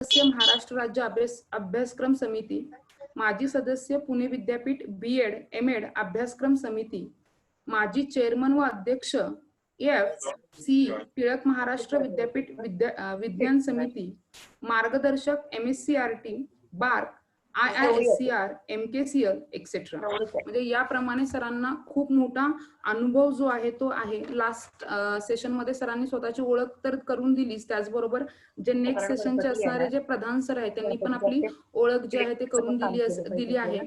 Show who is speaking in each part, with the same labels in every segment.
Speaker 1: सदस्य महाराष्ट्र राज्य अभ्यासक्रम समिती, माजी सदस्य पुणे विद्यापीठ बीएड एमएड अभ्यासक्रम समिती, माजी चेअरमन व अध्यक्ष सी टिळक महाराष्ट्र विद्यापीठ विज्ञान समिती, मार्गदर्शक MSCRT बार IISCR MKCL एक्सेट्रा. म्हणजे याप्रमाणे सरांना खूप मोठा अनुभव जो आहे तो आहे. लास्ट सेशन मध्ये सरांनी स्वतःची ओळख तर करून दिलीच, त्याचबरोबर जे नेक्स्ट सेशनचे असणारे जे प्रधान सर आहेत त्यांनी पण आपली ओळख जी आहे ते करून दिली आहे.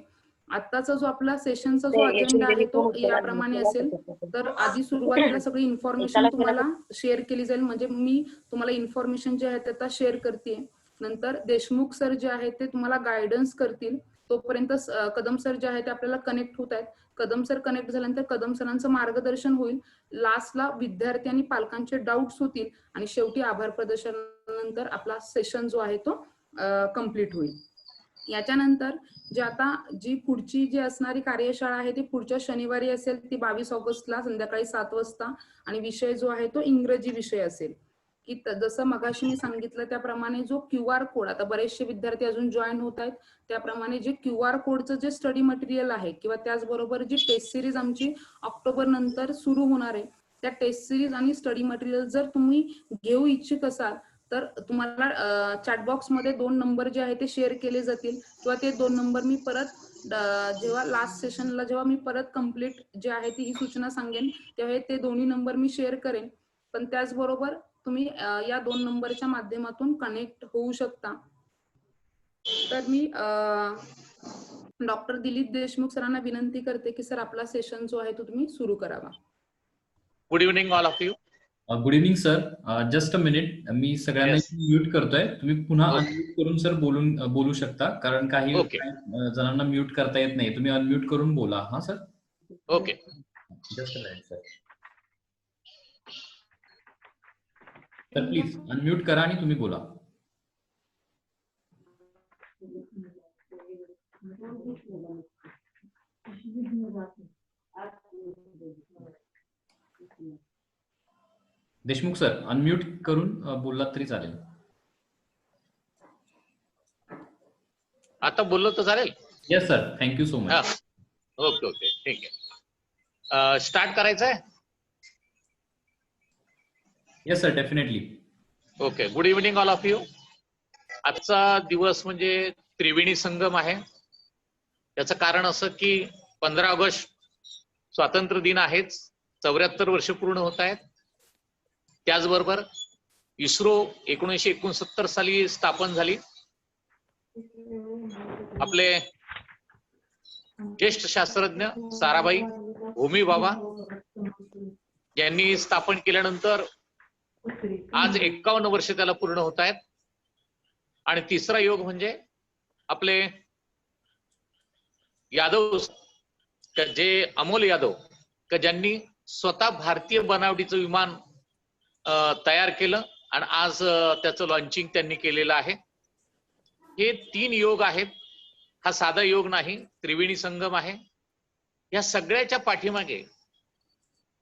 Speaker 1: आत्ताचा जो आपला सेशनचा जो अजेंडा आहे तो याप्रमाणे असेल. तर आधी सुरुवातीला सगळी इन्फॉर्मेशन तुम्हाला शेअर केली जाईल, म्हणजे मी तुम्हाला इन्फॉर्मेशन जे आहे ते आता शेअर करते. नंतर देशमुख सर जे आहेत ते तुम्हाला गायडन्स करतील. तोपर्यंत कदम सर जे आहेत ते आपल्याला कनेक्ट होत आहेत. कदम सर कनेक्ट झाल्यानंतर कदम सरांचं मार्गदर्शन होईल. लास्टला विद्यार्थी आणि पालकांचे डाऊट्स होतील आणि शेवटी आभार प्रदर्शनानंतर आपला सेशन जो आहे तो कम्प्लीट होईल. याच्यानंतर जे आता जी पुढची जी असणारी कार्यशाळा आहे ती पुढच्या शनिवारी असेल, ती 22 ऑगस्टला संध्याकाळी 7 वाजता. आणि विषय जो आहे तो इंग्रजी विषय असेल. की जसं मगाशी मी सांगितलं त्याप्रमाणे जो QR कोड, आता बरेचसे विद्यार्थी अजून जॉईन होत आहेत, त्याप्रमाणे जे QR कोडचं जे स्टडी मटेरियल आहे किंवा त्याचबरोबर जी टेस्ट सिरीज आमची ऑक्टोबर नंतर सुरू होणार आहे, त्या टेस्ट सिरीज आणि स्टडी मटेरियल जर तुम्ही घेऊ इच्छित असाल तर तुम्हाला चॅटबॉक्स मध्ये 2 नंबर जे आहे ते शेअर केले जातील किंवा ते 2 नंबर मी परत जेव्हा लास्ट सेशनला जेव्हा मी परत कंप्लीट जे आहे ती ही सूचना सांगेन तेव्हा ते दोन्ही नंबर मी शेअर करेन. पण त्याचबरोबर तुम्ही या 2 नंबरच्या माध्यमातून कनेक्ट होऊ शकता. तर मी डॉक्टर दिलीप देशमुख सरांना विनंती करते की सर आपला सेशन जो आहे तो तुम्ही सुरू करावा.
Speaker 2: Good evening all of you.
Speaker 3: Good evening sir. Just a minute, मी सगळ्यांना म्यूट करतोय. तुम्ही पुन्हा अनम्यूट करून सर बोलू शकता, कारण काही जणांना म्यूट करता येत नाही. तुम्ही अनम्यूट करून बोला. हा sir.
Speaker 2: Okay,
Speaker 3: just a minute sir. तर प्लीज अनम्यूट करा आणि तुम्ही बोला. देशमुख सर अनम्यूट करून बोललात तरी चालेल.
Speaker 2: आता बोललो तर चालेल?
Speaker 3: Yes sir, thank you so much.
Speaker 2: Okay okay, ठीक आहे. स्टार्ट करायचं आहे?
Speaker 3: Yes sir, definitely.
Speaker 2: Okay, good evening all of you. आजचा दिवस म्हणजे त्रिवेणी संगम आहे. याचं कारण असं की 15 ऑगस्ट स्वातंत्र्य दिन आहेच, 74 वर्ष पूर्ण होत आहेत. त्याचबरोबर इस्रो 1969 साली स्थापन झाली. आपले ज्येष्ठ शास्त्रज्ञ साराभाई होमी बाबा यांनी स्थापन केल्यानंतर आज 51 वर्ष त्याला पूर्ण होत आहेत. आणि तिसरा योग म्हणजे आपले यादव, जे अमोल यादव, ज्यांनी स्वतः भारतीय बनावटीचं विमान तयार केलं आणि आज त्याचं लॉन्चिंग त्यांनी केलेलं आहे. हे 3 योग आहेत. हा साधा योग नाही, त्रिवेणी संगम आहे. या सगळ्याच्या पाठीमागे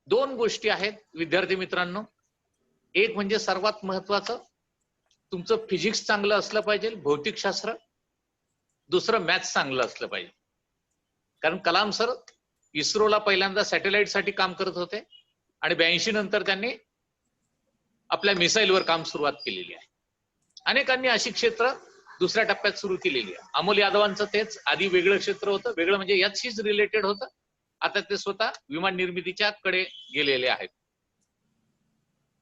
Speaker 2: 2 गोष्टी आहेत विद्यार्थी मित्रांनो. एक म्हणजे सर्वात महत्वाचं, तुमचं फिजिक्स चांगलं असलं पाहिजे, भौतिकशास्त्र. दुसरं मॅथ्स चांगलं असलं पाहिजे. कारण कलाम सर इस्रोला पहिल्यांदा सॅटेलाइट साठी काम करत होते आणि 82 नंतर त्यांनी आपल्या मिसाईलवर काम सुरुवात केलेली आहे. अनेकांनी अशी क्षेत्र दुसऱ्या टप्प्यात सुरू केलेली आहे. अमोल यादवांचं तेच, आधी वेगळं क्षेत्र होतं, वेगळं म्हणजे याच्याशीच रिलेटेड होतं. आता ते स्वतः विमान निर्मितीच्या कडे गेलेले आहेत.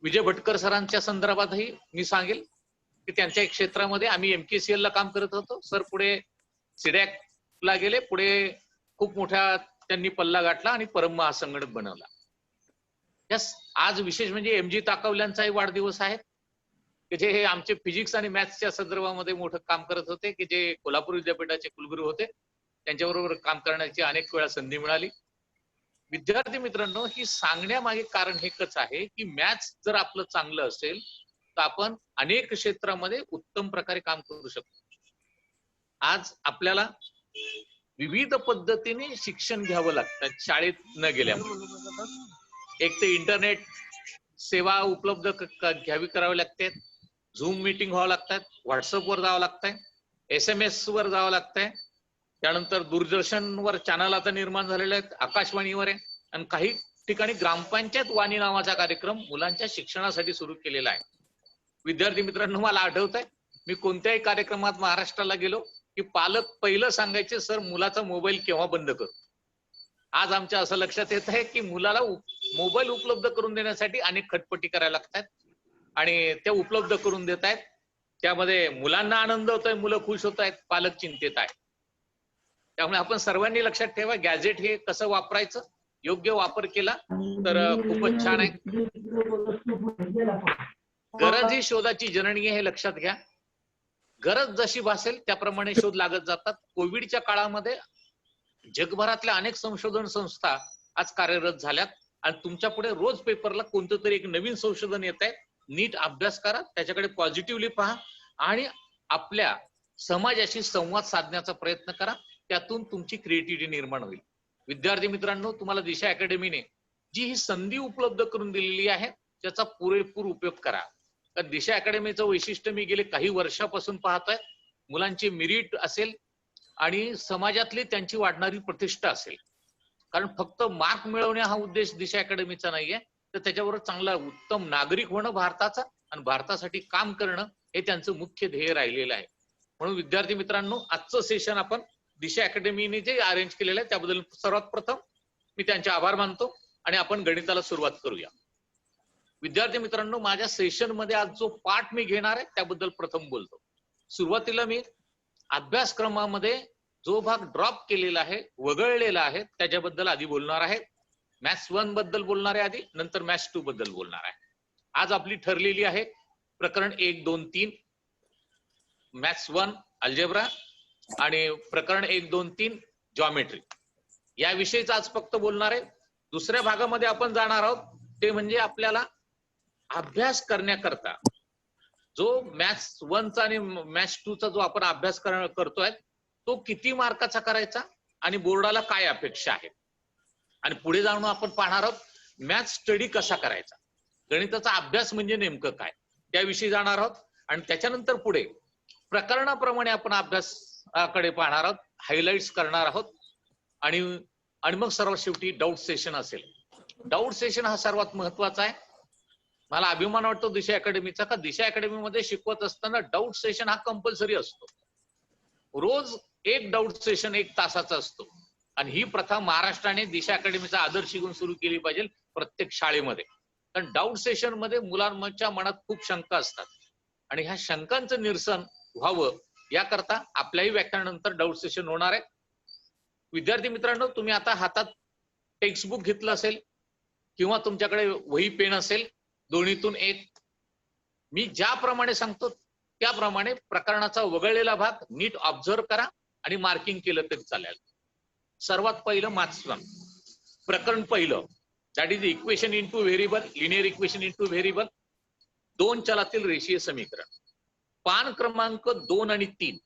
Speaker 2: विजय भटकर सरांच्या संदर्भातही मी सांगेल की त्यांच्या क्षेत्रामध्ये आम्ही MKCL ला काम करत होतो. सर पुढे सिडॅक ला गेले, पुढे खूप मोठ्या त्यांनी पल्ला गाठला आणि परम महासंगणक बनवला. यस, आज विशेष म्हणजे MG ताकवल्यांचाही वाढदिवस आहे, की जे हे आमचे फिजिक्स आणि मॅथ्सच्या संदर्भामध्ये मोठं काम करत होते, की जे कोल्हापूर विद्यापीठाचे कुलगुरू होते. त्यांच्याबरोबर काम करण्याची अनेक वेळा संधी मिळाली. विद्यार्थी मित्रांनो, ही सांगण्यामागे कारण हेच आहे की मॅथ्स जर आपलं चांगलं असेल तर आपण अनेक क्षेत्रामध्ये उत्तम प्रकारे काम करू शकतो. आज आपल्याला विविध पद्धतीने शिक्षण घ्यावं लागतं शाळेत न गेल्यामुळे. एक तर इंटरनेट सेवा उपलब्ध करावी लागते, झूम मीटिंग व्हावं लागतात, व्हॉट्सअपवर जावं लागतंय, SMS वर जावं लागतंय, त्यानंतर दूरदर्शनवर चॅनल आता निर्माण झालेले आहेत, आकाशवाणीवर आहे, आणि काही ठिकाणी ग्रामपंचायत वाणी नावाचा कार्यक्रम मुलांच्या शिक्षणासाठी सुरू केलेला आहे. विद्यार्थी मित्रांनो, मला आठवतंय मी कोणत्याही कार्यक्रमात महाराष्ट्राला गेलो की पालक पहिलं सांगायचे, सर मुलाचा मोबाईल केव्हा बंद करतो. आज आमच्या असं लक्षात येत आहे की मुलाला मोबाईल उपलब्ध करून देण्यासाठी अनेक खटपटी करायला लागतात आणि त्या उपलब्ध करून देत आहेत. त्यामध्ये मुलांना आनंद होतोय, मुलं खुश होत आहेत, पालक चिंतेत आहेत. त्यामुळे आपण सर्वांनी लक्षात ठेवा, गॅजेट हे कसं वापरायचं, योग्य वापर केला तर खूपच छान आहे. गरज ही शोधाची जननी आहे हे लक्षात घ्या. गरज जशी भासेल त्याप्रमाणे शोध लागत जातात. कोविडच्या काळामध्ये जगभरातल्या अनेक संशोधन संस्था आज कार्यरत झाल्यात आणि तुमच्या पुढे रोज पेपरला कोणतं तरी एक नवीन संशोधन येत आहे. नीट अभ्यास करा, त्याच्याकडे पॉझिटिव्हली पहा आणि आपल्या समाजाशी संवाद साधण्याचा प्रयत्न करा. त्यातून तुमची क्रिएटिव्हिटी निर्माण होईल. विद्यार्थी मित्रांनो, तुम्हाला दिशा अकॅडमीने जी ही संधी उपलब्ध करून दिलेली आहे त्याचा पुरेपूर उपयोग करा. कारण दिशा अकॅडमीचं वैशिष्ट्य मी गेले काही वर्षापासून पाहतोय. मुलांची मेरिट असेल आणि समाजातली त्यांची वाढणारी प्रतिष्ठा असेल. कारण फक्त मार्क मिळवणे हा उद्देश दिशा अकॅडमीचा नाहीये, तर त्याच्याबरोबर चांगला उत्तम नागरिक होणं भारताचा आणि भारतासाठी काम करणं हे त्यांचं मुख्य ध्येय राहिलेलं आहे. म्हणून विद्यार्थी मित्रांनो, आजचं सेशन आपण दिशा अकॅडमीने जे अरेंज केलेलं आहे त्याबद्दल सर्वात प्रथम मी त्यांचे आभार मानतो आणि आपण गणिताला सुरुवात करूया. विद्यार्थी मित्रांनो, माझ्या सेशन मध्ये आज जो पाठ मी घेणार आहे त्याबद्दल प्रथम बोलतो. सुरुवातीला मी अभ्यासक्रमामध्ये जो भाग ड्रॉप केलेला आहे, वगळलेला आहे, त्याच्याबद्दल आधी बोलणार आहे. मॅथ्स 1 बद्दल बोलणार आहे आधी, नंतर मॅथ्स 2 बद्दल बोलणार आहे. आज आपली ठरलेली आहे प्रकरण 1, 2, 3 मॅथ्स 1 अल्जेब्रा आणि प्रकरण 1, 2, 3 जॉमेट्री याविषयीच आज फक्त बोलणार आहे. दुसऱ्या भागामध्ये आपण जाणार आहोत ते म्हणजे आपल्याला अभ्यास करण्याकरता जो मॅथ्स 1चा आणि मॅथ्स 2चा जो आपण अभ्यास करतोय तो किती मार्काचा करायचा आणि बोर्डाला काय अपेक्षा आहे. आणि पुढे जाऊन आपण पाहणार आहोत मॅथ्स स्टडी कसा करायचा, गणिताचा अभ्यास म्हणजे नेमकं काय त्याविषयी जाणार आहोत. आणि त्याच्यानंतर पुढे प्रकरणाप्रमाणे आपण अभ्यासाकडे पाहणार आहोत, हायलाइट्स करणार आहोत आणि मग सर्वात शेवटी डाऊट सेशन असेल. डाऊट सेशन हा सर्वात महत्वाचा आहे. मला अभिमान वाटतो दिशा अकॅडमीचा, का दिशा अकॅडमीमध्ये शिकवत असताना डाऊट सेशन हा कंपल्सरी असतो. रोज एक डाऊट सेशन 1 तासाचा असतो आणि ही प्रथा महाराष्ट्राने दिशा अकॅडमीचा आदर्श घेऊन सुरू केली पाहिजे प्रत्येक शाळेमध्ये. कारण डाऊट सेशन मध्ये मुलांच्या मनात खूप शंका असतात आणि ह्या शंकांचं निरसन व्हावं याकरता आपल्याही व्याख्यानानंतर डाऊट सेशन होणार आहे. विद्यार्थी मित्रांनो, तुम्ही आता हातात टेक्स्टबुक घेतलं असेल किंवा तुमच्याकडे वही पेन असेल, दोन्हीतून एक. मी ज्याप्रमाणे सांगतो त्याप्रमाणे प्रकरणाचा वगळलेला भाग नीट ऑब्झर्व करा आणि मार्किंग केलं तरी चालेल. सर्वात पहिलं मॅथ्स 1 प्रकरण पहिलं, that is equation into variable, linear equation into variable, 2 चलातील रेषीय समीकरण. पान क्रमांक 2 आणि 3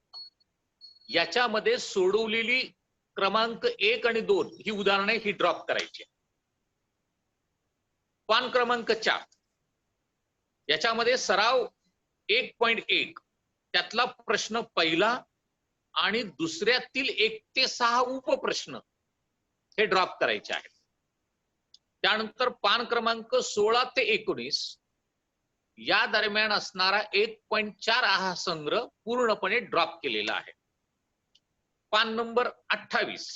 Speaker 2: याच्यामध्ये सोडवलेली क्रमांक 1 आणि 2 ही उदाहरणे ही ड्रॉप करायची. पान क्रमांक 4 याच्यामध्ये सराव 1.1 त्यातला प्रश्न पहिला आणि दुसऱ्यातील 1 ते 6 उपप्रश्न हे ड्रॉप करायचे आहेत. त्यानंतर पान क्रमांक 16 ते 19 या दरम्यान असणारा 1.4 हा संग्रह पूर्णपणे ड्रॉप केलेला आहे. पान नंबर 28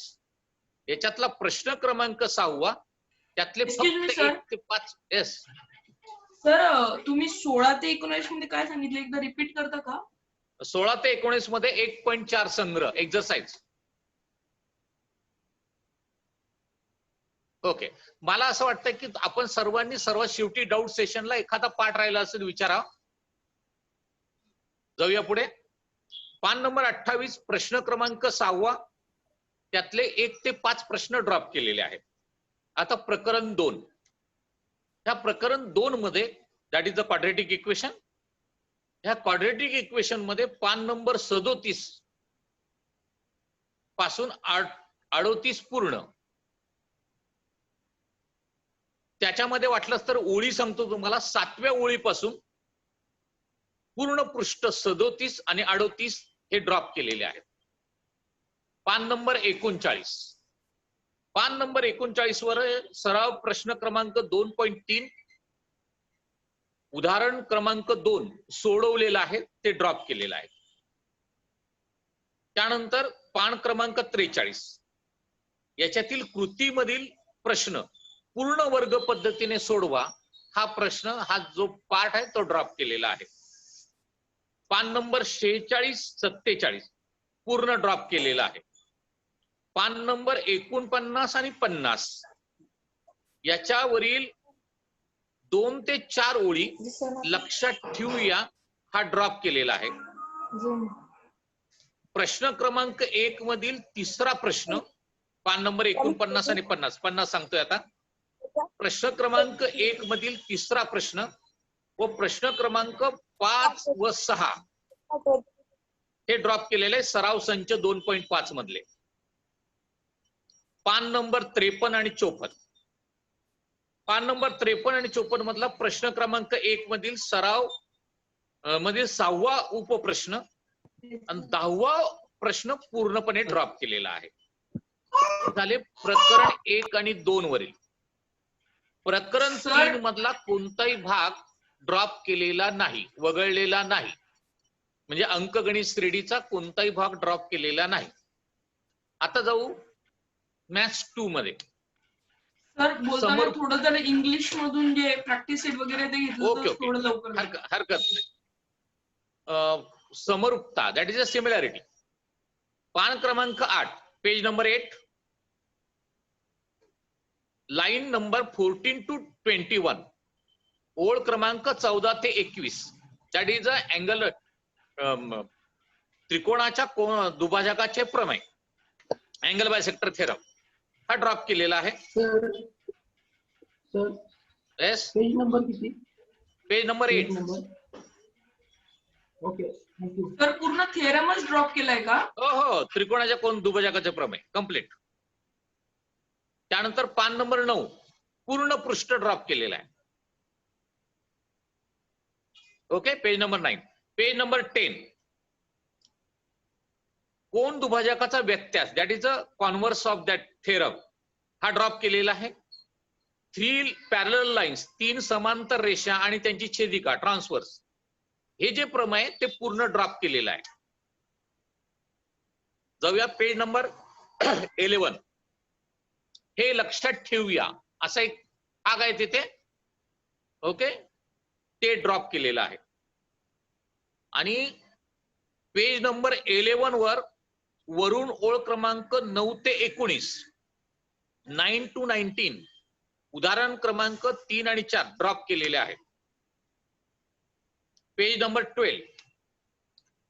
Speaker 2: याच्यातला प्रश्न क्रमांक 6 त्यातले फक्त 1 ते 5. येस
Speaker 4: सर, तुम्ही 16 ते 19 मध्ये काय सांगितलं, एकदा रिपीट करता का?
Speaker 2: 16 ते 19 मध्ये 1.4 संग्रह एक्झरसाइज. ओके, मला असं वाटतं की आपण सर्वांनी सर्वात शेवटी डाऊट सेशनला एखादा पाठ राहिला असेल विचारा. जाऊया पुढे. पान नंबर 28 प्रश्न क्रमांक 6 त्यातले 1 ते 5 प्रश्न ड्रॉप केलेले आहेत. आता प्रकरण 2, ह्या प्रकरण 2 मध्ये that is the quadratic equation. ह्या क्वाड्रेटिक इक्वेशन मध्ये पान नंबर 37 पासून 38 पूर्ण, त्याच्यामध्ये वाटलंच तर ओळी सांगतो तुम्हाला. 7व्या ओळीपासून पूर्ण पृष्ठ 37 आणि 38 हे ड्रॉप केलेले आहेत. पान नंबर 39. पान नंबर 39 वर सराव प्रश्न क्रमांक 2.3 उदाहरण क्रमांक 2 सोडवलेलं आहे ते ड्रॉप केलेलं आहे. त्यानंतर पान क्रमांक 43 याच्यातील कृतीमधील प्रश्न पूर्ण वर्ग पद्धतीने सोडवा हा प्रश्न, हा जो पार्ट आहे तो ड्रॉप केलेला आहे. पान नंबर 46 47 पूर्ण ड्रॉप केलेला आहे. पान नंबर 49 आणि 50 याच्यावरील 2 ते 4 ओळी लक्षात ठेवूया हा ड्रॉप केलेला आहे. प्रश्न क्रमांक 1 मधील तिसरा प्रश्न पान नंबर 49 आणि 50 सांगतोय आता. प्रश्न क्रमांक 1 मधील तिसरा प्रश्न व प्रश्न क्रमांक 5 व 6 हे ड्रॉप केलेले सराव संच 2.5 मधले. पान नंबर 53 आणि 54. पान नंबर 53 आणि 54 मधला प्रश्न क्रमांक 1 मधील सराव मध्ये 6वा उपप्रश्न आणि 10वा प्रश्न पूर्णपणे ड्रॉप केलेला आहे. झाले प्रकरण 1 आणि 2 वरील. प्रकरण 3 मधला कोणताही भाग ड्रॉप केलेला नाही, वगळलेला नाही. म्हणजे अंकगणित श्रेणीचा कोणताही भाग ड्रॉप केलेला नाही. आता जाऊ मॅथ्स 2 मध्ये.
Speaker 4: सर बोलताना थोडं जरा इंग्लिश मधून जे प्रॅक्टिस सेट वगैरे ते घेतलं
Speaker 2: ओके
Speaker 4: तर थोडं लवकर.
Speaker 2: हरकत नाही. समरूपता, दॅट इज अ सिमिलॅरिटी. पान क्रमांक 8 page number 8 line number 14 to 21 ओळ क्रमांक 14 ते 21 दॅट इज अ अँगल त्रिकोणाच्या दुभाजकाचे प्रमेय, अँगल बायसेक्टर थेरम हा ड्रॉप केलेला आहे.
Speaker 5: सर
Speaker 2: येस,
Speaker 5: पेज नंबर किती?
Speaker 2: Page number 8.
Speaker 5: Okay, thank you.
Speaker 4: तर पूर्ण थेरमच ड्रॉप केलाय का?
Speaker 2: हो, त्रिकोणाच्या कोण दुभाजकाचे प्रमेय कम्प्लीट. त्यानंतर पान नंबर 9 पूर्ण पृष्ठ ड्रॉप केलेला आहे. Okay, page number 9. Page number 10 कोण दुभाजकाचा व्यत्यास that is a converse of that theorem हा ड्रॉप केलेला आहे. 3 पॅरलल लाईन्स 3 समांतर रेषा आणि त्यांची छेदिका ट्रान्सवर्स हे जे प्रमेय ते पूर्ण ड्रॉप केलेलं आहे. जाऊया पेज नंबर 11. हे लक्षात ठेवूया असा एक भाग आहे तिथे. ओके, ते ड्रॉप केलेलं आहे. आणि पेज नंबर 11 वर वरून ओळ क्रमांक 9 ते 19 9 to 19 उदाहरण क्रमांक 3 आणि 4 ड्रॉप केलेले आहेत. पेज नंबर 12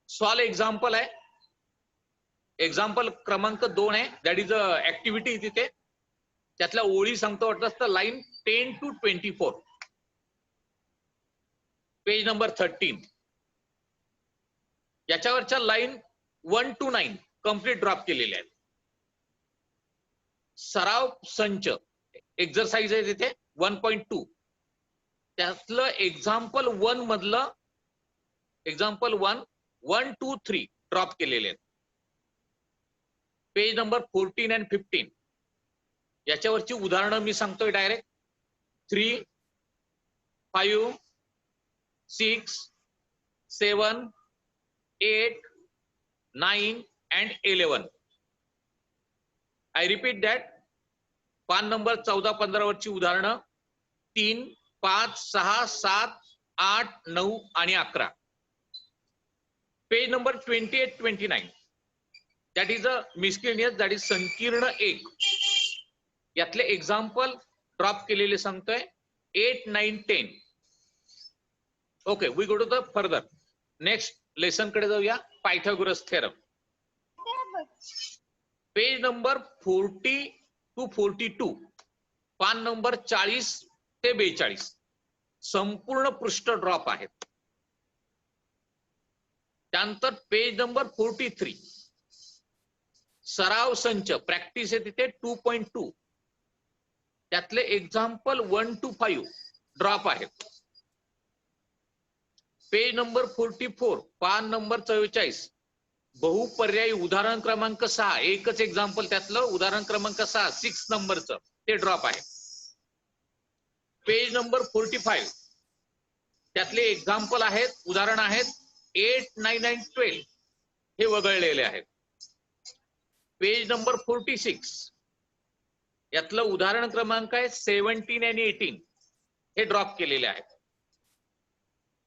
Speaker 2: सॉल्व एक्झाम्पल आहे. एक्झाम्पल क्रमांक 2 आहे, दॅट इज अ ऍक्टिव्हिटी तिथे. त्यातल्या ओळी सांगतो वाटत असतं लाईन 10 to 24. पेज नंबर 13 याच्यावरच्या लाईन 1 to 9 कम्प्लीट ड्रॉप केलेले आहेत. सराव संच एक्झरसाइज आहे तिथे 1.2 त्यातलं एक्झाम्पल 1 मधलं एक्झाम्पल 1 2 3 ड्रॉप केलेले आहेत. पेज नंबर 14 and 15 याच्यावरची उदाहरणं मी सांगतोय direct. 3 5 6 7 8 9 and 11. I repeat that. पान नंबर 14-15 वरची उदाहरणं 3 5 6 7 8 9 आणि 11. Page number 28-29 that is a miscellaneous, that is संकीर्ण 1 यातले एक्झाम्पल ड्रॉप केलेले सांगतोय 8 9 10. Okay, we go to the further next lesson कडे जाऊया. Pythagoras theorem. Page number 40 to 42 पान नंबर 40 ते 42 संपूर्ण पृष्ठ ड्रॉप आहेत. त्यानंतर पेज नंबर 43 सराव संच प्रॅक्टिस आहे तिथे 2.2 त्यातले एक्झाम्पल 1 to 5 ड्रॉप आहेत. पेज नंबर 44, पान नंबर 44, बहुपर्यायी उदाहरण क्रमांक 6, एकच एक्झाम्पल त्यातलं उदाहरण क्रमांक 6, 6 नंबरचं ते ड्रॉप आहे. पेज नंबर 45, त्यातले एक्झाम्पल आहेत, उदाहरण आहेत 8, 9 आणि 12 हे वगळलेले आहेत. पेज नंबर 46, यातलं उदाहरण क्रमांक आहे 17 आणि 18 हे ड्रॉप केलेले आहेत.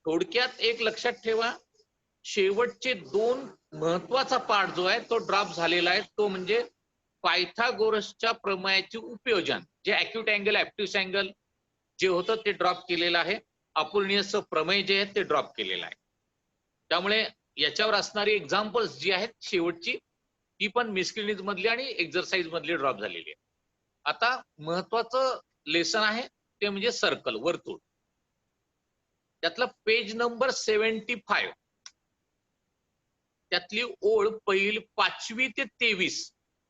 Speaker 2: थोडक्यात एक लक्षात ठेवा, शेवटचे 2 महत्वाचा पार्ट जो आहे तो ड्रॉप झालेला आहे, तो म्हणजे पायथागोरसच्या प्रमेयाचे उपयोजन, जे अॅक्यूट अँगल ऍब्ट्यूस अँगल जे होतं ते ड्रॉप केलेलं आहे. अपूर्णीयचं प्रमेय जे आहे ते ड्रॉप केलेलं आहे. त्यामुळे याच्यावर असणारी एक्झाम्पल्स जी आहेत शेवटची ती पण मिसलिनियस मधली आणि एक्झरसाइज मधली ड्रॉप झालेली आहे. आता महत्वाचं लेसन आहे ते म्हणजे सर्कल, वर्तुळ. त्यातलं पेज नंबर 75, त्यातली ओळ पहिली 5वी ते 23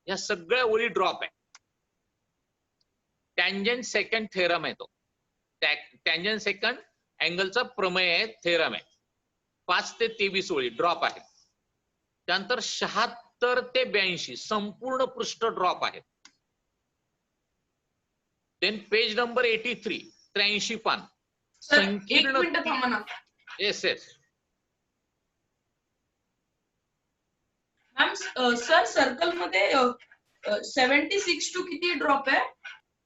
Speaker 2: या सगळ्या ओळी ड्रॉप आहे. टँजंट सेकंड थेरम आहे तो, टँजंट सेकंड अँगलचा प्रमेय आहे, थेरम आहे. 5 ते 23 ओळी ड्रॉप आहे. त्यानंतर 76 ते 82 संपूर्ण पृष्ठ ड्रॉप आहे. देन पेज नंबर 83, 83 पान,
Speaker 4: सर एक
Speaker 2: संकीर्ण
Speaker 4: मिनिट थांबा ना.
Speaker 2: Yes yes
Speaker 4: ma'am sir circle मध्ये 76 टू किती ड्रॉप आहे?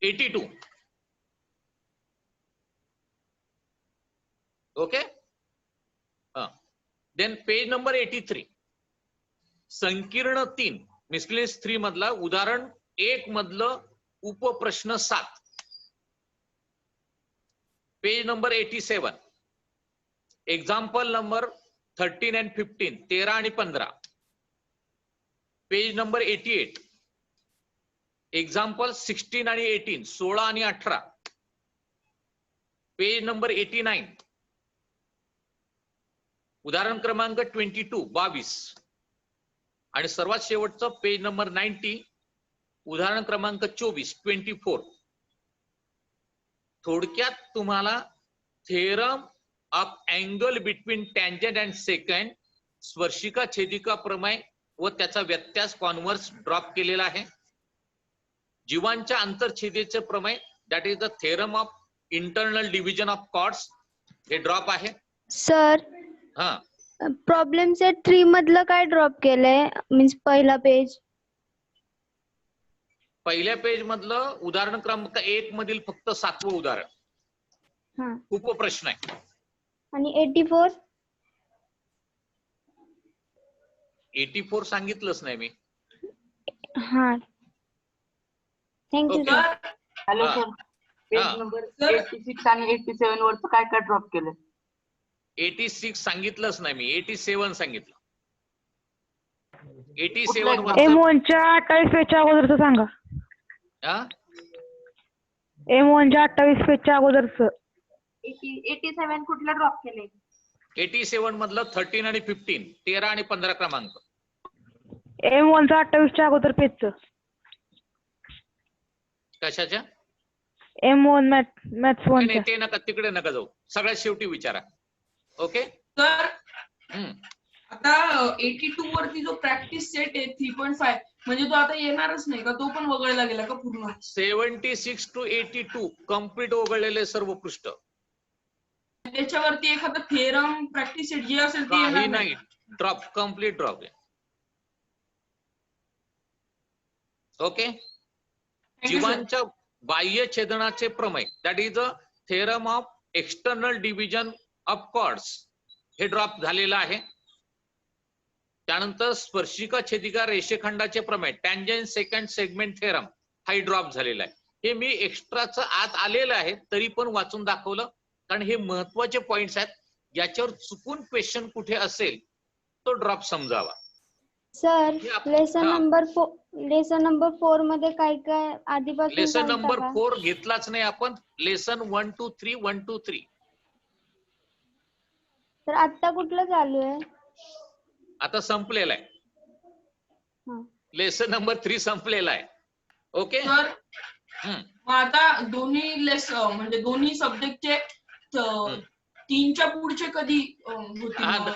Speaker 2: 82. ओके. देन पेज नंबर 83, संकीर्ण 3 मिसलिनियस 3 मधला उदाहरण 1 मधलं उपप्रश्न 7. Page number 87, example number 13 and 15, 13 आणि 15. पेज नंबर 88, एक्झाम्पल 16 आणि 18, 16 आणि 18. पेज नंबर 89, उदाहरण क्रमांक 22, 22. आणि सर्वात शेवटचं पेज नंबर 90, उदाहरण क्रमांक 24, 24. थोडक्यात तुम्हाला theorem of angle between tangent and second, स्पर्शिका छेदिका प्रमेय व त्याचा व्यत्यास कॉन्व्हर्स ड्रॉप केलेला आहे. जीवांच्या आंतरछेदेचे प्रमेय, that is the theorem of internal division of chords, हे ड्रॉप आहे.
Speaker 5: सर
Speaker 2: हा,
Speaker 5: प्रॉब्लेम सेट 3 मधलं काय ड्रॉप केलंय, मीन्स पहिला पेज?
Speaker 2: पहिल्या पेज मधलं उदाहरण क्रमांक 1 मधील फक्त 7वं उदाहरण,
Speaker 5: हा.
Speaker 2: उपप्रश्न आहे.
Speaker 5: आणि 84?
Speaker 2: 84 सांगितलंच नाही मी.
Speaker 5: हा, थँक्यू
Speaker 2: ओके.
Speaker 5: सर.
Speaker 6: हॅलो
Speaker 2: हा.
Speaker 6: सर, पेज
Speaker 2: हा.
Speaker 6: नंबर
Speaker 4: सर
Speaker 6: 86 आणि 87 वरचं काय काय ड्रॉप केलं?
Speaker 2: 86 सांगितलंच नाही मी, 87 सांगितलं. 87
Speaker 6: कुठलं
Speaker 2: वरचं
Speaker 7: M1च्या 28 पेजच्या अगोदरचं सांगा.
Speaker 2: हा?
Speaker 7: M1च्या 28 पेजच्या अगोदरचं.
Speaker 6: 87 कुठलं ड्रॉप केलंय?
Speaker 2: 87 मधलं 13 आणि 15, 13 आणि 15 क्रमांक.
Speaker 7: M1च्या 28च्या अगोदर पेजचं.
Speaker 2: कशाच्या?
Speaker 7: M1 मॅथ्स
Speaker 2: नाही
Speaker 7: 1च्या.
Speaker 2: ते नका, तिकडे नका जाऊ, सगळ्यात शेवटी विचारा. ओके.
Speaker 4: सर
Speaker 2: हम्म.
Speaker 4: आता 82 वरती जो प्रॅक्टिस सेट आहे 3.5 म्हणजे तो आता येणारच नाही का, तो पण वगळला गेला का पूर्ण?
Speaker 2: 76 to 82 कम्प्लीट वगळलेले सर्व पृष्ठ.
Speaker 4: त्याच्यावरती एखादा थेरम प्रॅक्टिस सेट जे असेल ते
Speaker 2: काही
Speaker 4: येणार
Speaker 2: नाही, ड्रॉप, कम्प्लीट ड्रॉप आहे. ओके. जीवांच्या बाह्य छेदनाचे प्रमेय, that is a theorem of external division of chords, हे ड्रॉप झालेलं आहे. त्यानंतर स्पर्शिका छेदिका रेषेखंडाचे प्रमेय, टँजंट सेकंड सेगमेंट थेरम, हा ड्रॉप झालेला आहे. हे मी एक्स्ट्राचं आत आलेलं आहे तरी पण वाचून दाखवलं, कारण हे महत्वाचे पॉइंट्स आहेत. याच्यावर चुकून क्वेश्चन कुठे असेल तो ड्रॉप समजावा.
Speaker 5: सर लेसन
Speaker 2: हा.
Speaker 5: नंबर 4 मध्ये काय काय आधीपासून
Speaker 2: लेसन
Speaker 5: सांगता
Speaker 2: नंबर
Speaker 5: का?
Speaker 2: 4 घेतलाच नाही आपण. Lesson 1 to 3, 1 to 3.
Speaker 5: तर आता कुठलं चालू आहे?
Speaker 2: आता संपलेला आहे.
Speaker 5: हा.
Speaker 2: लेसन नंबर 3 संपलेला आहे. ओके.
Speaker 4: सर
Speaker 2: हम्म.
Speaker 4: मग आता दोन्ही म्हणजे दोन्ही सब्जेक्टचे 3च्या पुढचे कधी होतील
Speaker 2: हा,
Speaker 4: मग?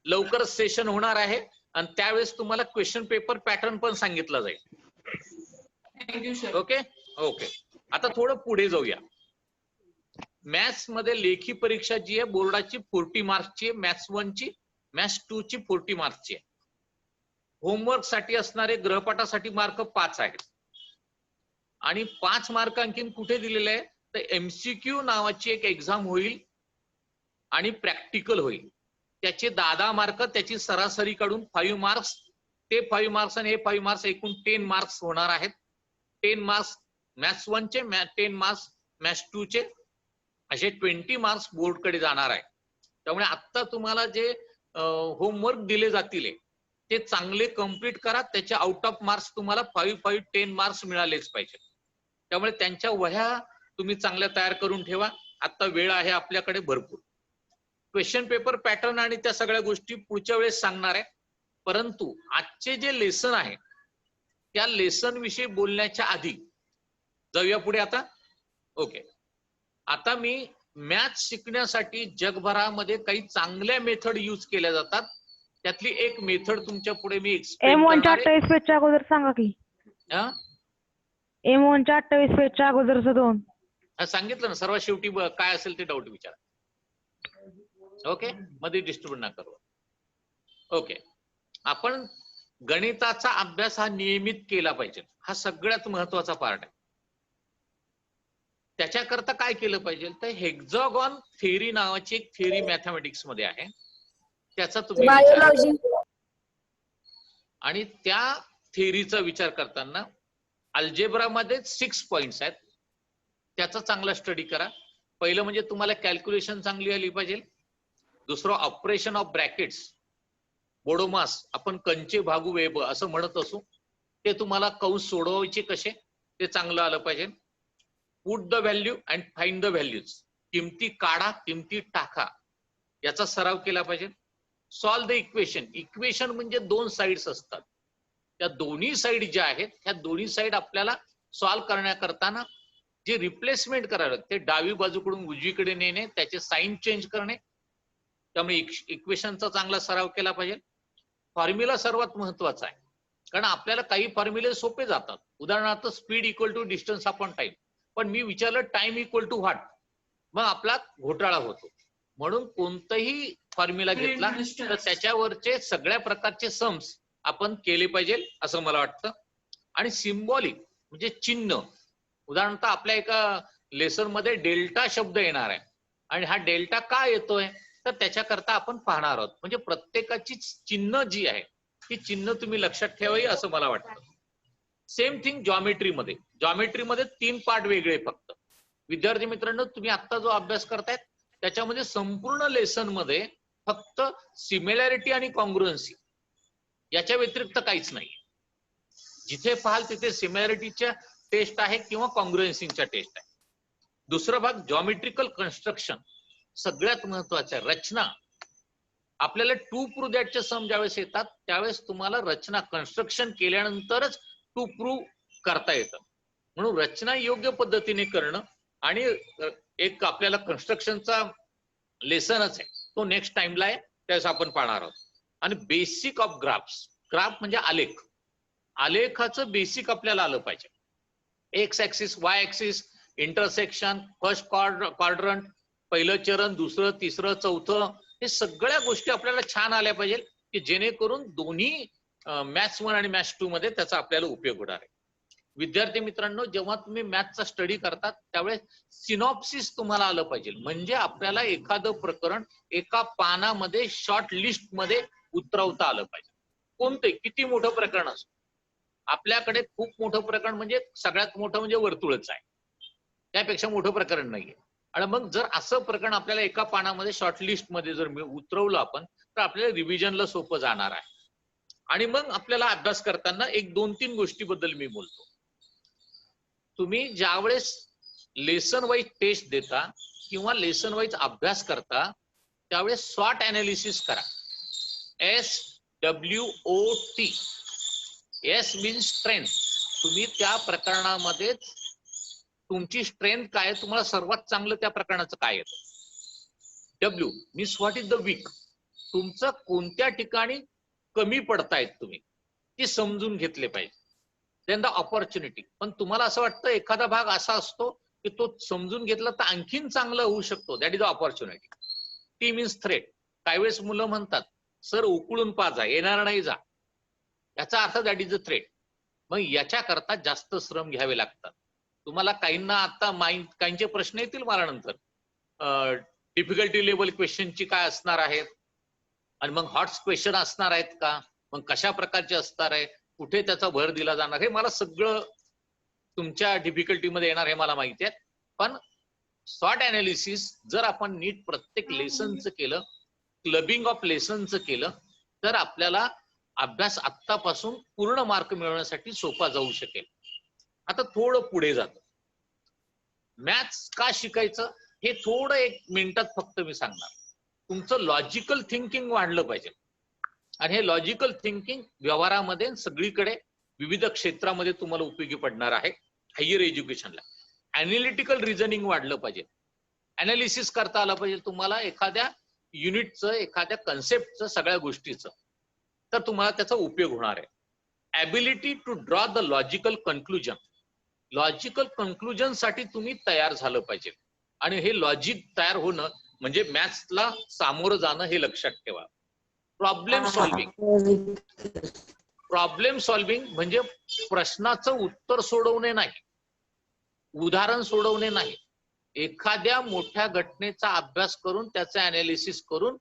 Speaker 2: लवकरच सेशन होणार आहे आणि त्यावेळेस तुम्हाला क्वेश्चन पेपर पॅटर्न पण सांगितलं जाईल.
Speaker 4: Thank you sir.
Speaker 2: Okay okay. आता थोडं पुढे जाऊया. मॅथ्स मध्ये लेखी परीक्षा जी आहे बोर्डाची 40 मार्क्सची आहे, मॅथ्स 1 ची, मॅथ्स 2 ची 40 मार्क्सची आहे. होमवर्क साठी असणारे गृहपाठासाठी मार्क 5 आहेत आणि 5 मार्क आणखीन कुठे दिलेले आहे तर MCQ नावाची एक एक्झाम होईल आणि प्रॅक्टिकल होईल. त्याचे 10 मार्क, त्याची सरासरी काढून 5 मार्क्स, ते 5 मार्क्स आणि हे 5 मार्क्स एकूण 10 मार्क्स होणार आहेत. 10 मार्क्स मॅथ्स 1 चे, 10 मार्क्स मॅथ्स 2 चे, असे 20 मार्क्स बोर्ड कडे जाणार आहे. त्यामुळे आता तुम्हाला जे होमवर्क दिले जातील ते चांगले कंप्लीट करा. त्याचे आउट ऑफ मार्क्स तुम्हाला 5, 10 मार्क्स मिळालेच पाहिजे. त्यामुळे त्यांच्या वह्या तुम्ही चांगल्या तयार करून ठेवा. आता वेळ आहे आपल्याकडे भरपूर. क्वेश्चन पेपर पॅटर्न आणि त्या सगळ्या गोष्टी पुढच्या वेळेस सांगणार आहे. परंतु आजचे जे लेसन आहे त्या लेसन विषयी बोलण्याच्या आधी जाऊया पुढे आता. ओके. आता मी मॅथ्स शिकण्यासाठी जगभरामध्ये काही चांगल्या मेथड यूज केल्या जातात. त्यातली एक मेथड तुमच्या पुढे मी एक्सप्लेन
Speaker 7: M1 च्या
Speaker 2: करणार आहे.
Speaker 7: 28 पेजच्या अगोदर सांगा की.
Speaker 2: हा?
Speaker 7: M1 च्या 28 पेजच्या अगोदरचं 2.
Speaker 2: हा, सांगितलं ना सर्वात शेवटी काय असेल ते डाऊट विचारा. ओके, मध्ये डिस्टर्ब नका करू. ओके, आपण गणिताचा अभ्यास हा नियमित केला पाहिजे. हा सगळ्यात महत्वाचा पार्ट आहे. त्याच्याकरता काय केलं पाहिजे तर हेक्झागॉन थेअरी नावाची एक थेअरी मॅथमॅटिक्स मध्ये आहे. त्याचा तुम्ही आणि त्या थेअरीचा विचार करताना अल्जेब्रा मध्ये 6 पॉइंट्स आहेत. त्याचा चांगला स्टडी करा. पहिलं म्हणजे तुम्हाला कॅल्क्युलेशन चांगली आली पाहिजे. दुसरं ऑपरेशन ऑफ ब्रॅकेट्स, बोडोमास, आपण कंचे भागू वेब असं म्हणत असू, ते तुम्हाला कंस सोडवायचे कसे ते चांगलं आलं पाहिजे. Put the value and find the values, किमती काढा किमती टाका याचा सराव केला पाहिजे. सॉल्व द इक्वेशन, इक्वेशन म्हणजे 2 साइड्स असतात. त्या दोन्ही साइड ज्या आहेत त्या दोन्ही साइड आपल्याला सॉल्व करण्याकरताना जे रिप्लेसमेंट करायला ते डावी बाजूकडून उजवीकडे नेणे, त्याचे साइन चेंज करणे. त्यामुळे इक्वेशनचा चांगला सराव केला पाहिजे. फॉर्म्युला सर्वात महत्वाचा आहे कारण आपल्याला काही फॉर्म्युले सोपे जातात. उदाहरणार्थ speed equal to distance upon time, पण मी विचारलं टाइम इक्वल टू व्हॉट, मग आपला घोटाळा होतो. म्हणून कोणताही फॉर्म्युला घेतला तर त्याच्यावरचे सगळ्या प्रकारचे सम्स आपण केले पाहिजे असं मला वाटतं. आणि सिम्बॉलिक म्हणजे चिन्ह, उदाहरणार्थ आपल्या एका लेसन मध्ये डेल्टा शब्द येणार आहे आणि हा डेल्टा का येतोय तर त्याच्याकरता आपण पाहणार आहोत. म्हणजे प्रत्येकाची चिन्ह जी आहे ती चिन्ह तुम्ही लक्षात ठेवावी असं मला वाटतं. सेम थिंग जॉमेट्रीमध्ये, जॉमेट्रीमध्ये 3 पार्ट वेगळे फक्त. विद्यार्थी मित्रांनो, तुम्ही आता जो अभ्यास करतायत त्याच्यामध्ये संपूर्ण लेसन मध्ये फक्त सिमिलॅरिटी आणि कॉन्ग्रुएन्सी याच्या व्यतिरिक्त काहीच नाही. जिथे पाहाल तिथे सिमिलॅरिटीच्या टेस्ट आहे किंवा कॉन्ग्रुएन्सीच्या टेस्ट आहे. दुसरा भाग जॉमेट्रिकल कन्स्ट्रक्शन, सगळ्यात महत्वाचं रचना. आपल्याला 2 प्रूव्ह दॅटचे सम ज्यावेळेस येतात त्यावेळेस तुम्हाला रचना कन्स्ट्रक्शन केल्यानंतरच 2 प्रूव्ह करता येतं. म्हणून रचना योग्य पद्धतीने करणं आणि एक आपल्याला कन्स्ट्रक्शनचा लेसनच आहे तो नेक्स्ट टाइमला आहे त्यावेळेस आपण पाहणार आहोत. आणि बेसिक ऑफ ग्राफ्स, ग्राफ म्हणजे आलेख, आलेखाचं बेसिक आपल्याला आलं पाहिजे. X axis, Y axis, intersection, first quadrant, पहिलं चरण, दुसरं, तिसरं, चौथं, हे सगळ्या गोष्टी आपल्याला छान आल्या पाहिजे की जेणेकरून दोन्ही मॅथ्स 1 आणि मॅथ्स 2 मध्ये त्याचा आपल्याला उपयोग होणार आहे. विद्यार्थी मित्रांनो, जेव्हा तुम्ही मॅथ्सचा स्टडी करतात त्यावेळेस सिनॉप्सिस तुम्हाला आलं पाहिजे. म्हणजे आपल्याला एखादं प्रकरण एका पानामध्ये शॉर्ट लिस्ट मध्ये उतरवता आलं पाहिजे. कोणते किती मोठं प्रकरण असो, आपल्याकडे खूप मोठं प्रकरण म्हणजे सगळ्यात मोठं म्हणजे वर्तुळच आहे, त्यापेक्षा मोठं प्रकरण नाहीये. आणि मग जर असं प्रकरण आपल्याला एका पानामध्ये शॉर्ट लिस्ट मध्ये जर उतरवलं आपण तर आपल्याला रिव्हिजनला सोपं जाणार आहे. आणि मग आपल्याला अभ्यास करताना 1-2-3 गोष्टीबद्दल मी बोलतो. तुम्ही ज्यावेळेस लेसन वाईज टेस्ट देता किंवा लेसन वाईज अभ्यास करता त्यावेळेस स्वॉट अनालिसिस करा. SWOT, S means strength. तुम्ही त्या प्रकरणामध्ये तुमची स्ट्रेंथ काय, तुम्हाला सर्वात चांगलं त्या प्रकरणाचं काय येतं W means what is the week, तुमचं कोणत्या ठिकाणी कमी पडतायत तुम्ही ते समजून घेतले पाहिजे. देन द ऑपॉर्च्युनिटी, पण तुम्हाला असं वाटतं एखादा भाग असा असतो की तो समजून घेतला तर आणखीन चांगला होऊ शकतो, that is the opportunity. T means threat. काही वेळेस मुलं म्हणतात सर उकळून पाजा, येणार नाही जा, याचा अर्थ दॅट इज अ थ्रेट. मग याच्याकरता जास्त श्रम घ्यावे लागतात. तुम्हाला काहींना आता काहींचे प्रश्न येतील मला नंतर, डिफिकल्टी लेवल क्वेश्चनची काय असणार आहेत, आणि मग हॉट्स क्वेश्चन असणार आहेत का, मग कशा प्रकारचे असणार आहे, कुठे त्याचा भर दिला जाणार, हे मला सगळं तुमच्या डिफिकल्टीमध्ये येणार हे मला माहिती आहे. पण शॉर्ट अनालिसिस जर आपण नीट प्रत्येक लेसनचं केलं, क्लबिंग ऑफ लेसनचं केलं, तर आपल्याला अभ्यास आत्तापासून पूर्ण मार्क मिळवण्यासाठी सोपा जाऊ शकेल. आता थोडं पुढे जातो. मॅथ्स का शिकायचं हे थोडं 1 मिनिटात फक्त मी सांगणार. तुमचं लॉजिकल थिंकिंग वाढलं पाहिजे, आणि हे लॉजिकल थिंकिंग व्यवहारामध्ये सगळीकडे विविध क्षेत्रामध्ये तुम्हाला उपयोगी पडणार आहे. हायर एज्युकेशनला अॅनालिटिकल रिझनिंग वाढलं पाहिजे, अनालिसिस करता आलं पाहिजे तुम्हाला एखाद्या युनिटचं, एखाद्या कन्सेप्टचं, सगळ्या गोष्टीचं, तर तुम्हाला त्याचा उपयोग होणार आहे. Ability to draw the logical conclusion, logical conclusion साठी तुम्ही तयार झालं पाहिजे, आणि हे लॉजिक तयार होणं म्हणजे मॅथ्सला सामोरं जाणं हे लक्षात ठेवा. प्रॉब्लेम सॉल्व्हिंग, प्रॉब्लेम सॉल्व्हिंग म्हणजे प्रश्नाचं उत्तर सोडवणे नाही, उदाहरण सोडवणे नाही, एखाद्या मोठ्या घटनेचा अभ्यास करून त्याचं अनालिसिस करून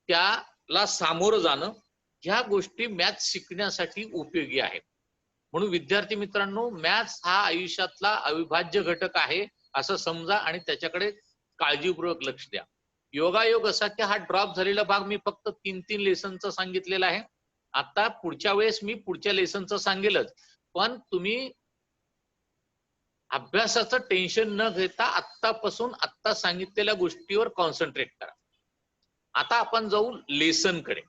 Speaker 2: त्याला सामोरं जाणं, ह्या गोष्टी मॅथ्स शिकण्यासाठी उपयोगी आहेत. म्हणून विद्यार्थी मित्रांनो, मॅथ्स हा आयुष्यातला अविभाज्य घटक आहे असं समजा, आणि त्याच्याकडे काळजीपूर्वक लक्ष द्या. योगायोग असा की हा ड्रॉप झालेला भाग मी फक्त 3 लेसनचा सांगितलेला आहे. आता पुढच्या वेळेस मी पुढच्या लेसनचं सांगेलच, पण तुम्ही अभ्यासाचं टेन्शन न घेता आत्तापासून आत्ता सांगितलेल्या गोष्टीवर कॉन्सन्ट्रेट करा. आता आपण जाऊ लेसनकडे.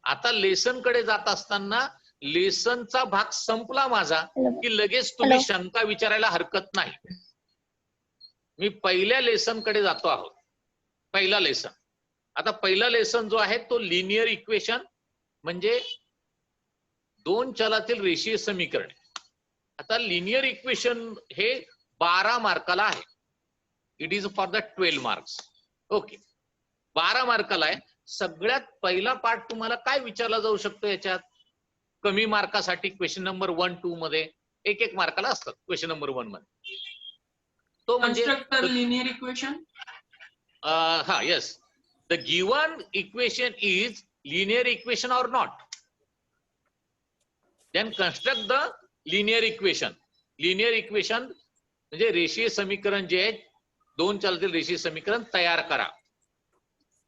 Speaker 2: आता लेसनकडे जात असताना लेसनचा भाग संपला माझा की लगेच तुम्ही शंका विचारायला हरकत नाही. मी पहिल्या लेसनकडे जातो आहोत. पहिला लेसन, आता पहिला लेसन जो आहे तो लिनियर इक्वेशन म्हणजे 2 चलातील रेषीय समीकरण. आता लिनियर इक्वेशन हे 12 मार्काला आहे. It is for the 12 marks. Okay, 12 मार्काला आहे. सगळ्यात पहिला पार्ट तुम्हाला काय विचारला जाऊ शकतो याच्यात, कमी मार्कासाठी क्वेश्चन नंबर 1, 2 मध्ये 1 मार्काला असतात क्वेश्चन नंबर 1 मध्ये, तो म्हणजे
Speaker 4: लिनियर इक्वेशन.
Speaker 2: हा, yes, the given equation is linear equation or not, then construct the linear equation. Linear equation म्हणजे रेषीय समीकरण जे आहे 2 चलातील रेषीय समीकरण तयार करा.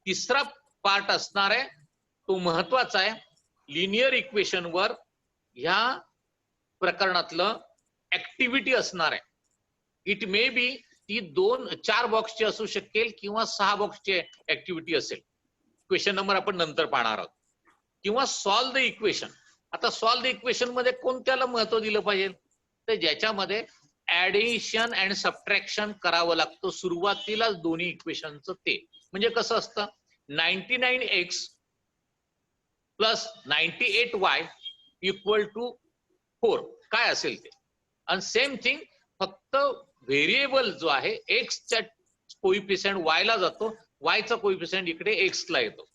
Speaker 2: तिसरा पार्ट असणार आहे तो महत्वाचा आहे. लिनियर इक्वेशन वर ह्या प्रकरणातलं ऍक्टिव्हिटी असणार आहे. इट मे बी ती 4 बॉक्सची असू शकेल किंवा 6 बॉक्सची ऍक्टिव्हिटी असेल. क्वेश्चन नंबर आपण नंतर पाहणार आहोत. किंवा सॉल्व द इक्वेशन. आता सॉल्व द इक्वेशन मध्ये कोणत्याला महत्व दिलं पाहिजे, तर ज्याच्यामध्ये ऍडिशन अँड सबट्रॅक्शन करावं लागतं सुरुवातीला दोन्ही इक्वेशनचं. ते म्हणजे कसं असतं, 99x plus 98y equal to 4 काय असेल ते. आणि सेम थिंग, फक्त व्हेरिएबल जो आहे एक्सच्या कोइफिशियंट y ला जातो, y चा कोइफिशियंट इकडे x ला येतो.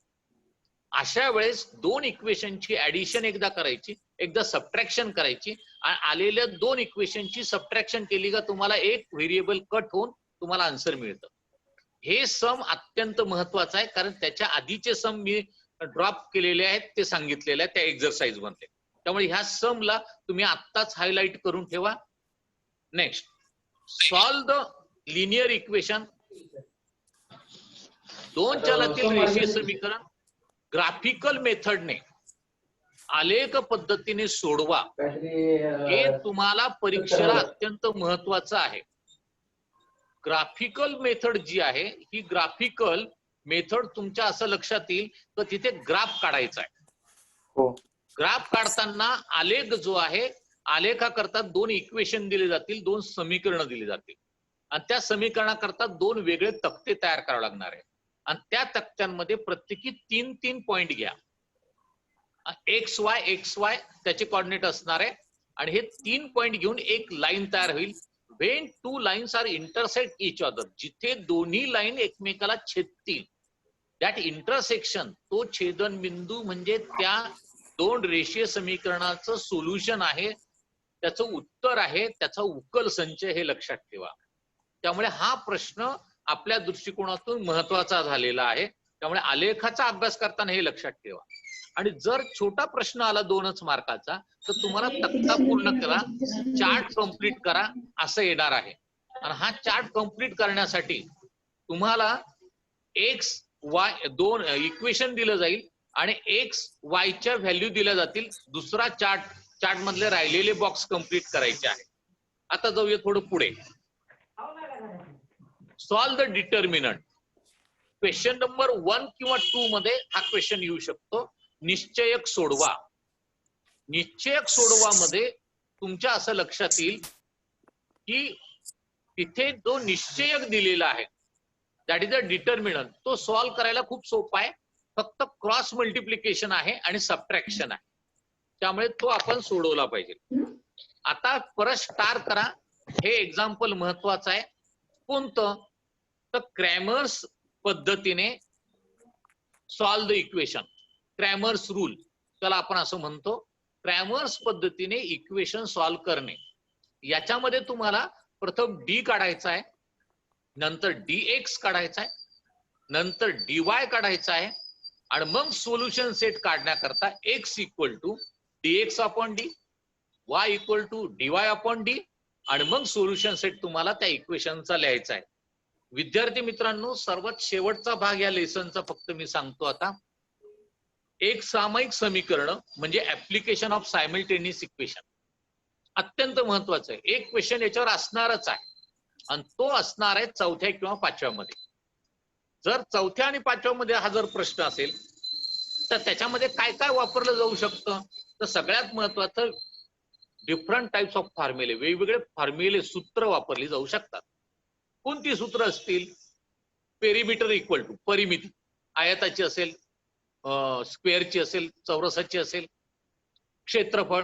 Speaker 2: अशा वेळेस 2 इक्वेशनची ऍडिशन एकदा करायची, एकदा सबट्रॅक्शन करायची, आणि आलेल्या 2 इक्वेशनची सबट्रॅक्शन केली का तुम्हाला एक व्हेरिएबल कट होऊन तुम्हाला आन्सर मिळतं. हे सम अत्यंत महत्वाचं आहे, कारण त्याच्या आधीचे सम मी ड्रॉप केलेले आहेत ते सांगितलेले आहेत त्या एक्झरसाइज मध्ये. त्यामुळे ह्या समला तुम्ही आत्ताच हायलाइट करून ठेवा. Next, solve the linear equation. 2 चलातील रेषीय समीकरण ग्राफिकल मेथडने, आलेख पद्धतीने सोडवा. हे तुम्हाला परीक्षेला अत्यंत महत्वाचं आहे. ग्राफिकल मेथड जी आहे ही ग्राफिकल मेथड तुमच्या असं लक्षात येईल तर तिथे ग्राफ काढायचा आहे. ग्राफ काढताना आलेख जो आहे, आलेखाकरता 2 इक्वेशन दिले जातील, 2 समीकरणं दिली जातील. आणि त्या समीकरणाकरता 2 वेगळे तक्ते तयार करावे लागणार आहे आणि त्या तक्त्यांमध्ये प्रत्येकी 3 पॉइंट घ्या. एक्स वाय त्याचे कोऑर्डिनेट असणार आहे आणि हे 3 पॉइंट घेऊन एक लाईन तयार होईल. when 2 lines are intersect each other, जिथे दोन्ही लाईन एकमेकाला छेदतील, दॅट इंटरसेक्शन, तो छेदन बिंदू म्हणजे त्या 2 रेषीय समीकरणाचं सोल्युशन आहे, त्याचं उत्तर आहे, त्याचा उकल संच हे लक्षात ठेवा. त्यामुळे हा प्रश्न आपल्या दृष्टिकोनातून महत्वाचा झालेला आहे. त्यामुळे आलेखाचा अभ्यास करताना हे लक्षात ठेवा. आणि जर छोटा प्रश्न आला 2च मार्काचा तर तुम्हाला तक्ता पूर्ण करा, चार्ट कम्प्लीट करा असं येणार आहे. आणि हा चार्ट कम्प्लीट करण्यासाठी तुम्हाला एक्स वाय 2 इक्वेशन दिलं जाईल आणि एक्स वायच्या व्हॅल्यू दिल्या जातील. दुसरा चार्ट मधले राहिलेले बॉक्स कम्प्लीट करायचे आहे. आता जाऊया थोडं पुढे. Solve the determinant. Question number 1 किंवा 2 मध्ये हा क्वेश्चन येऊ शकतो. निश्चयक सोडवा. निश्चयक सोडवा मध्ये तुमच्या असं लक्षात येईल की तिथे जो निश्चयक दिलेला आहे दॅट इज अ डिटर्मिनंट, तो सॉल्व करायला खूप सोपा आहे. फक्त क्रॉस मल्टिप्लिकेशन आहे आणि सबट्रॅक्शन आहे. त्यामुळे तो आपण सोडवला पाहिजे. आता परत स्टार करा. हे एक्झाम्पल महत्वाचं आहे. कोणतं? तर क्रॅमर्स पद्धतीने solve the equation. Cramer's rule त्याला आपण असं म्हणतो. क्रॅमर्स पद्धतीने इक्वेशन सॉल्व करणे. याच्यामध्ये तुम्हाला प्रथम डी काढायचा आहे, नंतर dx काढायचा आहे, नंतर dy काढायचा आहे आणि मग सोल्युशन सेट काढण्याकरता x equal to dx upon D, y equal to dy upon D आणि मग सोल्युशन सेट तुम्हाला त्या इक्वेशनचा लिहायचा आहे. विद्यार्थी मित्रांनो, सर्वात शेवटचा भाग या लेसनचा फक्त मी सांगतो आता. एक सामायिक समीकरण म्हणजे ऍप्लिकेशन ऑफ सायमल्टेनियस इक्वेशन अत्यंत महत्वाचं आहे. एक क्वेश्चन याच्यावर असणारच आहे आणि तो असणार आहे 4थ्या किंवा 5व्या मध्ये. जर 4थ्या आणि 5व्या मध्ये हा जर प्रश्न असेल तर त्याच्यामध्ये काय काय वापरलं जाऊ शकतं? तर सगळ्यात महत्वाचं डिफरंट टाइप्स ऑफ फॉर्म्युले, वेगवेगळे फॉर्म्युले सूत्र वापरली जाऊ शकतात. कोणती सूत्र असतील? पेरिमीटर इक्वल टू परिमिती, आयताची असेल, स्क्वेअरची असेल, चौरसाची असेल, क्षेत्रफळ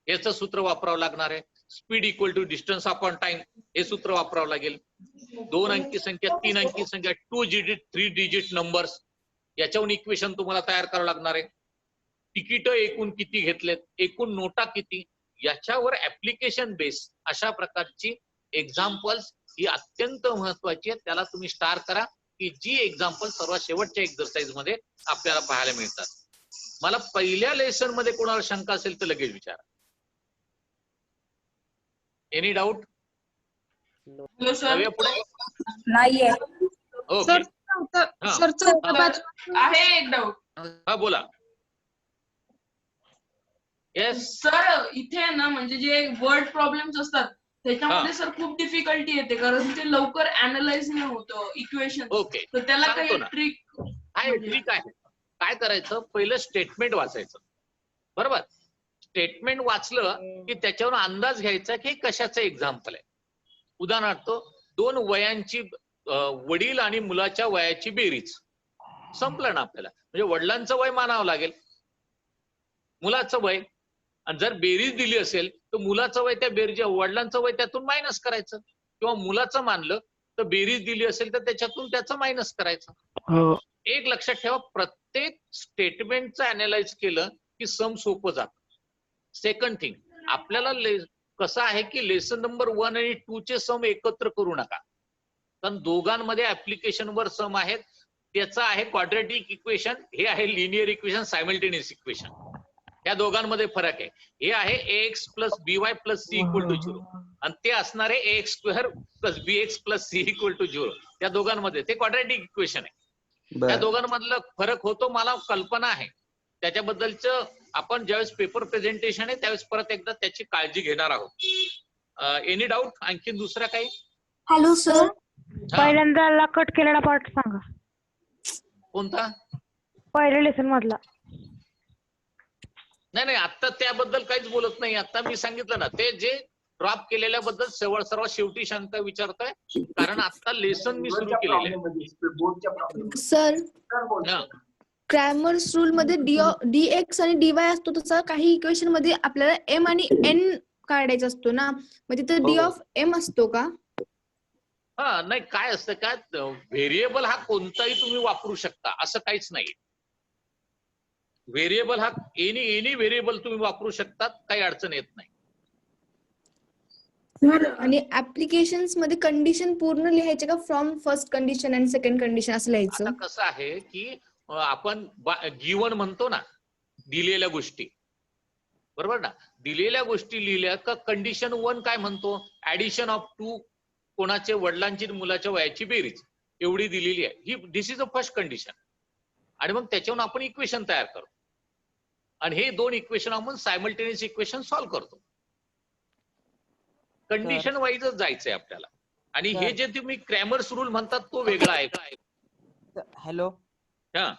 Speaker 2: याचं सूत्र वापरावं लागणार आहे. Speed equal to distance upon time हे सूत्र वापरावं लागेल. 2 अंकी संख्या, 3 अंकी संख्या, 2 डिजिट 3 डिजिट नंबर्स याच्यावरून इक्वेशन तुम्हाला तयार करावं लागणार आहे. तिकीट एकूण किती घेतलेत, एकूण नोटा किती, याच्यावर ऍप्लिकेशन बेस अशा प्रकारची एक्झाम्पल्स ही अत्यंत महत्वाची आहे. त्याला तुम्ही स्टार करा की जी एक्झाम्पल सर्वात शेवटच्या एक्झरसाइज मध्ये आपल्याला पाहायला मिळतात. मला पहिल्या लेसन मध्ये कोणाला शंका असेल तर लगेच विचारा. Any doubt?
Speaker 4: Hello sir.
Speaker 2: पुढे
Speaker 8: नाहीये.
Speaker 2: ओके
Speaker 4: आहे एक डाऊट.
Speaker 2: हा बोला. येस
Speaker 4: सर इथे ना म्हणजे जे वर्ड प्रॉब्लेम्स असतात त्याच्यामध्ये सर खूप डिफिकल्टी येते कारण ते लवकर अनालाइज नाही होतं इक्वेशन.
Speaker 2: ओके,
Speaker 4: तर त्याला काही
Speaker 2: सांगतो ना.
Speaker 4: ट्रिक
Speaker 2: आहे ट्रिक आहे. काय करायचं, पहिलं स्टेटमेंट वाचायचं. बरोबर, स्टेटमेंट वाचलं की त्याच्यावर अंदाज घ्यायचा की कशाचं एक्झाम्पल आहे. उदाहरणार्थ 2 वयांची वडील आणि मुलाच्या वयाची बेरीज, संपलं ना आपल्याला. म्हणजे वडिलांचं वय मानावं लागेल, मुलाचं वय, आणि जर बेरीज दिली असेल तर मुलाचं वय त्या बेरीज वडिलांचं वय त्यातून मायनस करायचं, किंवा मुलाचं मानलं तर बेरीज दिली असेल तर त्याच्यातून त्याचं मायनस करायचं. एक लक्षात ठेवा, प्रत्येक स्टेटमेंटचं अनालाइज केलं की सम सोपं जातं. सेकंड थिंग, आपल्याला कसं आहे की लेसन नंबर 1 आणि 2 चे सम एकत्र करू नका, कारण दोघांमध्ये ऍप्लिकेशन वर सम आहेत. त्याचं आहे क्वाड्रॅटिक इक्वेशन, हे आहे लिनियर इक्वेशन, सायमल्टेनियस इक्वेशन. या दोघांमध्ये फरक आहे. हे आहे ax plus by plus c equal to 0 आणि ते असणार आहे ax square plus bx plus c equal to 0. त्या दोघांमध्ये ते क्वाड्रॅटिक इक्वेशन आहे. त्या दोघांमधला फरक होतो मला कल्पना आहे. त्याच्याबद्दलचं आपण ज्यावेळेस पेपर प्रेझेंटेशन आहे त्यावेळेस परत एकदा त्याची काळजी घेणार आहोत. Any doubt? आणखी दुसरा काही?
Speaker 8: Hello sir.
Speaker 7: पहिल्यांदा कट केलेला पार्ट सांगा.
Speaker 2: कोणता?
Speaker 7: पहिल्या लेसन मधला.
Speaker 2: नाही आता त्याबद्दल काहीच बोलत नाही. आता मी सांगितलं ना, ते जे ड्रॉप केलेल्याबद्दल सर्वात शेवटी शंका विचारतोय, कारण आता लेसन मी सुरू केलेलं आहे.
Speaker 9: सर
Speaker 2: हा.
Speaker 9: क्रॅमर्स रूल मध्ये dx आणि dy असतो, तसा काही इक्वेशन मध्ये आपल्याला m आणि n काढायचा असतो ना, मग तिथे d ऑफ m असतो का?
Speaker 2: हा नाही, काय असतं काय, व्हेरिएबल हा कोणताही तुम्ही वापरू शकता असं काहीच नाही. व्हेरिएबल हा एनी व्हेरिएबल तुम्ही वापरू शकतात, काही अडचण येत नाही.
Speaker 9: आणि ऍप्लिकेशन्स मध्ये कंडिशन पूर्ण लिहायचे का, from first condition and second condition असं लिहायचं?
Speaker 2: आता कसं आहे की आपण गिवन म्हणतो ना, दिलेल्या गोष्टी, बरोबर ना, दिलेल्या गोष्टी लिहिल्या का कंडिशन 1 काय म्हणतो, ऍडिशन ऑफ 2 कोणाचे वडिलांची मुलाच्या वयाची बेरीज एवढी दिलेली आहे, ही दिस इज अ फर्स्ट कंडिशन. आणि मग त्याच्यावरून आपण इक्वेशन तयार करतो आणि हे 2 इक्वेशन आपण सायमल्टेनियस इक्वेशन सॉल्व्ह करतो. कंडिशन वाईजच जायचंय आपल्याला. आणि हे जे तुम्ही क्रॅमर्स रूल म्हणतात तो वेगळा आहे.
Speaker 10: हॅलो,
Speaker 2: हा,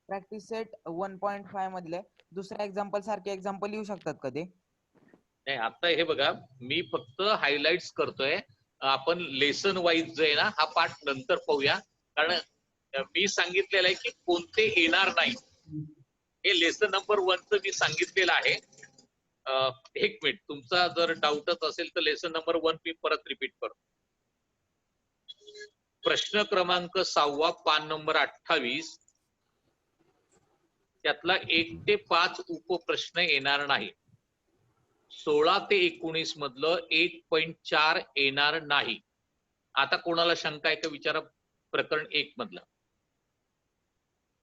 Speaker 10: प्रॅक्टिस सेट 1.5 मधले दुसऱ्या एक्झाम्पल सारखे एक्झाम्पल येऊ शकतात का ते?
Speaker 2: नाही, आता हे बघा, मी फक्त हायलाइट्स करतोय. आपण लेसन वाईज जे आहे ना, हा पाठ नंतर पाहूया, कारण मी सांगितलेलं आहे की कोणते येणार नाही. हे लेसन नंबर 1चं मी सांगितलेलं आहे. एक मिनिट, तुमचा जर डाऊटच असेल तर लेसन नंबर 1 मी परत रिपीट करतो. प्रश्न क्रमांक 6 पान नंबर 28, त्यातला 1 ते 5 उपप्रश्न येणार नाही. 16 ते 19 मधलं 1.4 येणार नाही. आता कोणाला शंका आहे का विचारा, प्रकरण 1 मधलं.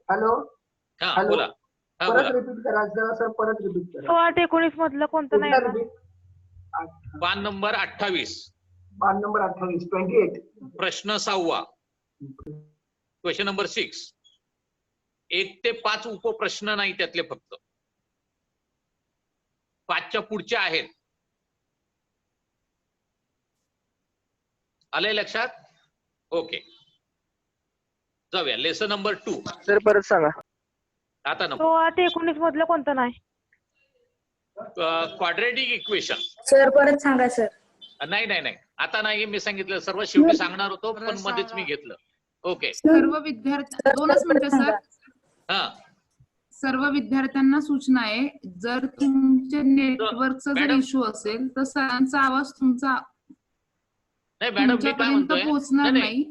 Speaker 11: हॅलो,
Speaker 2: हा बोला. हा बोला.
Speaker 11: रिपीट करायचं सर, परत रिपीट करा.
Speaker 7: 16 ते 19 मधलं कोणतं नाही?
Speaker 2: पान नंबर 28.
Speaker 11: पान नंबर 28, 28.
Speaker 2: प्रश्न 6. Question number 6. 1 ते 5 उपप्रश्न नाही त्यातले, फक्त 5च्या पुढच्या आहेत. आलंय लक्षात? ओके, जाऊया लेसन नंबर 2.
Speaker 11: सर परत सांगा.
Speaker 2: आता नको.
Speaker 7: 16 ते 19 मधलं कोणतं नाही?
Speaker 2: Quadratic equation.
Speaker 8: सर परत सांगा सर.
Speaker 2: नाही, आता नाही, मी सांगितलं सर्व शेवटी सांगणार होतो, पण मध्येच मी घेतलं. ओके,
Speaker 1: सर्व विद्यार्थी 2च मिनिटं सर.
Speaker 2: हा,
Speaker 1: सर्व विद्यार्थ्यांना सूचना आहे, जर तुमच्या नेटवर्कचा जर
Speaker 2: मॅडम.
Speaker 1: इश्यू असेल तर सरांचा आवाज तुमचा
Speaker 2: नाही मॅडम, मी काय
Speaker 1: तुमच्यापर्यंत
Speaker 2: म्हणतोय,
Speaker 1: पोहोचणार नाही.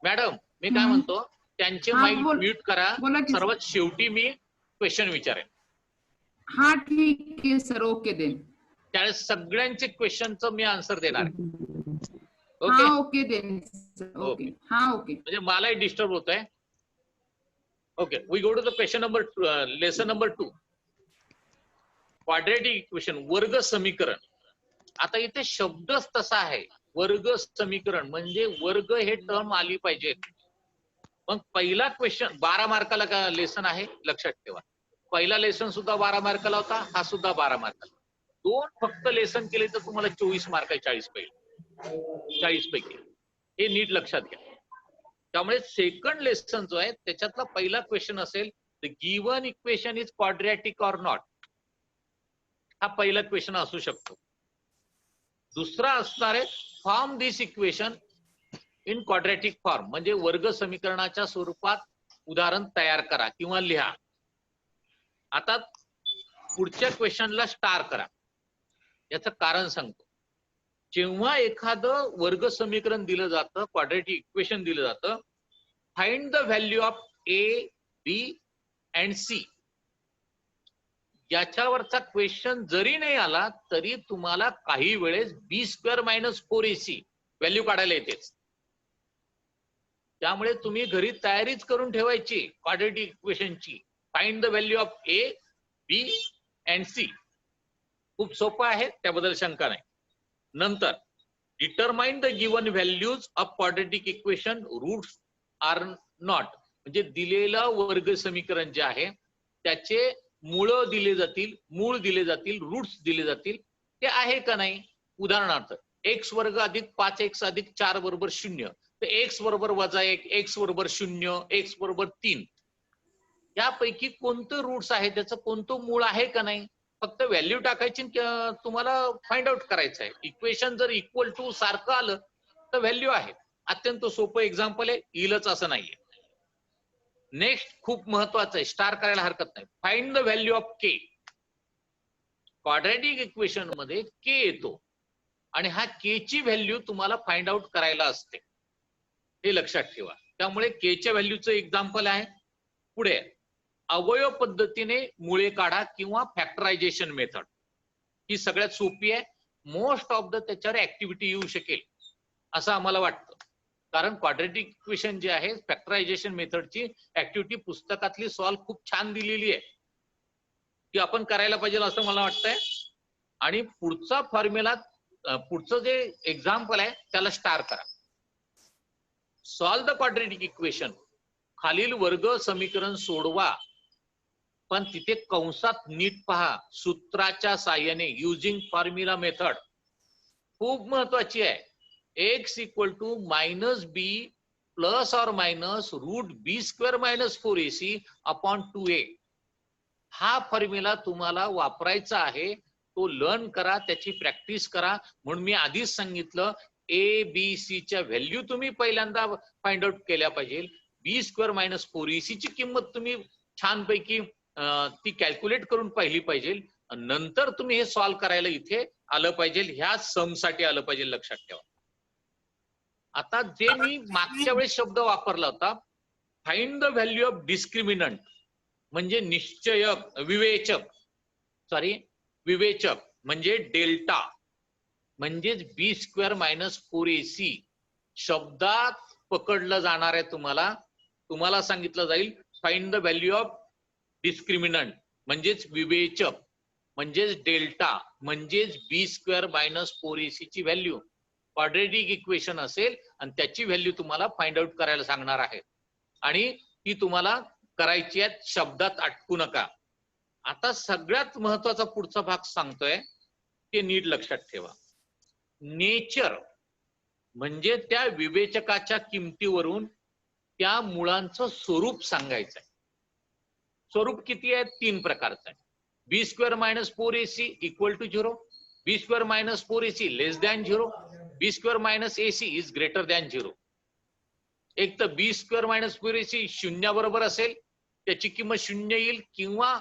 Speaker 2: मॅडम मी काय म्हणतो, त्यांचे
Speaker 1: हा,
Speaker 2: माईक
Speaker 1: बोल.
Speaker 2: म्यूट करा.
Speaker 1: बोला की.
Speaker 2: सर्वात शेवटी मी क्वेश्चन विचारेन,
Speaker 1: हा ठीक आहे सर, ओके देन.
Speaker 2: त्यावेळेस सगळ्यांचे क्वेश्चनचं मी आन्सर देणार आहे.
Speaker 1: हा
Speaker 2: ओके,
Speaker 1: ओके देन. ओके, हा ओके.
Speaker 2: म्हणजे मलाही डिस्टर्ब होत आहे. Okay, we go to the question number lesson number 2. Quadratic equation, वर्ग समीकरण. आता इथे शब्दच तसा आहे, वर्ग समीकरण, म्हणजे वर्ग हे टर्म आली पाहिजे. मग पहिला क्वेश्चन 12 मार्काला का लेसन आहे, लक्षात ठेवा. पहिला लेसन सुद्धा 12 मार्काला होता, हा सुद्धा 12 मार्काला. 2 फक्त लेसन केले तर तुम्हाला 24 मार्क आहे 40 पैकी. हे नीट लक्षात घ्या. त्यामुळे सेकंड लेसन जो आहे त्याच्यातला पहिला क्वेश्चन असेल, the given equation is quadratic or not. हा पहिला क्वेश्चन असू शकतो. दुसरा असणार आहे, form this equation in quadratic form, म्हणजे वर्ग समीकरणाच्या स्वरूपात उदाहरण तयार करा किंवा लिहा. आता पुढच्या क्वेश्चनला स्टार करा. याचं कारण सांगतो. जेव्हा एखादं वर्ग समीकरण दिलं जातं, क्वाड्रॅटिक इक्वेशन दिलं जातं, find the value of A, B and C. याच्यावरचा क्वेश्चन जरी नाही आला तरी तुम्हाला काही वेळेस b² - 4ac व्हॅल्यू काढायला येतेच. त्यामुळे तुम्ही घरी तयारीच करून ठेवायची क्वाड्रॅटिक इक्वेशनची. Find the value of A, B and C. खूप सोपं आहे, त्याबद्दल शंका नाही. नंतर determine the given values of quadratic equation, roots are not. म्हणजे दिलेलं वर्ग समीकरण जे आहे त्याचे मूळ दिले जातील, रूट्स दिले जातील, ते आहे का नाही. उदाहरणार्थ x² + 5x + 4 = 0, तर x = -1, x = 0, x = 3. यापैकी कोणतं रूट्स आहे, त्याचं कोणतं मूळ आहे का नाही. फक्त व्हॅल्यू टाकायची तुम्हाला फाइंड आउट करायचं आहे. इक्वेशन जर इक्वल टू सारखं आलं तर व्हॅल्यू आहे. अत्यंत सोपं एक्झाम्पल आहे, येईलच असं नाहीये. नेक्स्ट खूप महत्वाचं आहे, स्टार करायला हरकत नाही. Find the value of K. Quadratic equation मध्ये के येतो आणि हा के ची व्हॅल्यू तुम्हाला फाइंड आउट करायला असते, हे लक्षात ठेवा. त्यामुळे के च्या व्हॅल्यूचं एक्झाम्पल आहे. पुढे अवयव पद्धतीने मुळे काढा किंवा फॅक्टरायझेशन मेथड, ही सगळ्यात सोपी आहे. मोस्ट ऑफ द त्याच्यावर ऍक्टिव्हिटी येऊ शकेल असं आम्हाला वाटतं, कारण क्वाड्रॅटिक इक्वेशन जे आहे फॅक्टरायझेशन मेथडची ऍक्टिव्हिटी पुस्तकातली सॉल्व खूप छान दिलेली आहे, ती आपण करायला पाहिजे असं मला वाटतंय. आणि पुढचा फॉर्म्युला, पुढचं जे एक्झाम्पल आहे त्याला स्टार करा. Solve the quadratic equation. खालील वर्ग समीकरण सोडवा, पण तिथे कंसात नीट पहा. सूत्राच्या साहाय्याने युजिंग फॉर्म्युला मेथड खूप महत्वाची आहे. x equal to minus B plus or minus root B square minus 4ac upon 2a. हा फॉर्म्युला तुम्हाला वापरायचा आहे, तो लर्न करा, त्याची प्रॅक्टिस करा. म्हणून मी आधीच सांगितलं ए बी सी च्या व्हॅल्यू तुम्ही पहिल्यांदा फाइंड आउट केल्या पाहिजे. बी स्क्वेअर मायनस 4ac ची किंमत तुम्ही छानपैकी ती कॅल्क्युलेट करून पाहिली पाहिजे. नंतर तुम्ही हे सॉल्व्ह करायला इथे आलं पाहिजे, ह्या सम साठी आलं पाहिजे, लक्षात ठेवा. आता जे मी मागच्या वेळेस शब्द वापरला होता, find the value of discriminant, म्हणजे निश्चयक, विवेचक म्हणजे डेल्टा, म्हणजेच बी स्क्वेअर मायनस 4ac शब्दात पकडलं जाणार आहे. तुम्हाला सांगितलं जाईल find the value of discriminant म्हणजेच विवेचक, म्हणजेच डेल्टा, म्हणजेच बी स्क्वेअर मायनस 4ac ची व्हॅल्यू क्वाड्रॅटिक इक्वेशन असेल आणि त्याची व्हॅल्यू तुम्हाला फाइंड आउट करायला सांगणार आहे, आणि ती तुम्हाला करायची आहे, शब्दात अटकू नका. आता सगळ्यात महत्वाचा पुढचा भाग सांगतोय, ते नीट लक्षात ठेवा. नेचर म्हणजे त्या विवेचकाच्या किमतीवरून त्या मुळांचं स्वरूप सांगायचं आहे. स्वरूप किती आहे? 3 प्रकारचं आहे. B square minus 4ac equal to 0, B square minus 4ac less than 0, B square minus ac is greater than 0. एक तर बी स्क्वेअर मायनस 4ac शून्याबरोबर असेल, त्याची किंमत 0 येईल, किंवा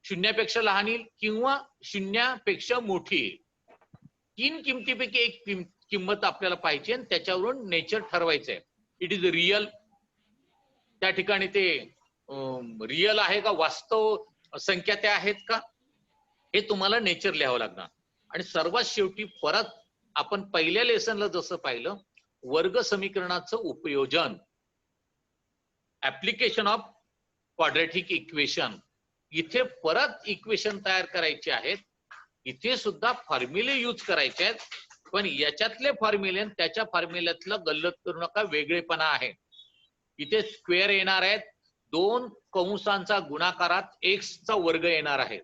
Speaker 2: शून्यापेक्षा लहान येईल, किंवा शून्यापेक्षा मोठी येईल. 3 किमतीपैकी एक किंमत आपल्याला पाहिजे आणि त्याच्यावरून नेचर ठरवायचं आहे. इट इज रिअल, त्या ठिकाणी ते रिअल आहे का, वास्तव संख्या त्या आहेत का, हे तुम्हाला नेचर लिहावं लागणार. आणि सर्वात शेवटी परत आपण पहिल्या लेसनला जसं पाहिलं, वर्ग समीकरणाचं उपयोजन, ऍप्लिकेशन ऑफ क्वाड्रॅटिक इक्वेशन. इथे परत इक्वेशन तयार करायचे आहेत, इथे सुद्धा फॉर्म्युले यूज करायचे आहेत, पण याच्यातले फॉर्म्युले त्याच्या फॉर्म्युल्यातलं गल्लत करू नका, वेगळेपणा आहे. इथे स्क्वेअर येणार आहेत, 2 कंसांचा गुणाकारात x चा वर्ग येणार आहे,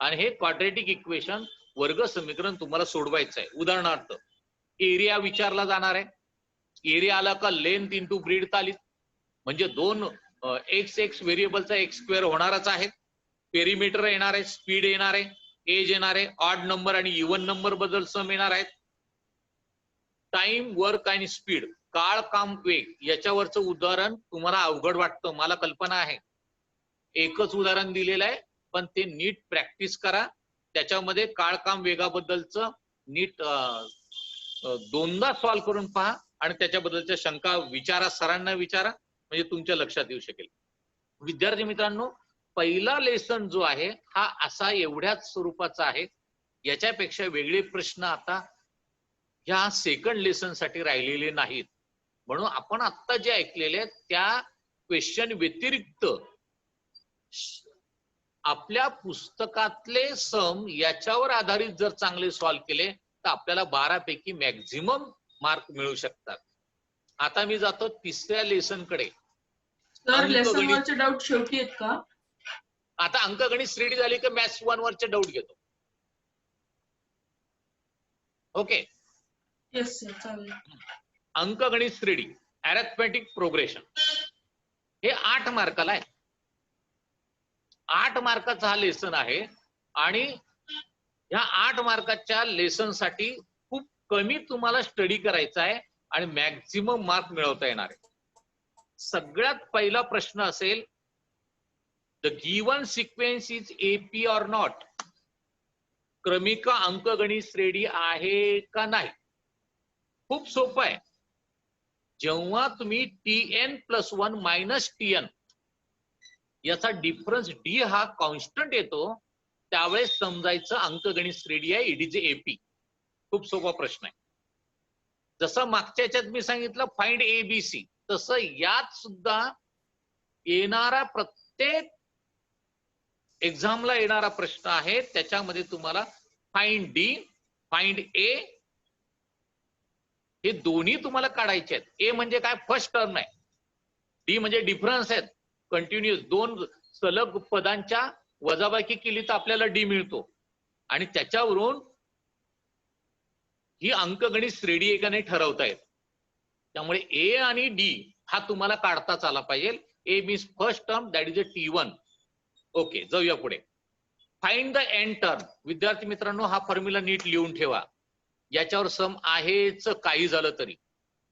Speaker 2: आणि हे क्वाड्रॅटिक इक्वेशन वर्ग समीकरण तुम्हाला सोडवायचं आहे. उदाहरणार्थ एरिया विचारला जाणार आहे. एरिया आला का लेंथ इंटू ब्रीड आली, म्हणजे 2 x व्हेरिएबलचा x स्क्वेअर होणारच आहे. पेरिमीटर येणार आहे, स्पीड येणार आहे, एज येणार आहे, ऑड नंबर आणि इव्हन नंबर बद्दल सम येणार आहेत. टाइम, वर्क आणि स्पीड, काळ, काम, वेग, याच्यावरचं उदाहरण तुम्हाला अवघड वाटतं, मला कल्पना आहे. एकच उदाहरण दिलेलं आहे, पण ते नीट प्रॅक्टिस करा. त्याच्यामध्ये काळ, काम, वेगाबद्दलचं नीट 2दा सॉल्व्ह करून पहा आणि त्याच्याबद्दलच्या शंका विचारा, सरांना विचारा, म्हणजे तुमच्या लक्षात येऊ शकेल. विद्यार्थी मित्रांनो, पहिला लेसन जो आहे हा असा एवढ्याच स्वरूपाचा आहे. याच्यापेक्षा वेगळे प्रश्न आता ह्या सेकंड लेसन साठी राहिलेले नाहीत. म्हणून आपण आता जे ऐकलेले आहेत त्या क्वेश्चन व्यतिरिक्त आपल्या पुस्तकातले सम याच्यावर आधारित जर चांगले सॉल्व्ह केले तर आपल्याला 12 पैकी मॅक्झिमम मार्क मिळू शकतात. आता मी जातो 3ऱ्या लेसन कडे.
Speaker 4: सर, लेसन वरचे डाऊट शेवटी आहेत का?
Speaker 2: आता अंकगणित रेडी झाली की मॅथ्स 1 वरचे डाऊट घेतो. ओके,
Speaker 4: येस सर, चालेल.
Speaker 2: अंकगणित रेडी, अरिथमेटिक प्रोग्रेशन, हे 8 मार्काला आहे. 8 मार्काचा हा लेसन आहे आणि ह्या 8 मार्काच्या लेसन साठी खूप कमी तुम्हाला स्टडी करायचा आहे आणि मॅक्झिमम मार्क मिळवता येणार आहे. सगळ्यात पहिला प्रश्न असेल, the given sequence is AP or not. क्रमिक अंकगणित श्रेणी आहे का नाही. खूप सोपं आहे. जेव्हा तुम्ही tn+1 मायनस tn याचा डिफरन्स डी हा कॉन्स्टंट येतो, त्यावेळेस समजायचं अंकगणित श्रेणी आहे, इट इज एपी. खूप सोपा प्रश्न आहे. जसं मागच्या याच्यात मी सांगितलं फाइंड ABC, तसं यात सुद्धा येणारा प्रत्येक एक्झामला येणारा प्रश्न आहे, त्याच्यामध्ये तुम्हाला फाइंड डी, फाइंड ए हे दोन्ही तुम्हाला काढायचे आहेत. ए म्हणजे काय, फर्स्ट टर्म आहे. डी म्हणजे डिफरन्स आहेत, कंटिन्युअस 2 सलग पदांच्या वजाबाकी केली तर आपल्याला डी मिळतो आणि त्याच्यावरून ही अंकगणित श्रेणी आहे का नाही ठरवता येत. त्यामुळे ए आणि डी हा तुम्हाला काढताच आला पाहिजे. A means first term, that is a T1. Okay, जाऊया पुढे. Find the nth term. विद्यार्थी मित्रांनो, हा फॉर्म्युला नीट लिहून ठेवा. याच्यावर सम आहेच काही झालं तरी.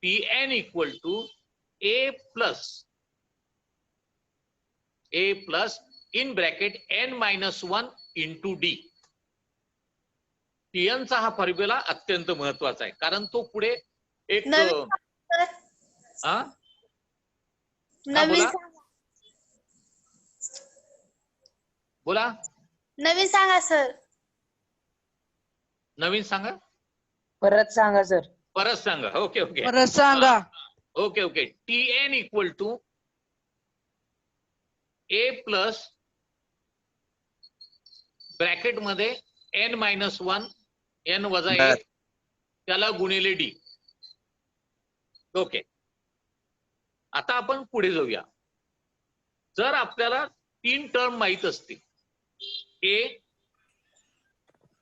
Speaker 2: Tn equal to A plus in bracket n-1 into D. Tn चा हा फॉर्म्युला अत्यंत महत्वाचा आहे, कारण तो पुढे एक बोला
Speaker 8: नवीन सांगा सर.
Speaker 2: नवीन सांगा,
Speaker 10: परत सांगा सर.
Speaker 2: परत सांगा. ओके ओके,
Speaker 10: परत सांगा.
Speaker 2: Okay okay. Tn equal to A plus bracket मध्ये n-1 n वजा 1 त्याला गुणिले डी. ओके, आता आपण पुढे जाऊया. जर आपल्याला 3 टर्म माहित असतील,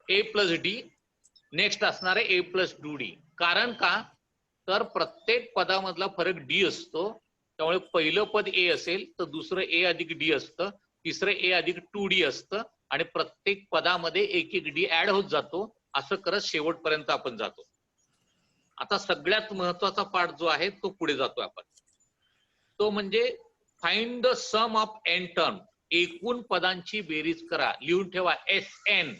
Speaker 2: ए प्लस डी, नेक्स्ट असणार आहे ए प्लस 2d. कारण का, तर प्रत्येक पदामधला फरक डी असतो. त्यामुळे पहिलं पद ए असेल तर दुसरं ए अधिक डी असतं, तिसरं ए अधिक 2d असतं आणि प्रत्येक पदामध्ये एक डी ऍड होत जातो. असं करत शेवटपर्यंत आपण जातो. आता सगळ्यात महत्वाचा पार्ट जो आहे तो पुढे जातो आपण, तो म्हणजे find the sum of N term. एकूण पदांची बेरीज करा. लिहून ठेवा SN,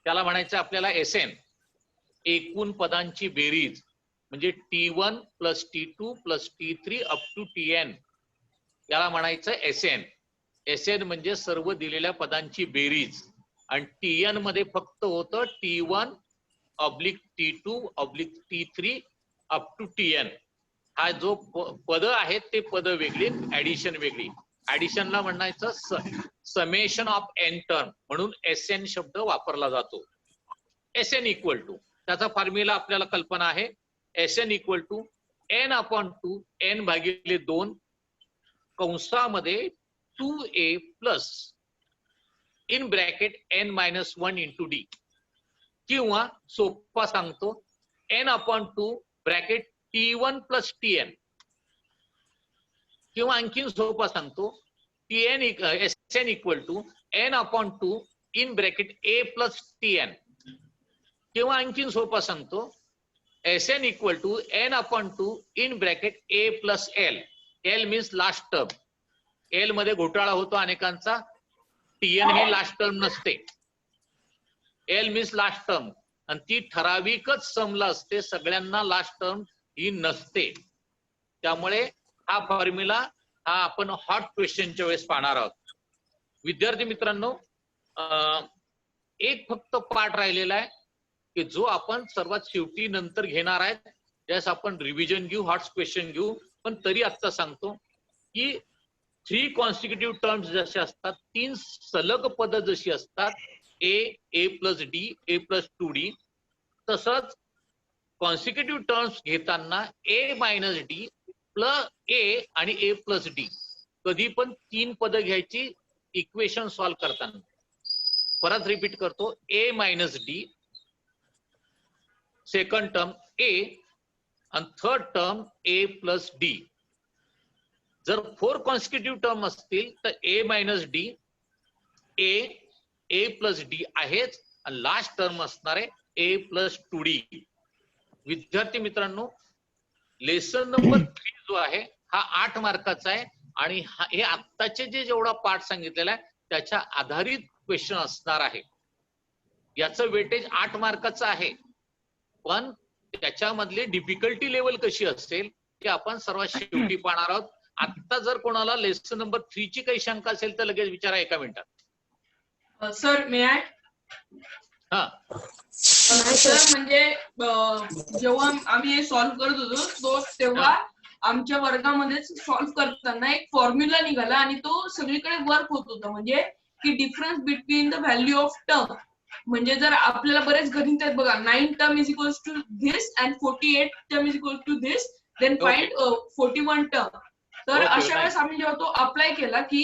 Speaker 2: त्याला म्हणायचं आपल्याला SN, एकूण पदांची बेरीज. म्हणजे T1 plus T2 plus T3 up to TN, याला म्हणायचं SN. SN म्हणजे सर्व दिलेल्या पदांची बेरीज आणि TN मध्ये फक्त होतं T1 oblique T2 oblique T3 up to TN. हा जो पद आहेत ते पद वेगळी, ऍडिशन वेगळी. ऍडिशनला म्हणायचं समेशन ऑफ एन टर्म, म्हणून SN शब्द वापरला जातो. SN इक्वल टू, त्याचा फॉर्म्युला आपल्याला कल्पना आहे. SN equal to n/2 n भागिले 2 कंसामध्ये 2a plus in bracket n-1 into D, किंवा सोपा सांगतो n/2 bracket T1 plus TN, किंवा आणखीन सोपा सांगतो SN equal to n/2 in bracket a plus TN, किंवा आणखीन सोपा सांगतो SN equal to n/2 in bracket a plus L. L means last term. L मध्ये घोटाळा होतो अनेकांचा. TN ही लास्ट टर्म नसते. L मीन्स लास्ट टर्म आणि ती ठराविकच समला असते, सगळ्यांना लास्ट टर्म ही नसते. त्यामुळे हा फॉर्म्युला हा आपण हॉट क्वेश्चनच्या वेळेस पाहणार आहोत. विद्यार्थी मित्रांनो, एक फक्त पार्ट राहिलेला आहे की जो आपण सर्वात शेवटी नंतर घेणार आहे, ज्यास आपण रिव्हिजन घेऊ, हॉट क्वेश्चन घेऊ. पण तरी आता सांगतो की 3 कॉन्सिक्युटिव्ह टर्म्स जसे असतात, 3 सलग पद जशी असतात, ए प्लस डी, ए प्लस 2d, तसंच कॉन्सिक्युटिव्ह टर्म्स घेताना ए मायनस डी प्लस ए आणि ए प्लस डी, कधी पण 3 पद घ्यायची इक्वेशन सॉल्व्ह करताना. परत रिपीट करतो, ए मायनस डी, सेकंड टर्म ए आणि थर्ड टर्म ए प्लस डी. जर 4 कॉन्सिक्युटिव्ह टर्म असतील तर ए मायनस डी, ए प्लस डी आहेच आणि लास्ट टर्म असणार आहे ए प्लस 2D. विद्यार्थी मित्रांनो, लेसन नंबर 3 जो आहे हा 8 मार्काचा आहे आणि हे आत्ताचे जेवढा पाठ सांगितलेला आहे त्याच्या आधारित क्वेश्चन असणार आहे. याचं वेटेज 8 मार्काचं आहे, पण त्याच्यामधली डिफिकल्टी लेवल कशी असेल ते आपण सर्वात शेवटी पाहणार आहोत. आता जर कोणाला लेसन नंबर 3 ची काही शंका असेल तर लगेच विचारा 1 मिनिटात.
Speaker 4: Sir may I?
Speaker 2: हा
Speaker 4: सर म्हणजे जेव्हा आम्ही हे सॉल्व्ह करत होतो तेव्हा आमच्या वर्गामध्येच सॉल्व्ह करताना एक फॉर्म्युला निघाला आणि तो सगळीकडे वर्क होत होता, म्हणजे की difference between the value of term. म्हणजे जर आपल्याला बरेच गणित आहेत बघा, 9 term is equals to this and 48 term is equal to this, then find 41 term. तर अशा वेळेस आम्ही जेव्हा तो अप्लाय केला की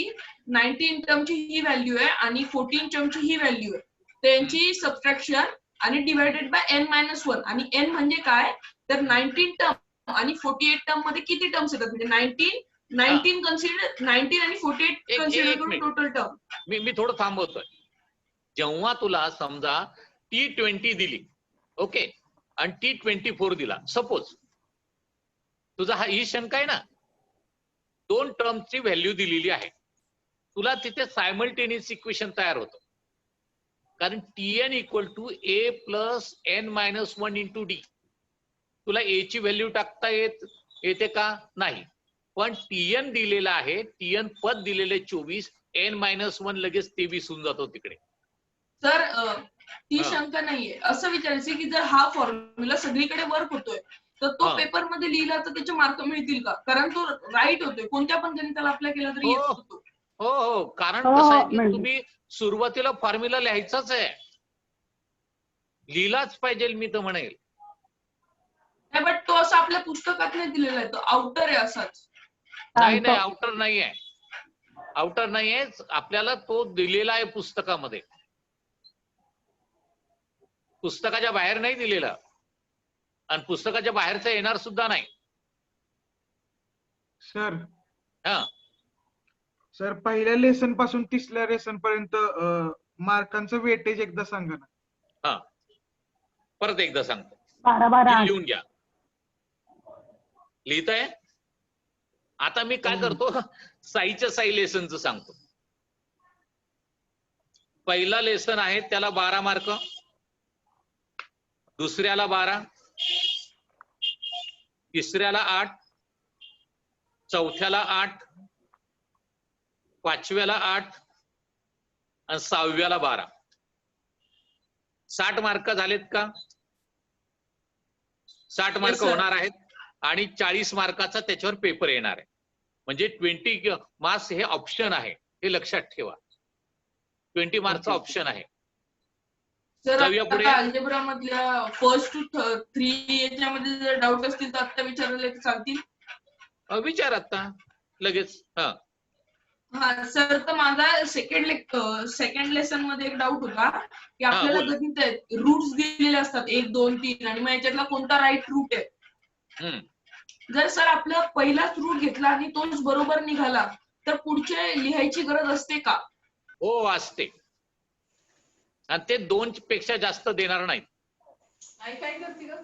Speaker 4: 19 टर्मची ही व्हॅल्यू आहे आणि 14 टर्मची ही व्हॅल्यू आहे, त्यांची सबट्रॅक्शन आणि डिवायडेड बाय n-1. आणि n म्हणजे काय, तर 19 टर्म आणि 48 टर्म मध्ये किती टर्म्स येतात, म्हणजे 19 कन्सिडर 19 आणि 48 कन्सिडर करून टोटल टर्म.
Speaker 2: मी थोडं थांबवतोय. जेव्हा तुला समजा T20 दिली, ओके, आणि T24 दिला, सपोज तुझा ही शंका आहे ना, 2 टर्मची व्हॅल्यू दिलेली आहे, तुला तिथे सायमल्टेनियस इक्वेशन तयार होतं, कारण Tn equal to a plus n-1 into D. तुला a ची व्हॅल्यू टाकता येते का? नाही. पण Tn दिलेला आहे, Tn पद दिलेले 24, n-1 लगेच 23 होऊन जातो तिकडे.
Speaker 4: सर ती शंका नाहीये, असं विचारायचं की जर हा फॉर्म्युला सगळीकडे वर्क होतोय तर तो पेपर मध्ये लिहिला तर त्याचे मार्क मिळतील का? कारण तो राईट होतोय, कोणत्या पण गणिताला अप्लाय केला तरी येत होतो.
Speaker 2: हो, कारण कसं आहे की तुम्ही सुरुवातीला फॉर्म्युला लिहायचाच आहे, लिहिलाच पाहिजे मी तर म्हणेल.
Speaker 4: नाही, बट तो असं आपल्या पुस्तकात नाही दिलेला आहे, तो आउटर आहे असाच.
Speaker 2: नाही, आउटर नाहीये, आउटर नाहीये, आपल्याला तो दिलेला आहे पुस्तकामध्ये, पुस्तकाच्या बाहेर नाही दिलेला आणि पुस्तकाच्या बाहेरचा येणार सुद्धा नाही.
Speaker 12: सर
Speaker 2: हा
Speaker 12: सर, पहिल्या लेसन पासून तिसऱ्या लेसन पर्यंत मार्कांचं वेटेज एकदा सांगा ना.
Speaker 2: हा, परत एकदा सांगतो,
Speaker 7: 12
Speaker 2: लिहून घ्या. लिहिताय? आता मी काय करतो, साईच्या साई लेसनचं सांगतो. पहिला लेसन आहे त्याला 12 मार्क, दुसऱ्याला 12, तिसऱ्याला 8, चौथ्याला 8, पाचव्याला 8 आणि 6व्याला 12. 60 मार्क झालेत का? 60 मार्क होणार आहेत आणि 40 मार्काचा त्याच्यावर पेपर येणार आहे. म्हणजे 20 मार्क्स हे ऑप्शन आहे, हे लक्षात ठेवा. 20 मार्कचा ऑप्शन आहे.
Speaker 4: सर अल्जेब्रा मधल्या फर्स्ट टू 3 याच्यामध्ये जर डाऊट असतील तर आता विचारले तर चालतील?
Speaker 2: विचार आता लगेच.
Speaker 4: हा सर, तर माझा सेकंड लेसन मध्ये एक डाऊट होता की आपल्याला गणित आहेत, रूट्स दिलेले असतात 1, 2, 3 आणि मग याच्यातला कोणता राईट रूट आहे. जर सर आपला पहिलाच रूट घेतला आणि तोच बरोबर निघाला तर पुढचे लिहायची गरज असते का?
Speaker 2: हो, असते. आणि ते 2 पेक्षा जास्त देणार नाहीत.
Speaker 4: काय करते का?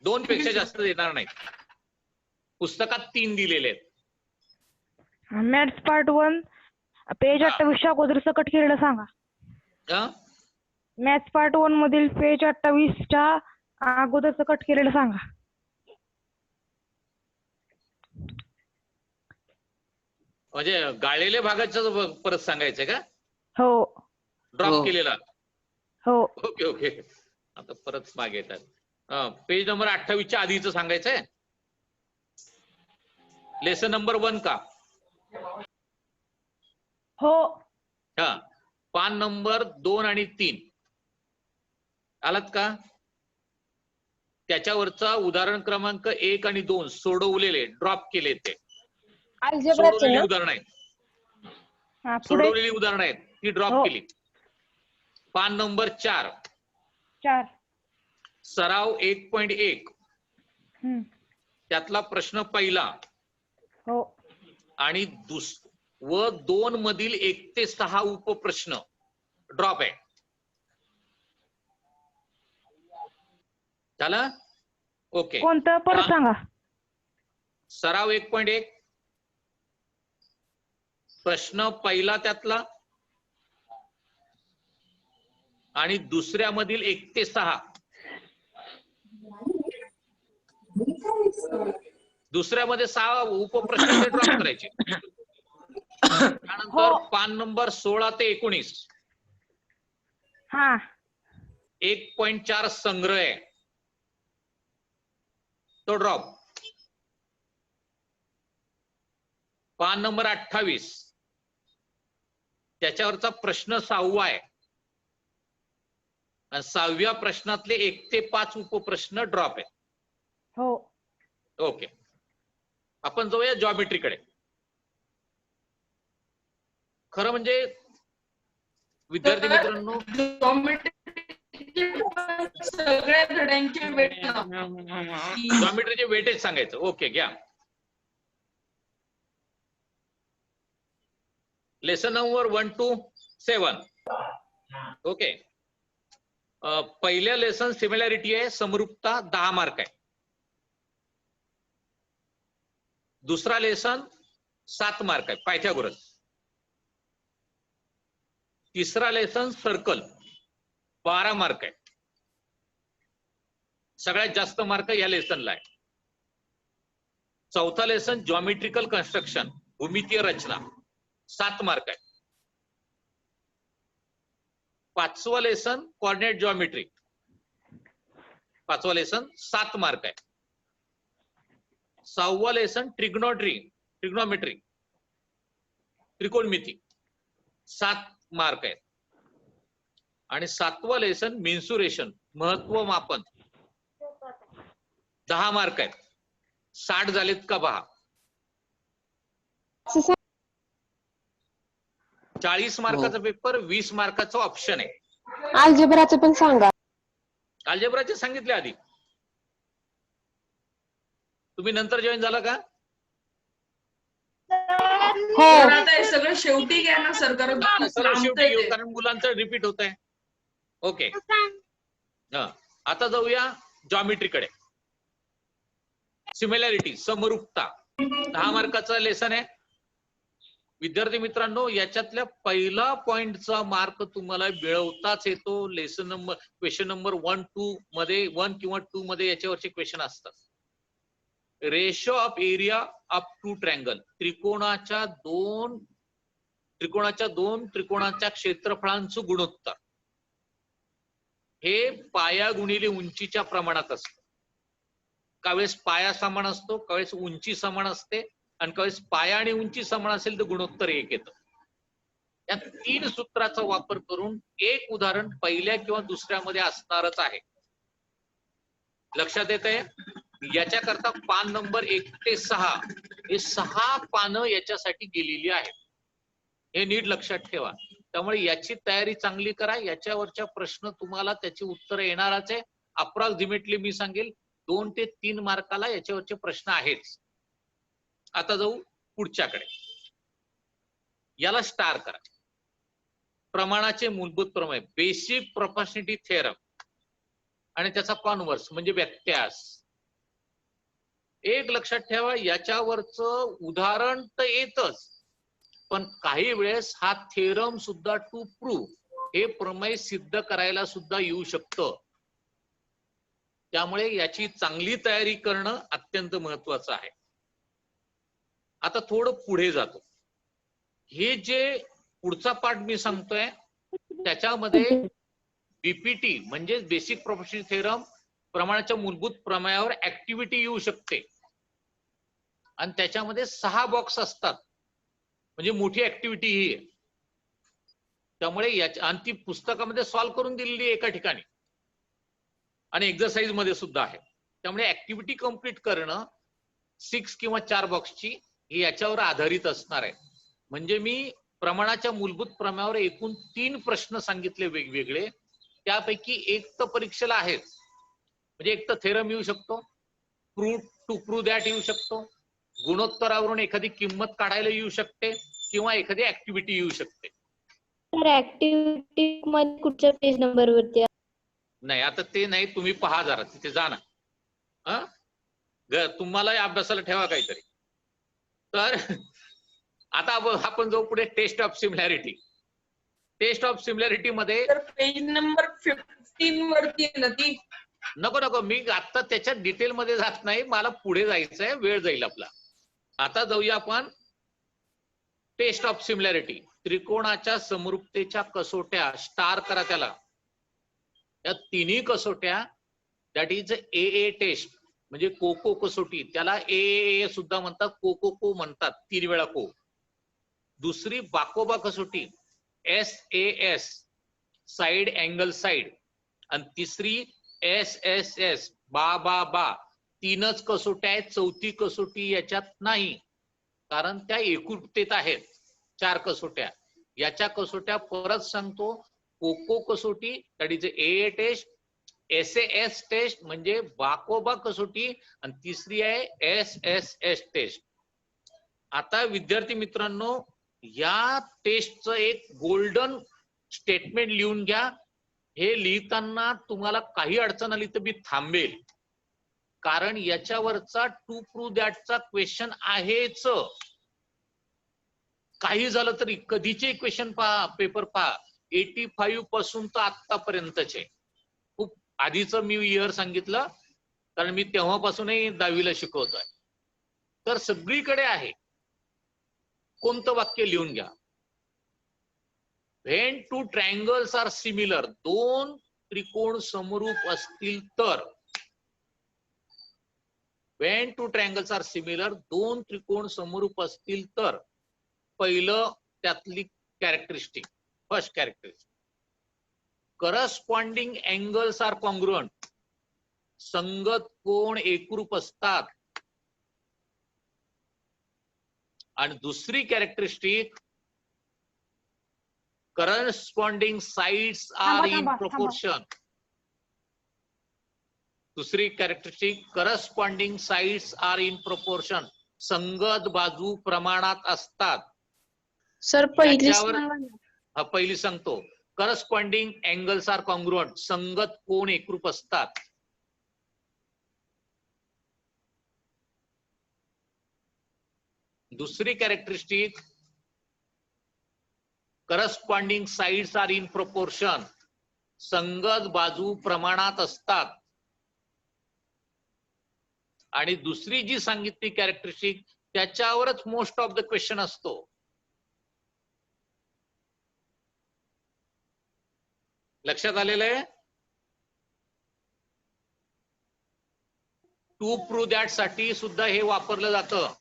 Speaker 2: 2 पेक्षा जास्त देणार नाहीत. पुस्तकात 3 दिलेले आहेत.
Speaker 7: मॅथ्स पार्ट 1 पेज 28 अगोदर सकट केलेलं सांगा. मॅथ्स पार्ट 1 मधील पेज 28च्या अगोदर सकट केलेलं सांगा.
Speaker 2: म्हणजे गाळलेल्या भागाचं परत सांगायचंय का?
Speaker 7: हो.
Speaker 2: ड्रॉप केलेला.
Speaker 7: हो.
Speaker 2: ओके. आता परत मागे येतात. पेज नंबर 28च्या आधीच सांगायचंय. लेसन नंबर 1 का?
Speaker 7: हो.
Speaker 2: हा, पान नंबर 2 आणि 3 आलात का? त्याच्यावरचा उदाहरण क्रमांक 1 आणि 2 सोडवलेले, ड्रॉप केले, ते सोडवलेली उदाहरण आहेत. सोडवलेली उदाहरणं आहेत, ती ड्रॉप केली. पान नंबर 4 सराव 1.1 त्यातला प्रश्न पहिला आणि व 2 मधील 1 ते 6 उपप्रश्न ड्रॉप आहे. झालं? ओके.
Speaker 7: कोणतं परत सांगा.
Speaker 2: सराव 1.1 प्रश्न पहिला त्यातला आणि दुसऱ्यामधील 1 ते 6. दुसऱ्यामध्ये 6 उपप्रश्न ते ड्रॉप करायचे. त्यानंतर पान नंबर 16 ते 19 1.4 संग्रह आहे तो ड्रॉप. पान नंबर 28 त्याच्यावरचा प्रश्न 6वा आहे आणि 6व्या प्रश्नातले 1 ते 5 उपप्रश्न ड्रॉप आहे.
Speaker 7: हो.
Speaker 2: ओके. आपण जाऊया जॉमेट्रीकडे. खरं म्हणजे विद्यार्थी मित्रांनो
Speaker 4: सगळ्या धड्यांचे वेट
Speaker 2: जॉमेट्रीचे वेटेज सांगायचं. ओके घ्या. Lesson number 1 to 7. ओके. पहिल्या लेसन सिमिलॅरिटी आहे, समरूपता 10 मार्क आहे. दुसरा लेसन 7 मार्क आहे, पायथागोरस. तिसरा लेसन सर्कल 12 मार्क आहे. सगळ्यात जास्त मार्क या लेसनला आहे. चौथा लेसन जॉमेट्रिकल कन्स्ट्रक्शन, भूमितीय रचना 7 मार्क आहे. पाचवा लेसन कोऑर्डिनेट जॉमेट्री, पाचवा लेसन 7 मार्क आहे. 6वा लेसन ट्रिग्नोमेट्री त्रिकोणमिती 7 मार्क आहेत. आणि 7वा लेसन मेन्सुरेशन महत्व मापन 10 मार्क आहेत. 60 झालेत का पहा. 40 मार्काचा पेपर, 20 मार्काचा ऑप्शन आहे.
Speaker 13: अल्जेब्राचं पण सांगा.
Speaker 2: अल्जेब्राचे सांगितले आधी. तुम्ही नंतर जॉईन झाला का?
Speaker 4: सगळं शेवटी घ्या ना सर,
Speaker 2: कारण मुलांचं रिपीट होत आहे. ओके. आता जाऊया जॉमेट्रीकडे. सिमिलॅरिटी समरूपता 10 मार्काचा लेसन आहे. विद्यार्थी मित्रांनो याच्यातल्या पहिला पॉइंटचा मार्क तुम्हाला मिळवताच येतो. लेसन नंबर क्वेश्चन नंबर 1 2 मध्ये 1 किंवा 2 मध्ये याच्यावरचे क्वेश्चन असतात. Ratio of area of 2 triangle, त्रिकोणाच्या दोन त्रिकोणाच्या क्षेत्रफळांचं गुणोत्तर हे पाया गुणिले उंचीच्या प्रमाणात असतं. कावेळेस पाया समान असतो, कावेळेस उंची समान असते आणि कावेळेस पाया आणि उंची समान असेल तर गुणोत्तर 1 येतं. या 3 सूत्राचा वापर करून एक उदाहरण पहिल्या किंवा दुसऱ्यामध्ये असणारच आहे. लक्षात येत आहे? याच्याकरता पान नंबर 1 ते 6 हे 6 पानं याच्यासाठी गेलेली आहेत. हे नीट लक्षात ठेवा. त्यामुळे याची तयारी चांगली करा. याच्यावरच्या प्रश्न तुम्हाला त्याची उत्तर येणारच आहे. अप्रॉक्सिमेटली मी सांगेल 2 ते 3 मार्काला याच्यावरचे प्रश्न आहेच. आता जाऊ पुढच्याकडे. याला स्टार करा. प्रमाणाचे मूलभूत प्रमेय, बेसिक प्रोपोर्शनॅलिटी थेरम आणि त्याचा कॉन्व्हर्स म्हणजे व्यत्यास. एक लक्षात ठेवा, याच्यावरचं उदाहरण तर येतच, पण काही वेळेस हा थेरम सुद्धा टू प्रूव्ह हे प्रमेय सिद्ध करायला सुद्धा येऊ शकतं. त्यामुळे याची चांगली तयारी करणं अत्यंत महत्वाचं आहे. आता थोडं पुढे जातो. हे जे पुढचा पार्ट मी सांगतोय त्याच्यामध्ये बीपीटी म्हणजे बेसिक प्रोपोर्शनॅलिटी थेरम, प्रमाणाच्या मूलभूत प्रमेयावर ऍक्टिव्हिटी येऊ शकते आणि त्याच्यामध्ये 6 बॉक्स असतात. म्हणजे मोठी ऍक्टिव्हिटी ही आहे. त्यामुळे याच्या आणि ती पुस्तकामध्ये सॉल्व्ह करून दिलेली एका ठिकाणी आणि एक्झरसाइज मध्ये सुद्धा आहे. त्यामुळे ऍक्टिव्हिटी कंप्लीट करणं 6 किंवा 4 बॉक्सची हे याच्यावर आधारित असणार आहे. म्हणजे मी प्रमाणाच्या मूलभूत प्रमेयावर एकूण 3 प्रश्न सांगितले वेगवेगळे. त्यापैकी एक तर परीक्षेला आहेच. म्हणजे एक तर थेरम येऊ शकतो, टू प्रूव्ह दॅट येऊ शकतो, गुणोत्तरावरून एखादी किंमत काढायला येऊ शकते किंवा एखादी ऍक्टिव्हिटी येऊ शकते.
Speaker 13: सर ऍक्टिव्हिटी मध्ये कुठच्या पेज नंबर वरती आहे?
Speaker 2: नाही आता ते नाही, तुम्ही पहा जरा तिथे जा ना. तुम्हाला अभ्यासाला ठेवा काहीतरी. तर आता आपण जाऊ पुढे test of similarity. Test of similarity मध्ये
Speaker 4: पेज नंबर 15 वरती आहे ना ती.
Speaker 2: नको मी आता त्याच्या डिटेल मध्ये जात नाही, मला पुढे जायचंय, वेळ जाईल आपला. आता जाऊया आपण टेस्ट ऑफ सिमिलॅरिटी. त्रिकोणाच्या समरूपतेच्या कसोट्या, स्टार करा त्याला. या तिन्ही कसोट्या, दॅट इज ए टेस्ट, म्हणजे कोको कसोटी, त्याला ए सुद्धा म्हणतात, को म्हणतात, 3 वेळा को. दुसरी बाकोबा कसोटी SAS, साइड अँगल साइड. आणि तिसरी SSS, बा 3च कसोट्या आहेत, चौथी कसोटी याच्यात नाही, कारण त्या एकरूपतेत आहेत 4 कसोट्या. याच्या कसोट्या परत सांगतो, कोको कसोटी that is A test, SAS test म्हणजे बाकोबा कसोटी, आणि तिसरी आहे SSS टेस्ट. आता विद्यार्थी मित्रांनो, या टेस्टचं एक गोल्डन स्टेटमेंट लिहून घ्या. हे लिहिताना तुम्हाला काही अडचण आली तर मी थांबेल, कारण याच्यावरचा टू प्रूव्ह दॅटचा क्वेश्चन आहेच. काही झालं तरी कधीचे क्वेश्चन पहा, पेपर पहा, 85 पासून तर आतापर्यंतचे. खूप आधीच मी इयर सांगितलं, कारण मी तेव्हापासूनही 10वीला शिकवतोय. तर सगळीकडे आहे. कोणतं वाक्य लिहून घ्या. When two triangles are similar, 2 त्रिकोण समरूप असतील तर. When two triangles are similar, 2 त्रिकोण समरूप असतील तर. पहिलं त्यातली characteristic, first characteristic, corresponding angles are congruent, संगत कोण एकरूप असतात. आणि दुसरी characteristic, corresponding sides are in proportion. दुसरी characteristic, corresponding sides are in proportion, संगत बाजू प्रमाणात असतात.
Speaker 8: सर
Speaker 2: पहिली सांगतो, करस्पॉन्डिंग अँगल्स आर कॉन्ग्रुएंट, संगत कोण एकरूप असतात. दुसरी characteristic, corresponding sides are in proportion, संगत बाजू प्रमाणात असतात. आणि दुसरी जी सांगितली कॅरेक्टरिस्टिक, त्याच्यावरच मोस्ट ऑफ द क्वेश्चन असतो. लक्षात आलेलं आहे. टू प्रूव्ह दॅट साठी सुद्धा हे वापरलं जातं.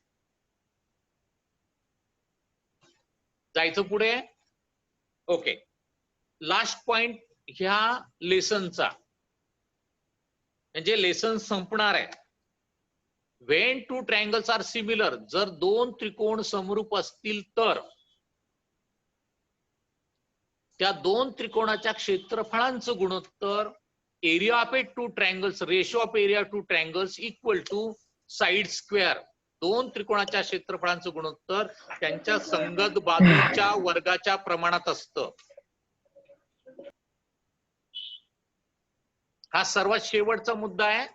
Speaker 2: जायचं पुढे. ओके, लास्ट पॉइंट ह्या लेसनचा, म्हणजे लेसन संपणार आहे. When two triangles are similar, जर 2 त्रिकोण समरूप असतील तर त्या 2 त्रिकोणाच्या क्षेत्रफळांचं गुणोत्तर, area of a two triangles, ratio of area two triangles equal to side square. 2 त्रिकोणाच्या क्षेत्रफळांचं गुणोत्तर त्यांच्या संगत बाजूच्या वर्गाच्या प्रमाणात असतं. हा सर्वात शेवटचा मुद्दा आहे.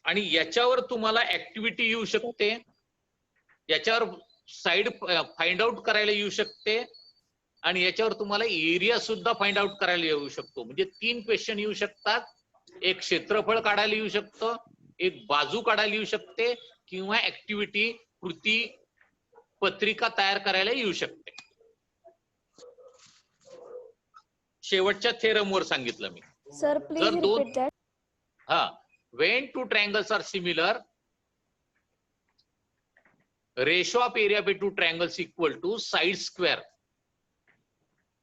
Speaker 2: आणि याच्यावर तुम्हाला ऍक्टिव्हिटी येऊ शकते, याच्यावर साइड फाइंड आउट करायला येऊ शकते, आणि याच्यावर तुम्हाला एरिया सुद्धा फाइंड आउट करायला येऊ शकतो. म्हणजे 3 क्वेश्चन येऊ शकतात. एक क्षेत्रफळ काढायला येऊ शकतं, एक बाजू काढायला येऊ शकते, किंवा ऍक्टिव्हिटी कृती पत्रिका तयार करायला येऊ शकते. शेवटच्या थेरम वर सांगितलं मी.
Speaker 9: Sir please repeat that.
Speaker 2: When two triangles are similar, ratio of area be two triangles equal to side square.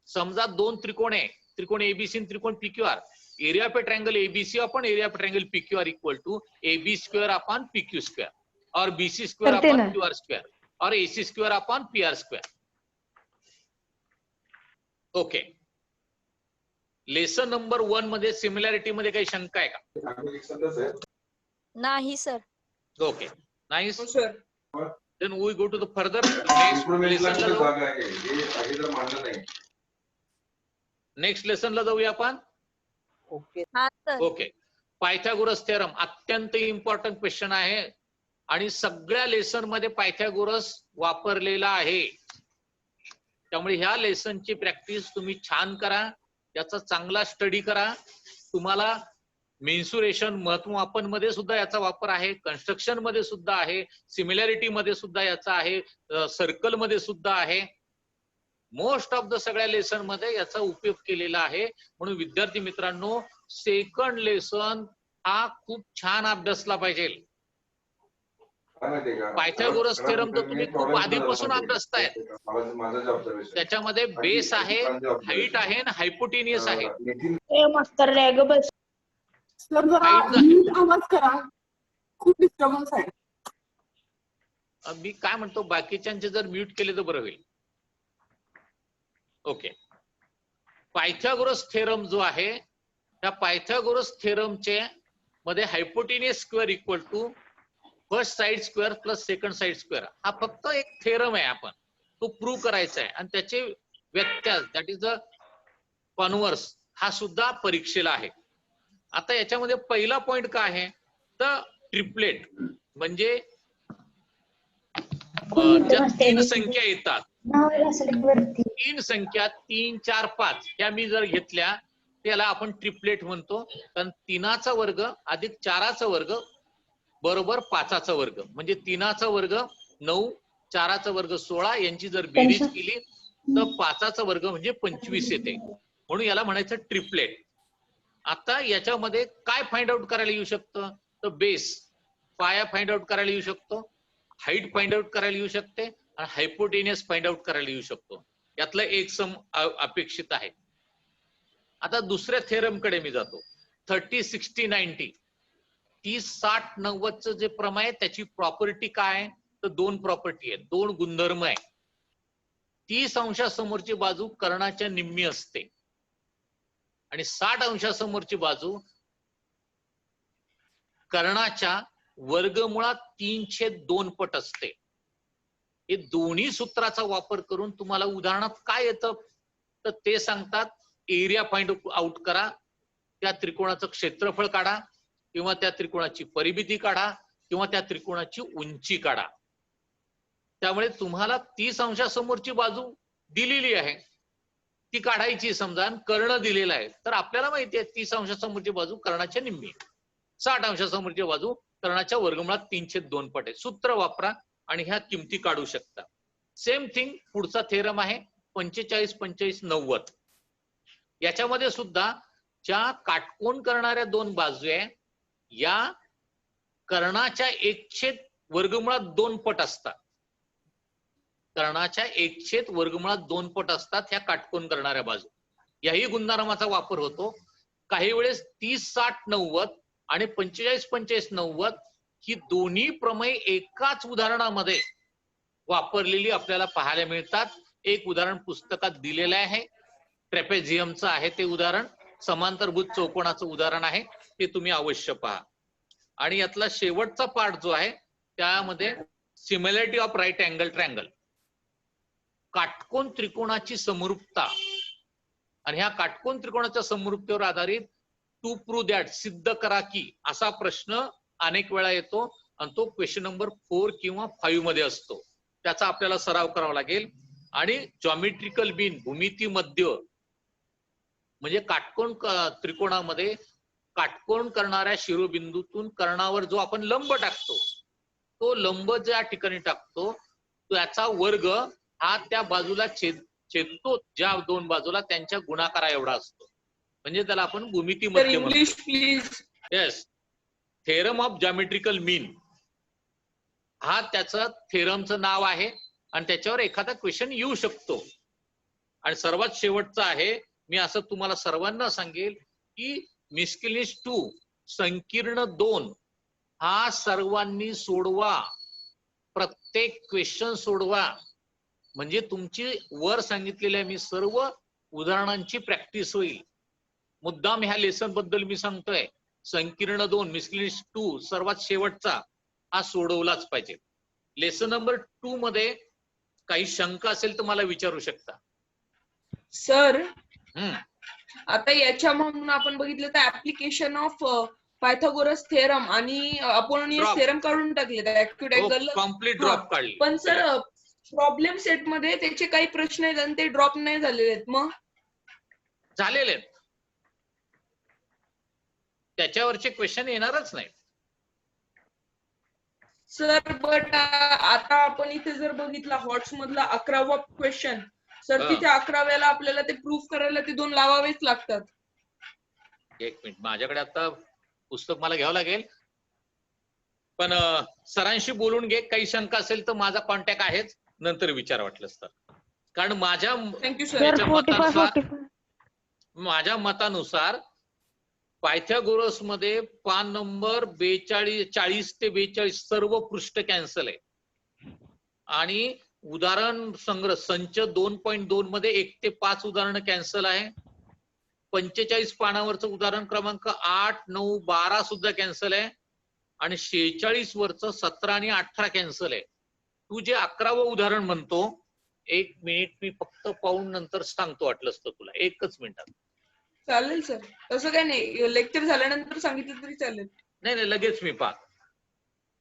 Speaker 2: समजा 2 त्रिकोण आहे, त्रिकोण एबीसी आणि त्रिकोण पीक्यूआर. एरिया पे ट्रायंगल एबीसी अपॉन एरिया पे triangle PQR equal to AB square upon PQ square, or BC square upon QR square, or AC square upon PR square. Okay, lesson number 1 मध्ये similarity मध्ये काही शंका आहे का?
Speaker 8: नाही sir.
Speaker 2: Okay, nice. Then we go to the further next lesson ला जाऊ. Next लेसनला जाऊया आपण. ओके. पायथागोरस थेरम अत्यंत इम्पॉर्टंट क्वेश्चन आहे आणि सगळ्या लेसन मध्ये पायथागोरस वापरलेला आहे. त्यामुळे ह्या लेसनची प्रॅक्टिस तुम्ही छान करा, याचा चांगला स्टडी करा. तुम्हाला मेन्सुरेशन महत्वमापन मध्ये सुद्धा याचा वापर आहे, कन्स्ट्रक्शन मध्ये सुद्धा आहे, सिमिलॅरिटी मध्ये सुद्धा याचा आहे, सर्कल मध्ये सुद्धा आहे. मोस्ट ऑफ द सगळ्या लेसन मध्ये याचा उपयोग केलेला आहे. म्हणून विद्यार्थी मित्रांनो, सेकंड लेसन हा खूप छान अभ्यासला पाहिजे. पायथागोरस थेरम तर तुम्ही खूप आधीपासून अभ्यासताय. त्याच्यामध्ये बेस आहे, हाईट आहे आणि हायपोटेनियस आहे.
Speaker 11: खूप डिस्टर्बन्स आहे.
Speaker 2: मी काय म्हणतो, बाकीच्यांचे जर म्यूट केले तर बरं होईल. ओके. पायथागोरस थेरम जो आहे, त्या पायथागोरस थेरमचे मध्ये hypotenuse square equal to first side square plus second side square हा फक्त एक थेरम आहे. आपण तो प्रूव्ह करायचा आहे आणि त्याचे व्यत्यास दॅट इज द कॉन्व्हर्स हा सुद्धा परीक्षेला आहे. आता याच्यामध्ये पहिला पॉइंट काय आहे तर ट्रिपलेट म्हणजे ज्या तीन संख्या येतात, तीन संख्या 3, 4, 5 ह्या मी जर घेतल्या त्याला आपण ट्रिपलेट म्हणतो. कारण 3चा वर्ग अधिक 4चा वर्ग बरोबर 5चा वर्ग म्हणजे 3चा वर्ग 9, 4चा वर्ग 16 यांची जर बेरीज केली तर 5चा वर्ग म्हणजे 25 येते. म्हणून याला म्हणायचं ट्रिपलेट. आता याच्यामध्ये काय फाइंड आउट करायला येऊ शकतं तर बेस पाया फाइंड आउट करायला येऊ शकतो, हाईट फाइंड आउट करायला येऊ शकते आणि हायपोटेनियस फाइंड आउट करायला येऊ शकतो. यातलं एक सम अपेक्षित आहे. आता दुसऱ्या थेरम कडे मी जातो. 30, 60, 90 30, 60, 90चं जे प्रमेय आहे त्याची प्रॉपर्टी काय आहे तर 2 प्रॉपर्टी आहे, 2 गुणधर्म आहे. 30 अंशासमोरची बाजू कर्णाच्या निम्मी असते आणि 60 अंशासमोरची बाजू कर्णाच्या वर्गमुळात 3/2 पट असते. हे दोन्ही सूत्राचा वापर करून तुम्हाला उदाहरणात काय येतं तर ते सांगतात एरिया फाइंड आउट करा, त्या त्रिकोणाचं क्षेत्रफळ काढा किंवा त्या त्रिकोणाची परिमिती काढा किंवा त्या त्रिकोणाची उंची काढा. त्यामुळे तुम्हाला 30 अंशासमोरची बाजू दिलेली आहे ती काढायची. समजा कर्ण दिलेला आहे तर आपल्याला माहिती आहे 30 अंशासमोरची बाजू कर्णाच्या निम्मी, 60 अंशासमोरची बाजू कर्णाच्या वर्गमुळात 3/2 पट आहे. सूत्र वापरा आणि ह्या किमती काढू शकता. सेम थिंग पुढचा थेरम आहे 45, 25, 90. याच्यामध्ये सुद्धा ज्या काटकोन करणाऱ्या 2 बाजू आहे या कर्णाच्या 1/वर्गमुळात 2 पट असतात. कर्णाच्या 1/वर्गमुळात 2 पट असतात ह्या काटकोन करणाऱ्या बाजू. याही गुणधर्माचा वापर होतो. काही वेळेस 30, 60, 90 आणि 45, 25, 90 ही दोन्ही प्रमेय एकाच उदाहरणामध्ये वापरलेली आपल्याला पाहायला मिळतात. एक उदाहरण पुस्तकात दिलेलं आहे, ट्रेपेझियमचं आहे ते उदाहरण, समांतरभुज चौकोनाचं उदाहरण आहे, ते तुम्ही अवश्य पहा. आणि यातला शेवटचा पार्ट जो आहे त्यामध्ये similarity of right angle triangle, काटकोन त्रिकोणाची समरूपता. आणि ह्या काटकोन त्रिकोणाच्या समरूपतेवर आधारित टू प्रूव्ह दॅट, सिद्ध करा की, असा प्रश्न अनेक वेळा येतो आणि तो क्वेश्चन नंबर 4 किंवा 5 मध्ये असतो. त्याचा आपल्याला सराव करावा लागेल. आणि जॉमेट्रिकल मीन, भूमिती मध्य म्हणजे काटकोन त्रिकोणामध्ये काटकोन करणाऱ्या शिरोबिंदूतून कर्णावर जो आपण लंब टाकतो तो लंब ज्या ठिकाणी टाकतो त्याचा वर्ग हा त्या बाजूला छेदतो ज्या 2 बाजूला त्यांच्या गुणाकारा एवढा असतो. म्हणजे त्याला आपण भूमिती मध्य म्हणतो. येस, थेरम ऑफ जॉमेट्रिकल मीन हा त्याचं थेरमचं नाव आहे आणि त्याच्यावर एखादा क्वेश्चन येऊ शकतो. आणि सर्वात शेवटचा आहे, मी असं तुम्हाला सर्वांना सांगेल की मिस्केलिस 2 संकीर्ण 2 हा सर्वांनी सोडवा, प्रत्येक क्वेश्चन सोडवा. म्हणजे तुमची वर सांगितलेल्या मी सर्व उदाहरणांची प्रॅक्टिस होईल. मुद्दाम ह्या लेसन बद्दल मी सांगतोय, संकीर्ण 2 मिस्केलिस 2 सर्वात शेवटचा हा सोडवलाच पाहिजे. लेसन नंबर 2 मध्ये काही शंका असेल तर मला विचारू शकता.
Speaker 4: सर आता याच्या म्हणून आपण बघितलं तर ऍप्लिकेशन ऑफ पायथागोरस थेरम आणि अपोलोनियस
Speaker 2: Drop.
Speaker 4: थेरम काढून टाकले ऍक्टिव्ह अँगल.
Speaker 2: कम्प्लीट ड्रॉप काढली.
Speaker 4: पण सर प्रॉब्लेम सेट मध्ये त्याचे काही प्रश्न आहेत आणि ते ड्रॉप नाही झालेले आहेत. मग
Speaker 2: झालेले आहेत, त्याच्यावरचे क्वेश्चन येणारच नाही.
Speaker 4: सर बट आता आपण इथे जर बघितला हॉट्स मधला 11वा क्वेश्चन, सर तिथे 11व्याला आपल्याला ते प्रूफ करायला ते 2 लावावेच लागतात.
Speaker 2: एक मिनिट, माझ्याकडे आता पुस्तक मला घ्यावं लागेल, पण सरांशी बोलून घे. काही शंका असेल तर माझा कॉन्टॅक्ट आहेच, नंतर विचार वाटलंच तर. कारण माझ्या मतानुसार पायथागोरस मध्ये पान नंबर 40 ते 42 सर्व पृष्ठ कॅन्सल आहे आणि उदाहरण संग्रह संच 2.2 मध्ये 1 ते 5 उदाहरणं कॅन्सल आहे. 45 पानावरचं उदाहरण क्रमांक 8, 9, 12 सुद्धा कॅन्सल आहे आणि 46 वरचं 17 आणि 18 कॅन्सल आहे. तू जे 11वं उदाहरण म्हणतो, 1 मिनिट मी फक्त पाहून नंतर सांगतो वाटलंच तर तुला, 1च मिनिटात.
Speaker 4: चालेल सर, तसं काय नाही, लेक्चर झाल्यानंतर सांगितलं तरी चालेल.
Speaker 2: नाही लगेच मी पाहत.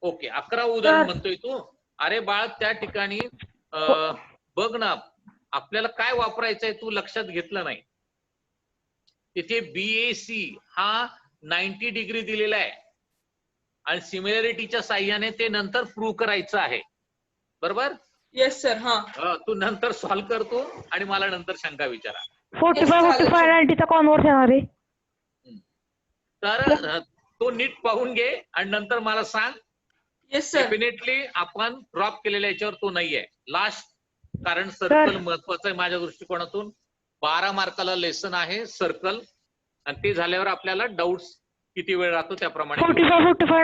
Speaker 2: ओके, 11वं उदाहरण म्हणतोय तू. अरे बाळ, त्या ठिकाणी बघ ना, आपल्याला काय वापरायचंय तू लक्षात घेतलं नाही. तिथे BAC हा 90 डिग्री दिलेला आहे आणि सिमिलॅरिटीच्या साह्याने ते नंतर प्रूव्ह करायचं आहे. बरोबर?
Speaker 4: Yes sir. हा,
Speaker 2: तू नंतर सॉल्व्ह करतो आणि मला नंतर शंका विचारा.
Speaker 7: 45 90चा कॉन्व्हर्स येणार आहे.
Speaker 2: तर तो नीट पाहून घे आणि नंतर मला सांग.
Speaker 4: Yes sir.
Speaker 2: डेफिनेटली आपण ड्रॉप केलेल्या याच्यावर तो नाहीये. लास्ट, कारण सर्कल महत्वाचं आहे माझ्या दृष्टिकोनातून. 12 मार्काला लेसन आहे सर्कल, आणि ते झाल्यावर आपल्याला डाऊट्स किती वेळ राहतो त्याप्रमाणे.
Speaker 7: 45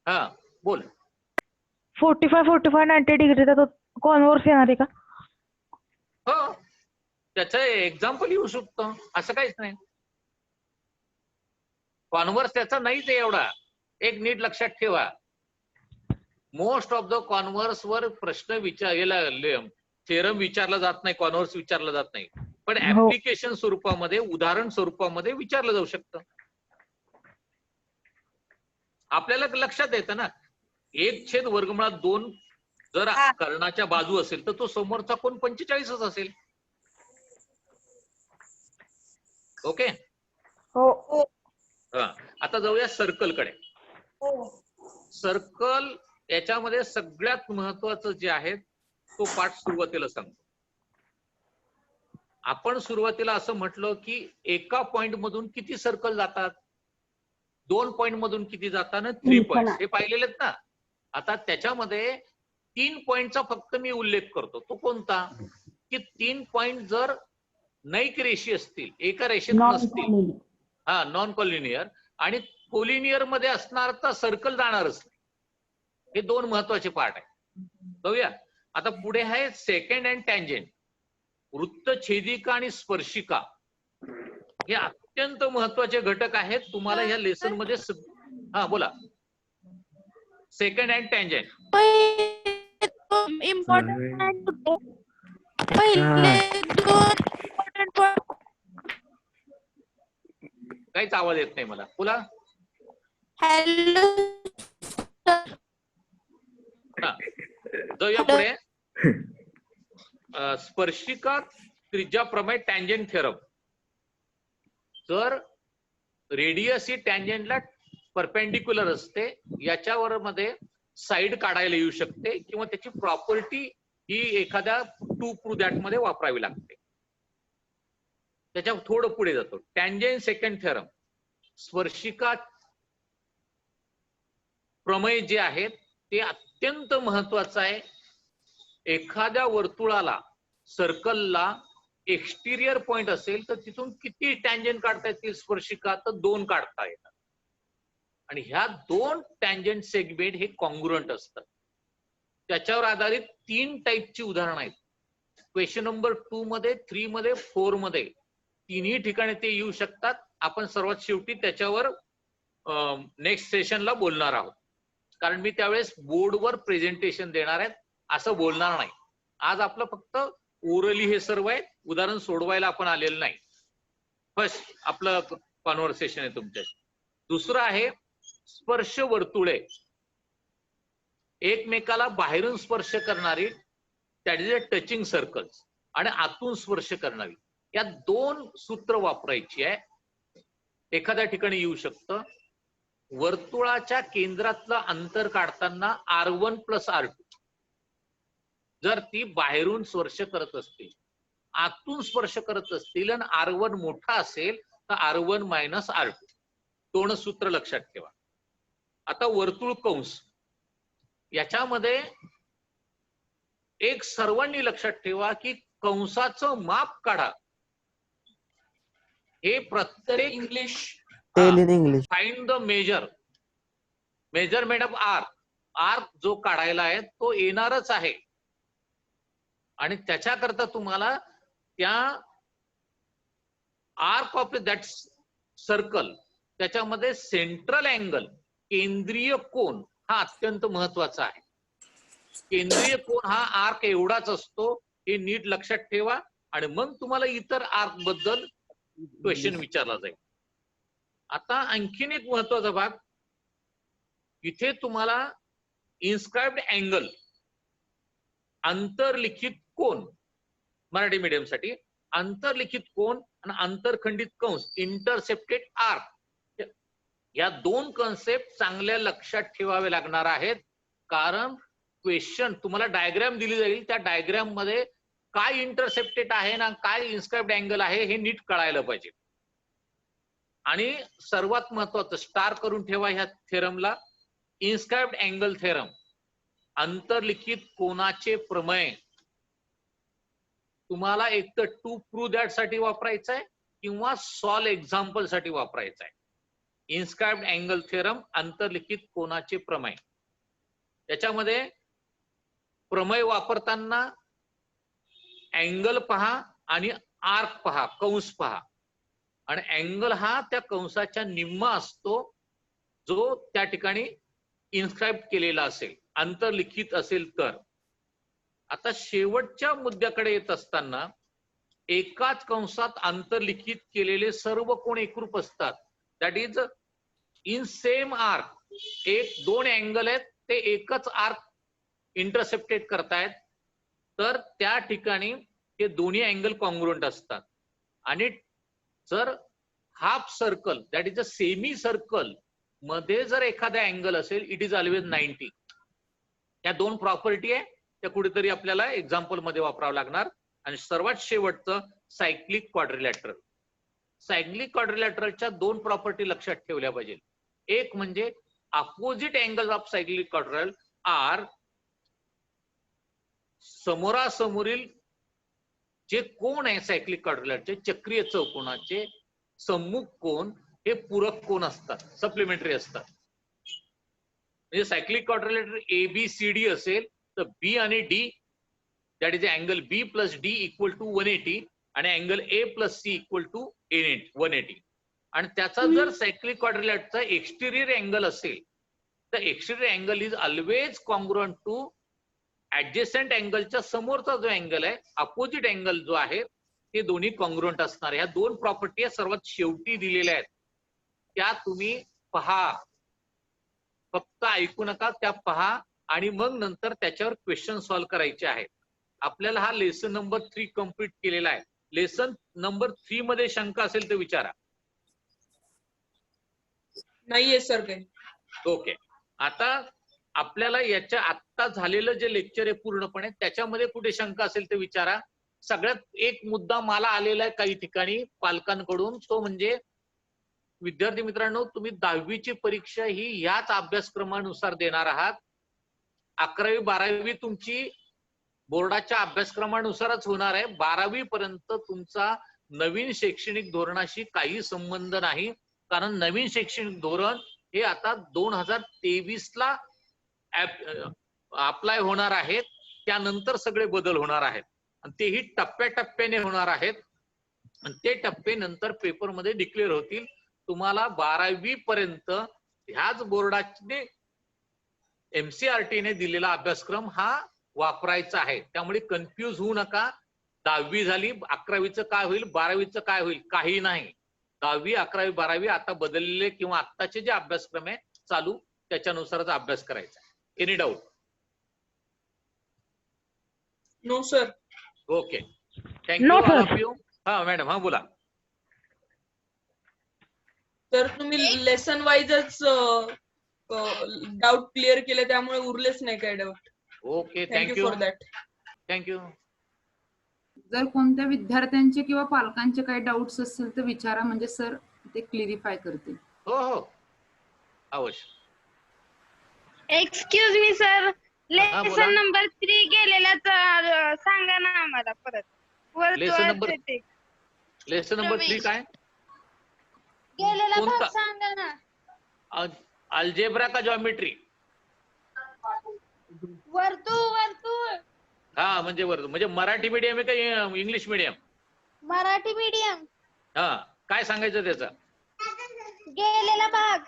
Speaker 2: हा बोल.
Speaker 7: 45 90 डिग्रीचा तो कॉन्व्हर्स येणार आहे का?
Speaker 2: हो, त्याचं एक्झाम्पल येऊ शकतो, असं काहीच नाही. कॉन्व्हर्स त्याचा नाहीच आहे एवढा. एक नीट लक्षात ठेवा, मोस्ट ऑफ द कॉन्व्हर्स वर प्रश्न थेरम विचारला जात नाही, कॉन्व्हर्स विचारला जात नाही, पण ऍप्लिकेशन स्वरूपामध्ये, उदाहरण स्वरूपामध्ये विचारलं जाऊ शकतं. आपल्याला लक्षात येतं ना, 1/2 जर कर्णाच्या बाजू असेल तर तो समोरचा कोण 45च असेल. ओके.
Speaker 7: हो.
Speaker 2: आता जाऊया सर्कल कडे. सर्कल याच्यामध्ये सगळ्यात महत्वाचं जे आहे तो पाठ सुरुवातीला सांगतो. आपण सुरुवातीला असं म्हटलं की एका पॉइंट मधून किती सर्कल जातात, 2 पॉइंट मधून किती जातात, 3 पॉइंट हे पाहिलेले आहेत ना. आता त्याच्यामध्ये 3 पॉइंटचा फक्त मी उल्लेख करतो. तो कोणता, की 3 पॉइंट जर नैक रेषी असतील, एका रेषेत नसतील, नॉन कॉलिनियर, आणि कोलिनियर मध्ये असणार तर सर्कल जाणारच नाही. हे 2 महत्वाचे पार्ट आहे. बघूया. आता पुढे आहे सेकंड अँड टँजेंट. वृत्तछेदिका आणि स्पर्शिका हे अत्यंत महत्वाचे घटक आहेत तुम्हाला ह्या लेसन मध्ये. बोला. सेकंड अँड टँजेंट काहीच आवाज येत नाही मला. बोला. जाऊया पुढे. स्पर्शिका त्रिज्या प्रमेय, टँजेंट थेरम. जर रेडियस ही टँजेंटला परपेंडिक्युलर असते, याच्यावर मध्ये साइड काढायला येऊ शकते किंवा त्याची प्रॉपर्टी ही एखाद्या टू प्रूव्ह दॅट मध्ये वापरावी लागते. त्याच्या थोडं पुढे जातो. Tangent second theorem. स्पर्शिका प्रमेय जे आहेत ते अत्यंत महत्वाचं आहे. एखाद्या वर्तुळाला, सर्कलला एक्सटिरियर पॉइंट असेल तर तिथून किती टँजेंट काढता येतील स्पर्शिका, तर 2 काढता येतात. आणि ह्या 2 टँजेंट सेगमेंट हे कॉन्ग्रुएंट असतात. त्याच्यावर आधारित 3 टाईपची उदाहरणं आहेत. क्वेश्चन नंबर 2 मध्ये, 3 मध्ये, 4 मध्ये, तिन्ही ठिकाणी ते येऊ शकतात. आपण सर्वात शेवटी त्याच्यावर नेक्स्ट सेशनला बोलणार आहोत. कारण मी त्यावेळेस बोर्डवर प्रेझेंटेशन देणार आहे असं बोलणार नाही. आज आपलं फक्त ओरली हे सर्व आहे, उदाहरण सोडवायला आपण आलेलं नाही. फर्स्ट आपलं कॉन्व्हर्सेशन आहे तुमच्याशी. दुसरं आहे स्पर्श वर्तुळे, एकमेकाला बाहेरून स्पर्श करणारी, that is a touching circles, आणि आतून स्पर्श करणारी. या दोन सूत्र वापरायची आहे. एखाद्या ठिकाणी येऊ शकतं वर्तुळाच्या केंद्रातलं अंतर काढताना R1 + R2, जर ती बाहेरून स्पर्श करत असतील, आतून स्पर्श करत असतील आणि R1 मोठा असेल तर R1 - R2. दोन सूत्र लक्षात ठेवा. आता वर्तुळ कंस, याच्यामध्ये एक सर्वांनी लक्षात ठेवा की कंसाचं माप काढा. हे प्रत्येक
Speaker 4: English
Speaker 2: find the measurement of arc जो काढायला आहे तो येणारच आहे, आणि त्याच्याकरता तुम्हाला त्या आर्क ऑफ दॅट सर्कल, त्याच्यामध्ये सेंट्रल अँगल, केंद्रीय कोन हा अत्यंत महत्वाचा आहे. केंद्रीय कोन हा आर्क एवढाच असतो, हे नीट लक्षात ठेवा, आणि मग तुम्हाला इतर आर्क बद्दल क्वेश्चन विचारला जाईल. आता आणखीन एक महत्वाचा भाग, इथे तुम्हाला इन्स्क्राइब्ड अँगल, अंतर्लिखित कोन, मराठी मीडियम साठी अंतर्लिखित कोन आणि आंतरखंडित कंस, इंटरसेप्टेड आर्क, या दोन कन्सेप्ट चांगल्या लक्षात ठेवावे लागणार आहेत. कारण क्वेश्चन तुम्हाला डायग्राम दिली जाईल, त्या डायग्राम मध्ये काय इंटरसेप्टेड आहे ना काय इन्स्क्राइब्ड अँगल आहे हे नीट कळायला पाहिजे. आणि सर्वात महत्वाचं स्टार करून ठेवा ह्या थेरमला, इन्स्क्राइब्ड अँगल थेरम, अंतर्लिखित कोनाचे प्रमेय. तुम्हाला एक तर टू प्रूव्ह दॅट साठी वापरायचं आहे किंवा सॉल्व एक्झाम्पल साठी वापरायचं आहे. इन्स्क्राइब्ड अँगल थेरम, अंतर्लिखित कोनाचे प्रमेय. त्याच्यामध्ये प्रमेय वापरताना अँगल पहा आणि आर्क पहा, कंस पहा, आणि अँगल हा त्या कंसाच्या निम्मा असतो जो त्या ठिकाणी इन्स्क्राइब केलेला असेल, अंतर्लिखित असेल तर. आता शेवटच्या मुद्द्याकडे येत असताना, एकाच कंसात अंतर्लिखित केलेले सर्व कोण एकरूप असतात, that is in same arc. दोन अँगल आहेत, ते एकच आर्क इंटरसेप्टेड करतायत, तर त्या ठिकाणी ते दोन्ही अँगल कॉन्ग्रुएंट असतात. आणि जर half circle, that is a semi circle मध्ये जर एखादा अँगल असेल, इट इज ऑलवेज 90. या दोन प्रॉपर्टी आहे, त्या कुठेतरी आपल्याला एक्झाम्पल मध्ये वापरावं लागणार. आणि सर्वात शेवटचं सायक्लिक क्वाड्रिलॅटरल. सायक्लिक क्वाड्रिलॅटरलच्या दोन प्रॉपर्टी लक्षात ठेवल्या पाहिजे. एक म्हणजे opposite angle of cyclic quadrilateral are समोरासमोरील जे कोण आहे सायक्लिक क्वाड्रिलॅटरचे, चक्रीय चौकोनाचे सम्मुख कोण हे पूरक कोण असतात, सप्लिमेंटरी असतात. म्हणजे सायक्लिक क्वाड्रिलॅटरल ABCD असेल तर B आणि D, that is angle B + D = 180, आणि अँगल A + C = 180. आणि त्याचा जर सायक्लिक क्वाड्रिलॅटरचा एक्सटिरियर अँगल असेल तर exterior angle is always congruent to adjacent अँगलच्या समोरचा जो अँगल आहे, अपोजिट अँगल जो आहे, ते दोन्ही कॉन्ग्रुएंट असणार. ह्या दोन प्रॉपर्टी सर्वात शेवटी दिलेल्या आहेत, त्या तुम्ही पहा, फक्त ऐकू नका, त्या पहा, आणि मग नंतर त्याच्यावर क्वेश्चन सॉल्व्ह करायचे आहेत. आपल्याला हा लेसन नंबर 3 कम्प्लीट केलेला आहे. लेसन नंबर 3 मध्ये शंका असेल तर विचारा.
Speaker 4: नाहीये सर काही.
Speaker 2: ओके. आता आपल्याला याच्या आत्ता झालेलं जे लेक्चर आहे पूर्णपणे, त्याच्यामध्ये कुठे शंका असेल तर विचारा. सगळ्यात एक मुद्दा मला आलेला आहे काही ठिकाणी पालकांकडून, तो म्हणजे विद्यार्थी मित्रांनो, तुम्ही 10वीची परीक्षा ही याच अभ्यासक्रमानुसार देणार आहात. 11वी 12वी तुमची बोर्डाच्या अभ्यासक्रमानुसारच होणार आहे. 12वी पर्यंत तुमचा नवीन शैक्षणिक धोरणाशी काही संबंध नाही, कारण नवीन शैक्षणिक धोरण हे आता 2023ला अप्लाय होणार आहेत. त्यानंतर सगळे बदल होणार आहेत, आणि तेही टप्प्याटप्प्याने होणार आहेत, आणि ते टप्पे नंतर पेपरमध्ये डिक्लेअर होतील. तुम्हाला 12वी पर्यंत ह्याच बोर्डाचे MCERT ने दिलेला अभ्यासक्रम हा वापरायचा आहे. त्यामुळे कन्फ्यूज होऊ नका. 10वी झाली, 11वीचं काय होईल, 12वीचं काय होईल, काही नाही. 10वी, 11वी, 12वी आता बदललेले किंवा आत्ताचे जे अभ्यासक्रम आहे चालू त्याच्यानुसारच अभ्यास करायचा. Any doubt?
Speaker 4: No sir.
Speaker 2: Okay, thank you all of you. हा मॅडम, हा बोला.
Speaker 4: तर तुम्ही लेसन वाईजच डाऊट क्लिअर केले, त्यामुळे उरलेच नाही काय doubt.
Speaker 2: Okay,
Speaker 4: thank you for that.
Speaker 2: Thank you.
Speaker 1: जर कोणत्या विद्यार्थ्यांचे किंवा पालकांचे काही डाऊट्स असतील तर विचारा, म्हणजे सर ते क्लिअरिफाय करतील.
Speaker 2: हो हो, अवश्य.
Speaker 13: एक्सक्यूज मी सर,
Speaker 2: बोला.
Speaker 13: लेसन नंबर 3 गेलेला सांगा ना आम्हाला परत.
Speaker 2: लेसन नंबर 3 काय
Speaker 13: गेलेला
Speaker 2: कोणता?
Speaker 13: भाग सांगा ना.
Speaker 2: अल्जेब्रा का ज्योमेट्री?
Speaker 13: वर्तुळ.
Speaker 2: हा, म्हणजे मराठी मीडियम आहे का इंग्लिश मीडियम?
Speaker 13: मराठी मीडियम.
Speaker 2: हा, काय सांगायचं त्याचा?
Speaker 13: गेलेला भाग.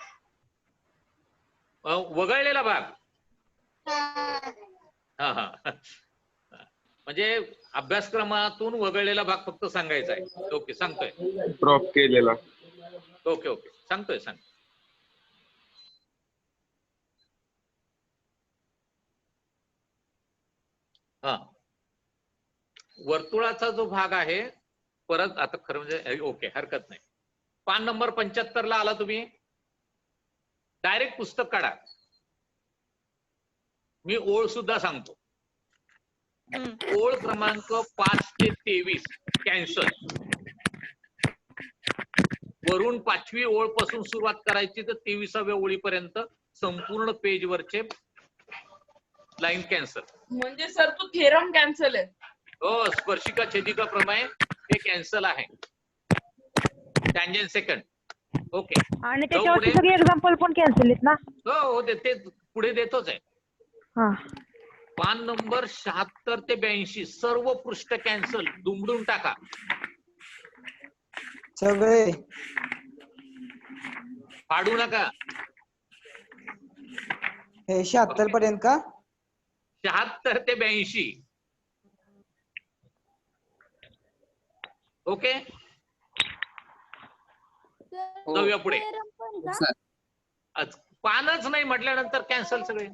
Speaker 2: वगळलेला भाग.
Speaker 13: हा.
Speaker 2: हा. म्हणजे अभ्यासक्रमातून वगळलेला भाग फक्त सांगायचा आहे. ओके, सांगतोय.
Speaker 14: ड्रॉप केलेला.
Speaker 2: ओके, सांगतोय. हा, वर्तुळाचा जो भाग आहे, परत आता खरं म्हणजे ओके, हरकत नाही. पान नंबर 75 ला आला तुम्ही, डायरेक्ट पुस्तक काढा. मी ओळ सुद्धा सांगतो. ओळ क्रमांक 5 ते 23 कॅन्सल. वरून 5वी ओळ पासून सुरुवात करायची तर 23व्या ओळीपर्यंत संपूर्ण पेज वरचे लाईन कॅन्सल.
Speaker 4: म्हणजे सर तो थेरम कॅन्सल आहे.
Speaker 2: हो, स्पर्शिका छेदिका प्रमेय हे कॅन्सल आहे. Tangent second. ओके,
Speaker 7: आणि त्याच्यावरचे सगळे एक्झाम्पल पण कॅन्सल आहेत ना?
Speaker 2: हो, ते पुढे देतोच आहे.
Speaker 7: हा,
Speaker 2: पान नंबर 76 ते 82 सर्व पृष्ठ कॅन्सल, दुमडून टाका
Speaker 10: सगळे,
Speaker 2: फाडू नका.
Speaker 10: हे 76 पर्यंत का?
Speaker 2: 76 ते 82. ओके, जाऊया पुढे. पानच नाही म्हटल्यानंतर कॅन्सल सगळे.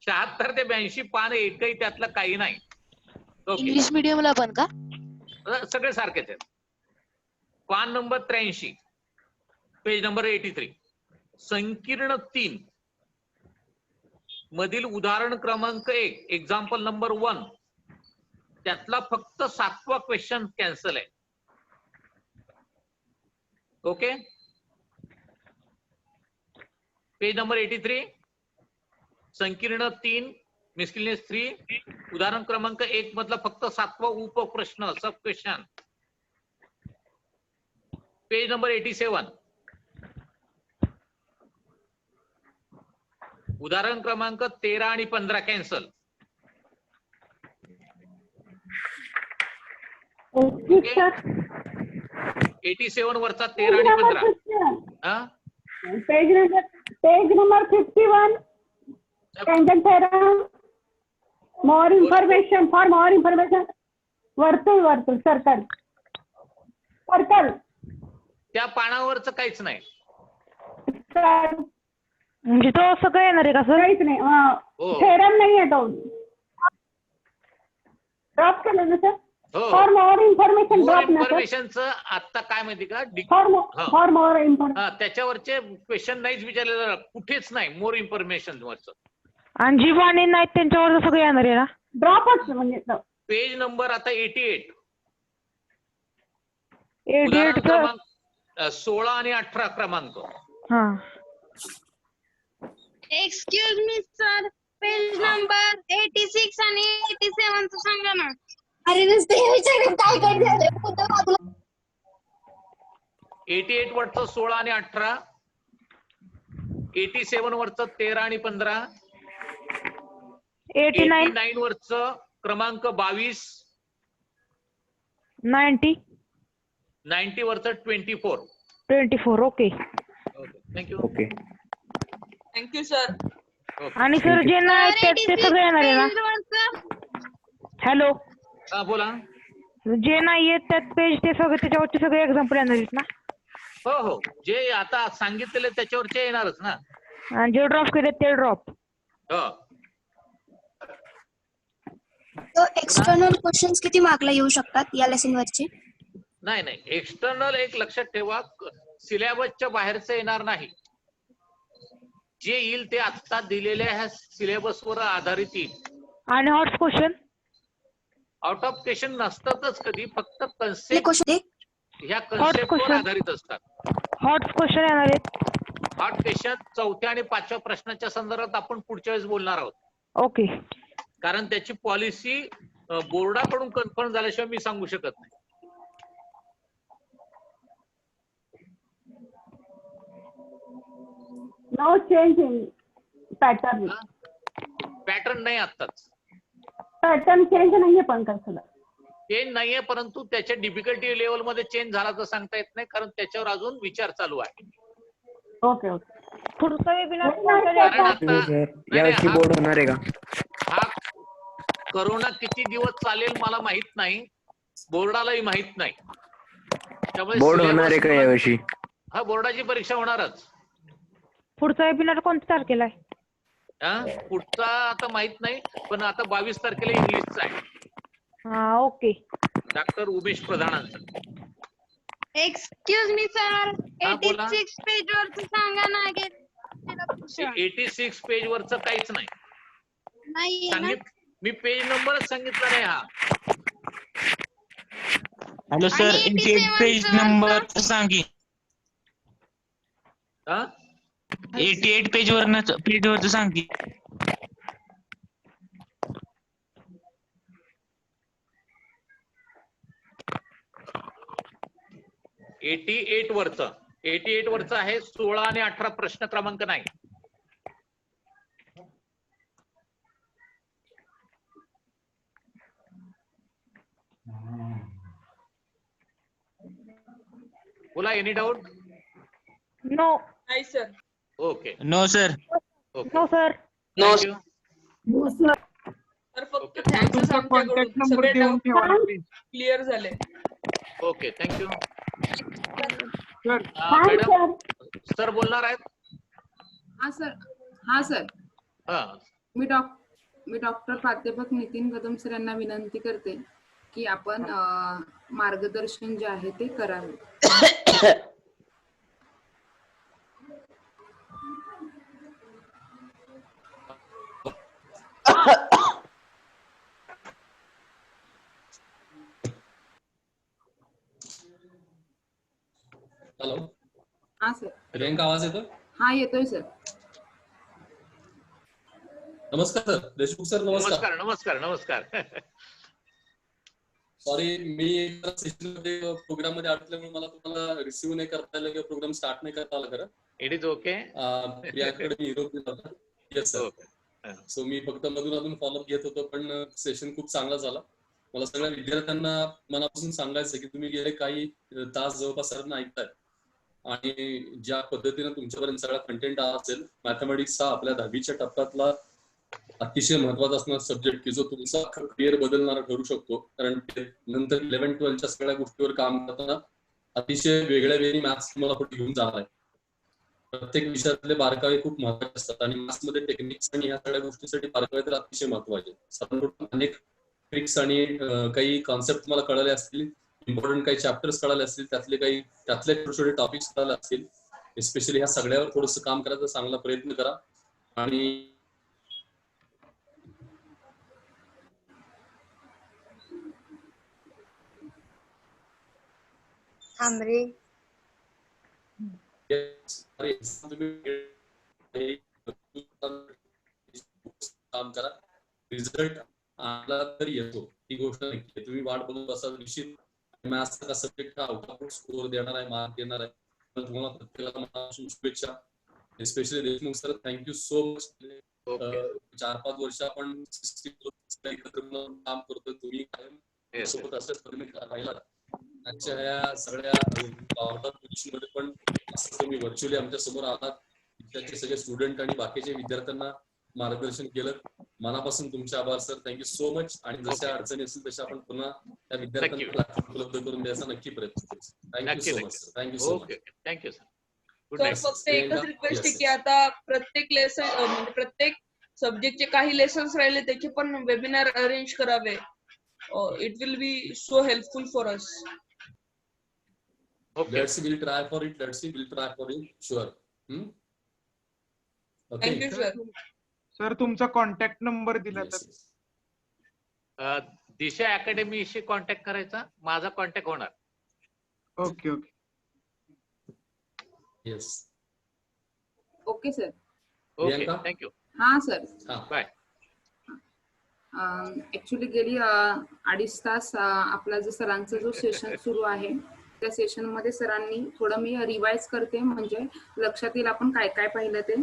Speaker 2: 76 ते 82 पान एकही त्यातलं काही नाही.
Speaker 8: इंग्लिश मीडियमला पण का?
Speaker 2: सगळे सारखेच आहेत. पान नंबर 83, पेज नंबर 83, संकीर्ण 3 मधील उदाहरण क्रमांक 1, एक्झाम्पल नंबर 1, त्यातला फक्त 7वा क्वेश्चन कॅन्सल आहे. ओके, पेज नंबर 83, संकीर्ण 3, मिस्किलियस 3, उदाहरण क्रमांक 1 मधला फक्त 7वा उपप्रश्न, सब क्वेश्चन. पेज नंबर 87, उदाहरण क्रमांक 13 आणि 15 कॅन्सल. 87 वरचा 13 आणि 15.
Speaker 11: Page number 51. Tangent theorem. More information. For more information. वर्तुळ सर्कल.
Speaker 2: त्या पानावरच काहीच नाही.
Speaker 7: म्हणजे तो सगळं येणार आहे का सर?
Speaker 11: काहीच नाही. थेरम नाही आहे तो. ड्रॉप केलं ना sir? For more information drop ना सर?
Speaker 2: इन्फॉर्मेशनचं आता काय माहिती का,
Speaker 11: फॉर मोर इन्फॉर्मेशन.
Speaker 2: त्याच्यावरचे क्वेश्चन नाहीच विचारलेलं, कुठेच नाही मोर इन्फॉर्मेशन वरच.
Speaker 7: आणि जी वाणी नाहीत त्यांच्यावर सगळं येणार आहे ना?
Speaker 11: ड्रॉपच म्हणजे.
Speaker 2: पेज नंबर आता 88,
Speaker 7: 88
Speaker 2: क्रमांक 16 आणि 18 क्रमांक.
Speaker 7: हा,
Speaker 13: excuse me sir, page number 86 आणि 87 चं सांगा ना.
Speaker 8: अरे नुसते काय
Speaker 2: 88 वरचं 16 आणि 18, 87 वरचं 13 आणि 15, 89 वरचं क्रमांक 22, 90 वरचं 24.
Speaker 7: Okay.
Speaker 2: Thank you.
Speaker 10: Okay,
Speaker 4: thank you sir.
Speaker 7: आणि सर जे नाही आहेत ते सगळे येणार आहे ना? हॅलो,
Speaker 2: हा बोला.
Speaker 7: जे नाही आहेत त्यात पेज ते सगळे त्याच्यावरचे सगळे एक्झाम्पल येणार आहेत ना?
Speaker 2: हो हो, जे आता सांगितलेले त्याच्यावरचे येणारच ना.
Speaker 7: आणि जे ड्रॉप केले ते ड्रॉप.
Speaker 2: हो.
Speaker 8: एक्सटर्नल क्वेश्चन्स किती मार्कला येऊ शकतात या लेसन वरचे?
Speaker 2: नाही नाही, एक्सटर्नल एक लक्षात ठेवा, सिलेबसच्या बाहेरचं येणार नाही. जे येईल ते आता दिलेल्या ह्या सिलेबसवर आधारित येईल.
Speaker 7: आणि hot question?
Speaker 2: Out of question नसतातच कधी, फक्त कन्सेप्ट ह्या
Speaker 7: Hot
Speaker 2: कन्सेप्टवर
Speaker 7: question.
Speaker 2: आधारित असतात.
Speaker 7: हॉट क्वेश्चन येणार आहेत?
Speaker 2: हॉट क्वेश्चन 4थ्या आणि 5व्या प्रश्नाच्या संदर्भात आपण पुढच्या वेळेस बोलणार आहोत.
Speaker 7: ओके.
Speaker 2: कारण त्याची पॉलिसी बोर्डाकडून कन्फर्म झाल्याशिवाय मी सांगू शकत नाही.
Speaker 11: No change in pattern.
Speaker 2: Pattern नाही आत्ताच.
Speaker 11: पॅटर्न चेंज नाहीये पण कसला.
Speaker 2: चेंज नाहीये, परंतु त्याच्या डिफिकल्टी लेवल मध्ये चेंज झाला तर सांगता येत नाही, कारण त्याच्यावर अजून विचार चालू आहे.
Speaker 11: Okay okay.
Speaker 7: पुढचा वेबिनार
Speaker 14: यावर्षी बोर्ड होणार आहे का?
Speaker 2: हा करोना किती दिवस चालेल मला माहित नाही, बोर्डालाही माहित नाही. त्यामुळे
Speaker 14: बोर्ड होणार आहे का यावर्षी?
Speaker 2: हा, बोर्डाची परीक्षा होणारच.
Speaker 7: पुढचा वेबिनार कोणत्या तारखेला आहे?
Speaker 2: पुढचा आता माहित नाही, पण आता 22 तारखेला इंग्लिशचा आहे.
Speaker 7: हा ओके.
Speaker 2: डॉक्टर उमेश प्रधानांचा.
Speaker 13: एक्सक्यूज मी सर,
Speaker 2: हा, बोला.
Speaker 13: 86 पेज वरती सांगा ना.
Speaker 2: 86 पेज वरच काहीच नाही
Speaker 13: नाही.
Speaker 2: मी पेज नंबरच सांगितला नाही. हा
Speaker 15: हॅलो सर, 88 पेज नंबर सांगी. 88 पेज वरच सांगी.
Speaker 2: 88 वरच आहे. 16 आणि 18 प्रश्न क्रमांक नाही. बोला, एनी डाऊट?
Speaker 7: नो.
Speaker 4: नाही sir.
Speaker 2: Okay.
Speaker 15: No sir.
Speaker 7: No sir.
Speaker 4: No sir. तर फक्त थँक्स आमच्याकडून सगळे डाऊट क्लिअर झाले.
Speaker 2: Okay, thank you.
Speaker 11: Hi sir.
Speaker 2: Sir बोलणार आहेत?
Speaker 1: हा सर. हा सर.
Speaker 2: हा.
Speaker 1: मी डॉक्टर प्राध्यापक नितीन कदम सर यांना विनंती करते की आपण मार्गदर्शन जे आहे ते करावे.
Speaker 16: हॅलो.
Speaker 1: हा सर.
Speaker 16: प्रियंका, आवाज येतो?
Speaker 1: हा येतोय सर.
Speaker 16: नमस्कार सर. देशमुख सर, नमस्कार.
Speaker 2: नमस्कार. नमस्कार.
Speaker 16: सॉरी, मी सेशन मध्ये प्रोग्राम मध्ये अडकल्यामुळे मला तुम्हाला रिसिव्ह नाही करता आलं किंवा प्रोग्राम स्टार्ट नाही करता आला. खरं
Speaker 2: इट इज ओके.
Speaker 16: प्रियाकडे मी निरोप दिला होता. Yes sir. सो मी फक्त मधून फॉलोअप घेत होतो, पण सेशन खूप चांगला झाला. मला सगळ्या विद्यार्थ्यांना मनापासून सांगायचं की तुम्ही गेले काही तास जवळपास सरांना ऐकताय आणि ज्या पद्धतीने तुमच्यापर्यंत सगळा कंटेंट असेल. मॅथमॅटिक्स हा आपल्या 10वीच्या टप्प्यातला अतिशय महत्वाचा असणारा सब्जेक्ट की जो तुमचा करिअर बदलणारा ठरू शकतो. कारण नंतर 11-12च्या सगळ्या गोष्टीवर काम करताना अतिशय वेगळ्या वेगळी मॅथ्स तुम्हाला पुढे घेऊन जाणार आहे. प्रत्येक विषयातले बारकावे खूप महत्वाचे असतात आणि मॅथ्समध्ये टेक्निक्स आणि ह्या सगळ्या गोष्टींसाठी बारकावे तर अतिशय महत्वाचे. साधारणतः अनेक ट्रिक्स आणि काही कॉन्सेप्ट तुम्हाला कळले असतील, इम्पॉर्टंट काही चॅप्टर्स कळाले असतील, त्यातले छोटे टॉपिक्स कळाले असतील. एस्पेशली ह्या सगळ्यावर थोडंसं काम करायचा चांगला प्रयत्न करा. आणि काम करा. रिझल्ट आला तर येतो, ही गोष्ट नक्की. तुम्ही वाट बघून बसा. निश्चित मॅथ्सचा सब्जेक्ट हा आउट ऑफ स्कोर देणार आहे, मार्क देणार आहे. तुम्हाला प्रत्येकाला मनापासून शुभेच्छा. Especially Deshmukh sir, thank you so much. 4-5 वर्ष आपण एकत्र काम करतो. तुम्ही कायम सोबत असंच राहिला. आजच्या या सगळ्या मध्ये पण असं तुम्ही व्हर्च्युअली आमच्या समोर आलात. त्याचे सगळे स्टुडंट आणि बाकीचे विद्यार्थ्यांना मार्गदर्शन केलं. मनापासून तुमचे आभार सर. Thank you so much. आणि जशा अडचणी असतील तशा आपण पुन्हा त्या विद्यार्थ्यांना प्लॅटफॉर्म उपलब्ध करून द्यायचा नक्की प्रयत्न करू. Thank you so much sir. Thank you so much.
Speaker 2: Thank you sir.
Speaker 4: Sir फक्त एकच रिक्वेस्ट आहे की आता प्रत्येक लेसन म्हणजे प्रत्येक सब्जेक्टचे काही लेसन्स राहिले त्याचे पण वेबिनार अरेंज करावे. It will be so helpful for us.
Speaker 16: Let's we'll try for it. Let's see. We'll try for it. Sure. Okay.
Speaker 4: Thank you sir.
Speaker 12: Sir तुमचा कॉन्टॅक्ट नंबर दिला तर
Speaker 2: दिशा अकॅडमीशी कॉन्टॅक्ट करायचा, माझा कॉन्टॅक्ट होणार.
Speaker 12: Okay okay.
Speaker 16: Yes.
Speaker 1: Okay sir.
Speaker 2: Okay thank you.
Speaker 1: हा sir.
Speaker 2: Bye.
Speaker 1: Actually गेली 2.5 तास आपला जो सरांचा जो सेशन सुरू आहे त्या सेशन मध्ये सरांनी थोडं मी रिवाइज करते म्हणजे लक्षात येईल आपण काय काय पाहिलं ते.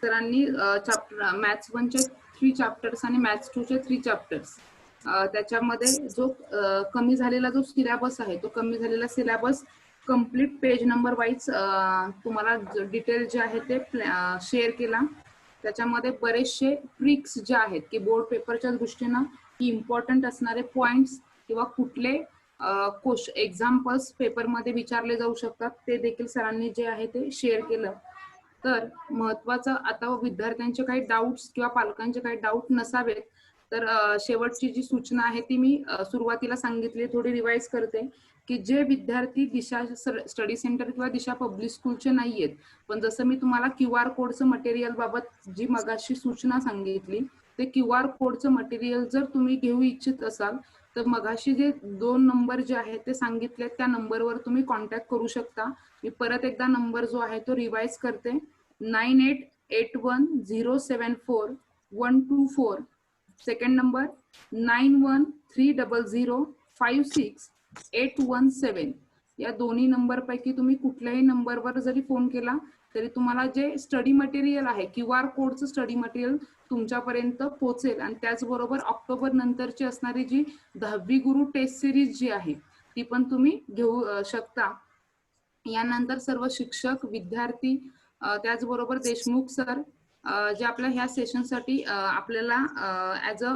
Speaker 1: सरांनी मॅथ्स 1 चे 3 चॅप्टर्स आणि मॅथ्स 2 चे 3 चॅप्टर्स त्याच्यामध्ये जो कमी झालेला जो सिलेबस आहे तो कमी झालेला syllabus complete page number wise तुम्हाला डिटेल जे आहे ते शेअर केला. त्याच्यामध्ये बरेचसे ट्रिक्स जे आहेत की बोर्ड पेपरच्या दृष्टीनं की इम्पॉर्टंट असणारे पॉइंट्स किंवा कुठले एक्झाम्पल्स पेपरमध्ये विचारले जाऊ शकतात ते देखील सरांनी जे आहे ते शेअर केलं. तर महत्वाचं आता विद्यार्थ्यांचे काही डाऊट्स किंवा पालकांचे काही डाऊट नसावेत तर शेवटची जी सूचना आहे ती मी सुरुवातीला सांगितली, थोडी रिवाइज करते की जे विद्यार्थी दिशा स्टडी सेंटर किंवा दिशा पब्लिक स्कूलचे नाहीयेत पण जसं मी तुम्हाला QR कोडचं मटेरियल बाबत जी मगाशी सूचना सांगितली ते QR कोडचं मटेरियल जर तुम्ही घेऊ इच्छित असाल तर मगाशी जे 2 नंबर जे आहेत ते सांगितले त्या नंबरवर तुम्ही कॉन्टॅक्ट करू शकता. मी परत एकदा नंबर जो आहे तो रिवाइज करते 9881074124. Second number 9130056817. या दोन्ही नंबर पैकी तुम्ही कुठल्याही नंबरवर जरी फोन केला तरी तुम्हाला जे स्टडी मटेरियल आहे QR कोडचं स्टडी मटेरियल तुमच्यापर्यंत पोहोचेल. आणि त्याचबरोबर ऑक्टोबर नंतरची असणारी जी 10वी गुरु टेस्ट सिरीज जी आहे ती पण तुम्ही घेऊ शकता. यानंतर सर्व शिक्षक विद्यार्थी त्याचबरोबर देशमुख सर जे आपल्या ह्या सेशनसाठी आपल्याला ऍज अ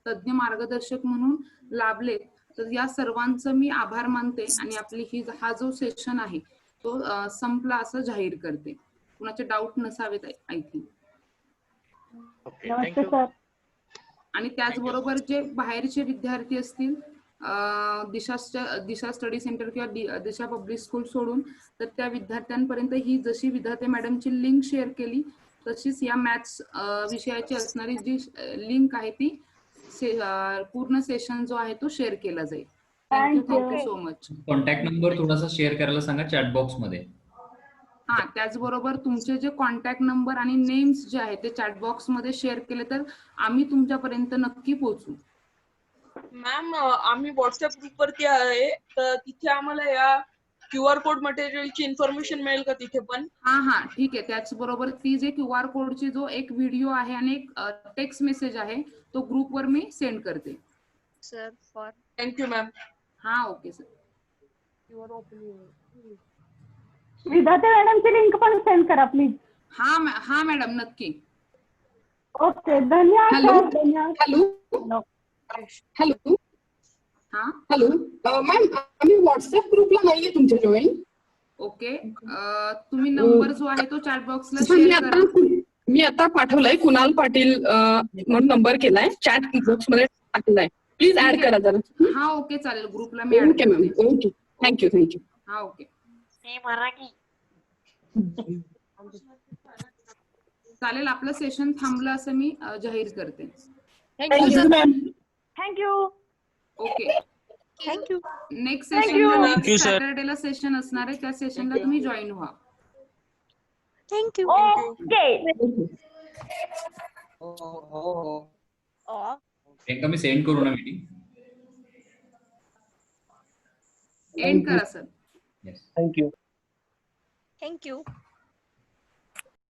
Speaker 1: तज्ञ मार्गदर्शक म्हणून लाभले तर या सर्वांचं मी आभार मानते आणि आपली हा जो सेशन आहे तो संपला असं जाहीर करते. कुणाचे डाऊट नसावेत आय थिंक. आणि त्याचबरोबर जे बाहेरचे विद्यार्थी असतील दिशा स्टडी सेंटर किंवा दिशा पब्लिक स्कूल सोडून तर त्या विद्यार्थ्यांपर्यंत ही जशी विधाते मॅडमची लिंक शेअर केली तशीच या मॅथ्स विषयाची असणारी जी लिंक आहे ती पूर्ण सेशन जो आहे तो शेअर केला जाईल. Thank you so much.
Speaker 3: Contact number थोडासा शेअर करायला सांगा चॅट बॉक्स मध्ये.
Speaker 1: हा त्याचबरोबर तुमचे जे कॉन्टॅक्ट नंबर आणि नेम्स जे आहेत ते चॅट बॉक्स मध्ये शेअर केले तर आम्ही तुमच्यापर्यंत नक्की पोहोचू.
Speaker 4: मॅम आम्ही व्हॉट्सअप ग्रुप वरती आहे तर तिथे आम्हाला या QR कोड मटेरियलची इन्फॉर्मेशन मिळेल का तिथे पण?
Speaker 1: हा ठीक आहे. त्याचबरोबर ती जे QR कोडची जो एक व्हिडिओ आहे आणि एक टेक्स्ट मेसेज आहे तो ग्रुप वर मी सेंड करते.
Speaker 4: Sir for thank you ma'am.
Speaker 1: हा ओके सर.
Speaker 11: विधाते मॅडमची लिंक पण सेंड करा प्लीज.
Speaker 1: हा मॅडम नक्की.
Speaker 11: ओके धन्यवाद.
Speaker 17: हॅलो हॅलो मॅम आम्ही व्हॉट्सअप ग्रुपला नाहीये तुमच्या जॉईन.
Speaker 1: ओके तुम्ही नंबर जो आहे तो चॅट बॉक्सला शेअर करा.
Speaker 17: मी आता पाठवलाय कुणाल पाटील म्हणून नंबर केलाय चॅट बॉक्स मध्ये टाकलाय. प्लीज ऍड करा जरा.
Speaker 1: हा ओके चालेल ग्रुपला मी
Speaker 17: ओके मॅम. Okay thank you.
Speaker 1: हा ओके चालेल. आपलं सेशन थांबलं असं मी जाहीर करते.
Speaker 17: Thank you ma'am.
Speaker 7: Thank you.
Speaker 1: Okay
Speaker 7: thank you.
Speaker 1: Next session सॅटर्डेला सेशन असणार आहे त्या सेशनला तुम्ही जॉईन व्हा.
Speaker 7: थँक्यू. ओके.
Speaker 3: एकदा मी सेंड करू ना मीटिंग.
Speaker 1: एंड करा सर.
Speaker 3: येस.
Speaker 14: थँक्यू.
Speaker 9: थँक्यू.